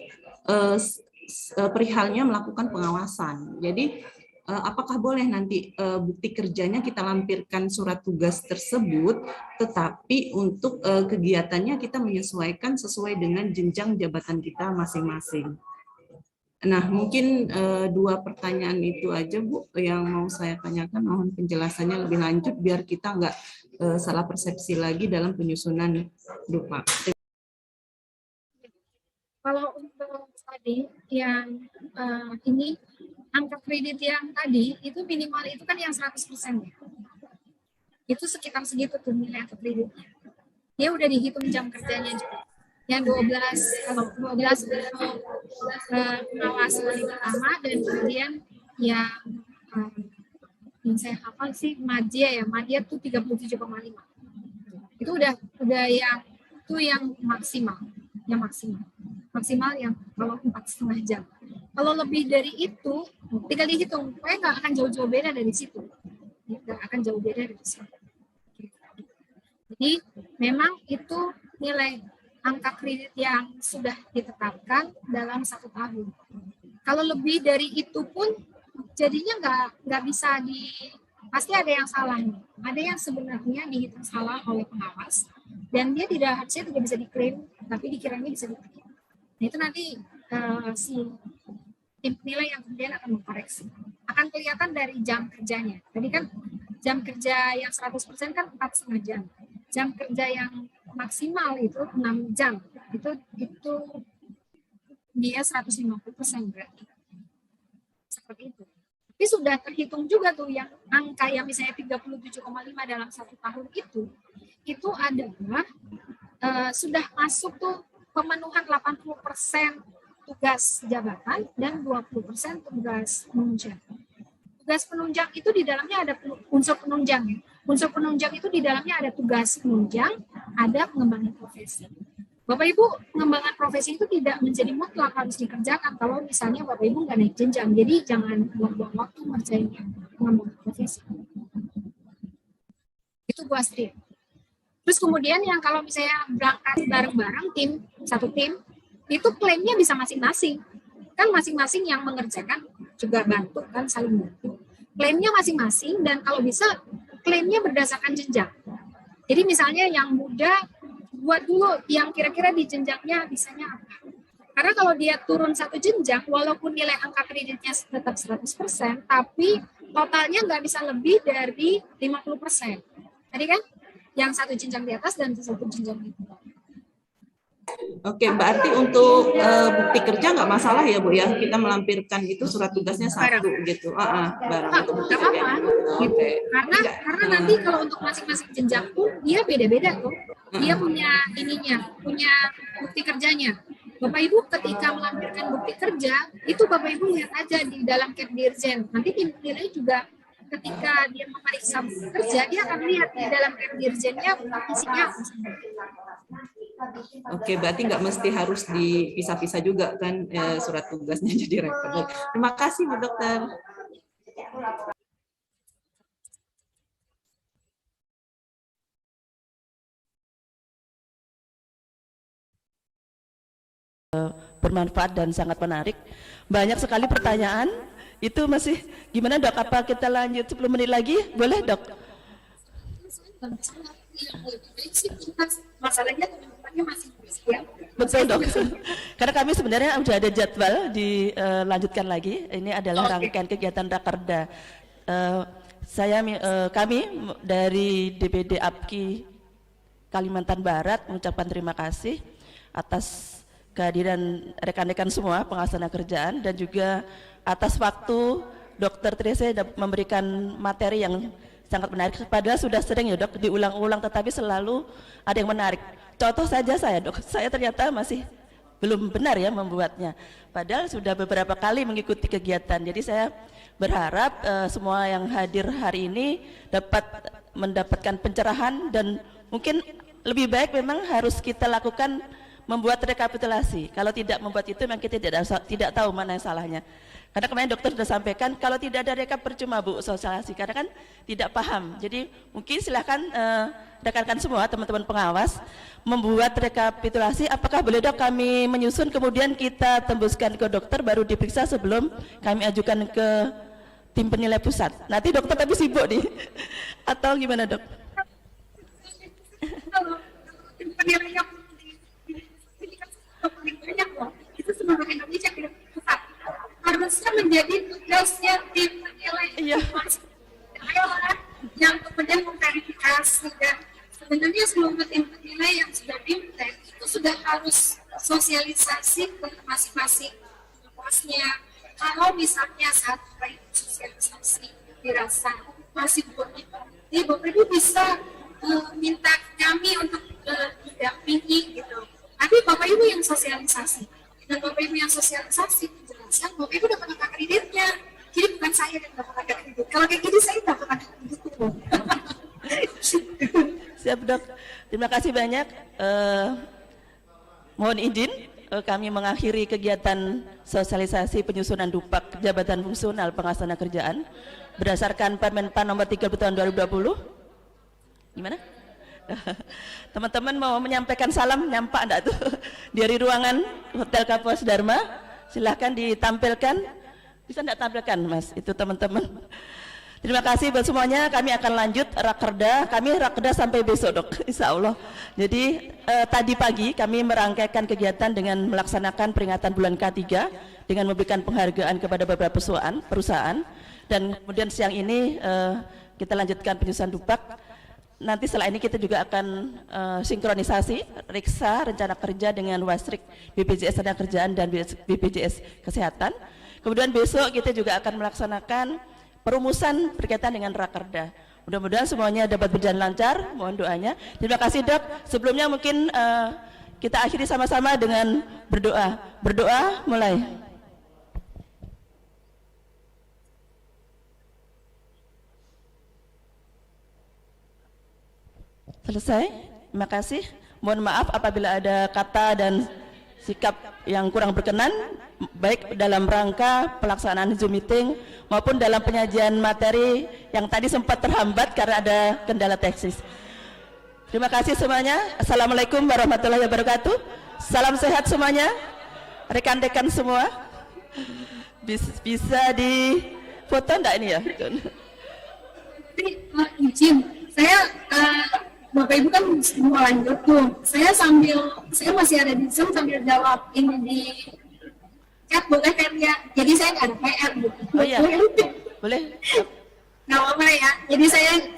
perihalnya melakukan pengawasan. Jadi, apakah boleh nanti bukti kerjanya kita lampirkan surat tugas tersebut, tetapi untuk kegiatannya kita menyesuaikan sesuai dengan jenjang jabatan kita masing-masing. Nah, mungkin 2 pertanyaan itu aja Bu yang mau saya tanyakan, mohon penjelasannya lebih lanjut biar kita nggak salah persepsi lagi dalam penyusunan DUPAK. Kalau untuk tadi yang ini angka kredit yang tadi itu minimal itu kan yang 100% ya. Itu sekitar segitu tuh nilai angka kreditnya. Dia udah dihitung jam kerjanya juga. Yang 12, kalau 12 pengawas kali pertama, dan kemudian yang saya hafal sih madya ya, madya tuh 37,5. Itu udah yang maksimal, yang kalau 4,5 jam. Kalau lebih dari itu, tinggal dihitung, pokoknya nggak akan jauh-jauh beda dari situ. Nggak akan jauh beda dari situ. Jadi memang itu nilai angka kredit yang sudah ditetapkan dalam 1 tahun. Kalau lebih dari itu pun jadinya nggak bisa pasti ada yang salah nih. Ada yang sebenarnya dihitung salah oleh pengawas dan dia harusnya tidak bisa diklaim, tapi dikiranya bisa diklaim. Nah itu nanti si tim penilai yang kemudian akan mengkoreksi. Akan kelihatan dari jam kerjanya. Tadi kan jam kerja yang 100% kan 4,5 jam. Jam kerja yang maksimal itu 6 jam. Itu dia 150% berarti. Seperti itu. Tapi sudah terhitung juga tuh yang angka yang misalnya 37,5 dalam 1 tahun itu adalah sudah masuk tuh pemenuhan 80% tugas jabatan dan 20% tugas penunjang. Tugas penunjang itu di dalamnya ada unsur penunjang. Ya. Unsur penunjang itu di dalamnya ada tugas penunjang, ada pengembangan profesi. Bapak Ibu, pengembangan profesi itu tidak menjadi mutlak harus dikerjakan kalau misalnya Bapak Ibu nggak naik jenjang. Jadi jangan buang-buang waktu ngerjain pengembangan profesi. Itu Bu Astrid. Terus kemudian yang kalau misalnya berangkat bareng-bareng satu tim, itu klaimnya bisa masing-masing. Kan masing-masing yang mengerjakan juga bantu kan saling bantu. Klaimnya masing-masing dan kalau bisa klaimnya berdasarkan jenjang. Jadi misalnya yang muda buat dulu yang kira-kira di jenjangnya bisanya apa. Karena kalau dia turun 1 jenjang, walaupun nilai angka kreditnya tetap 100%, tapi totalnya nggak bisa lebih dari 50%. Tadi kan yang 1 jenjang di atas dan 1 jenjang di bawah. Oke, berarti untuk bukti kerja nggak masalah ya Bu ya, kita melampirkan itu surat tugasnya 1 gitu, barang itu bukti kerja. Gitu. Karena nanti kalau untuk masing-masing jenjang pun dia beda-beda tuh, dia punya punya bukti kerjanya. Bapak Ibu ketika melampirkan bukti kerja itu Bapak Ibu lihat aja di dalam Kepdirjen. Nanti tim penilai juga ketika dia memeriksa bukti kerja dia akan lihat di dalam Kepdirjennya isinya apa. Oke, berarti nggak mesti harus dipisah-pisah juga kan surat tugasnya jadi repot. Terima kasih Bu Dokter. Bermanfaat dan sangat menarik. Banyak sekali pertanyaan. Itu masih gimana Dok? Apa kita lanjut 10 menit lagi? Boleh Dok? Masalahnya teman-temannya masih siap. Betul Dok. Karena kami sebenarnya sudah ada jadwal dilanjutkan lagi. Ini adalah rangkaian kegiatan Rakerda. Kami dari DPD APKI Kalimantan Barat mengucapkan terima kasih atas kehadiran rekan-rekan semua pengawas tenaga kerjaan dan juga atas waktu Dr. Trese memberikan materi yang sangat menarik. Padahal sudah sering ya Dok diulang-ulang, tetapi selalu ada yang menarik. Contoh saja saya Dok, saya ternyata masih belum benar ya membuatnya. Padahal sudah beberapa kali mengikuti kegiatan. Jadi saya berharap semua yang hadir hari ini dapat mendapatkan pencerahan dan mungkin lebih baik memang harus kita lakukan membuat rekapitulasi. Kalau tidak membuat itu memang kita tidak tahu mana yang salahnya. Karena kemarin dokter sudah sampaikan kalau tidak ada rekap percuma Bu sosialisasi karena kan tidak paham. Jadi mungkin silahkan rekan-rekan semua teman-teman pengawas membuat rekapitulasi. Apakah boleh Dok kami menyusun kemudian kita tembuskan ke dokter baru diperiksa sebelum kami ajukan ke tim penilai pusat. Nanti dokter tapi sibuk nih. Atau gimana Dok? Tim penilai yang itu seluruh Indonesia tidak pusat. Harusnya menjadi tugasnya tim penilai yang kemudian memverifikasi dan sebenarnya seluruh tim penilai yang sudah BIMTEK itu sudah harus sosialisasi ke masing-masing posnya. Kalau misalnya saat sosialisasi dirasa masih belum jadi Bapak Ibu bisa minta kami untuk mendampingi gitu. Tapi Bapak Ibu yang sosialisasi dan Bapak Ibu yang sosialisasi menjelaskan Bapak Ibu dapat angka kreditnya. Jadi bukan saya yang dapat angka kredit. Kalau kayak gini saya dapat angka kredit. Siap Dok. Terima kasih banyak. Mohon izin kami mengakhiri kegiatan sosialisasi penyusunan Dupak Jabatan Fungsional Pelaksana Kerjaan berdasarkan Permenpan nomor 30 tahun 2020. Gimana? Teman-teman mau menyampaikan salam, nyampak enggak tuh? Dari ruangan Hotel Kapolres Dharma, silahkan ditampilkan. Bisa enggak tampilkan, Mas? Itu teman-teman. Terima kasih buat semuanya. Kami akan lanjut rakerda. Kami rakerda sampai besok, Dok, insya Allah. Jadi tadi pagi kami merangkaikan kegiatan dengan melaksanakan peringatan bulan K3 dengan memberikan penghargaan kepada beberapa perusahaan. Dan kemudian siang ini kita lanjutkan penyusunan Dupak. Nanti setelah ini kita juga akan sinkronisasi Riksa Rencana Kerja dengan Wasrik BPJS Tenagakerjaan dan BPJS Kesehatan. Kemudian besok kita juga akan melaksanakan perumusan berkaitan dengan rakerda. Mudah-mudahan semuanya dapat berjalan lancar, mohon doanya. Terima kasih, Dok. Sebelumnya mungkin kita akhiri sama-sama dengan berdoa. Berdoa mulai. Selesai. Terima kasih. Mohon maaf apabila ada kata dan sikap yang kurang berkenan, baik dalam rangka pelaksanaan Zoom meeting maupun dalam penyajian materi yang tadi sempat terhambat karena ada kendala teknis. Terima kasih semuanya. Assalamualaikum warahmatullahi wabarakatuh. Salam sehat semuanya. Rekan-rekan semua. Bisa di foto enggak ini ya? Izin, saya Bapak Ibu kan mau lanjut tuh. Saya masih ada di Zoom sambil jawab ini di chat, boleh kan ya? Jadi saya nggak ada PR gitu. Oh iya, boleh. Nggak apa-apa ya. Jadi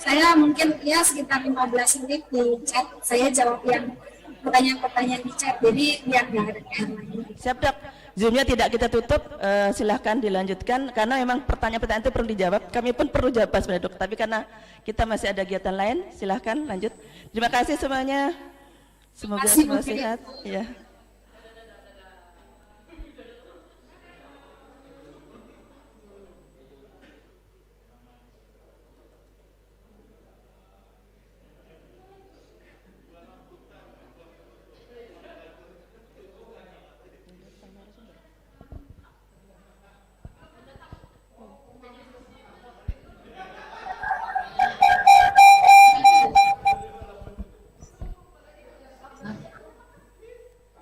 saya mungkin ya sekitar 15 menit di chat. Saya jawab yang pertanyaan-pertanyaan di chat. Jadi biar nggak ada PR lagi. Siap, Dok. Zoom-nya tidak kita tutup, silahkan dilanjutkan karena memang pertanyaan-pertanyaan itu perlu dijawab. Kami pun perlu jawab sebenarnya, Dok. Tapi karena kita masih ada kegiatan lain, silahkan lanjut. Terima kasih semuanya. Semoga semua sehat. Ya.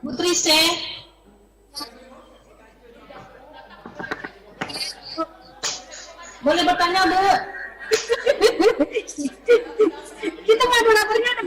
Bu Trise, boleh bertanya, Bu? Kita moderatornya ada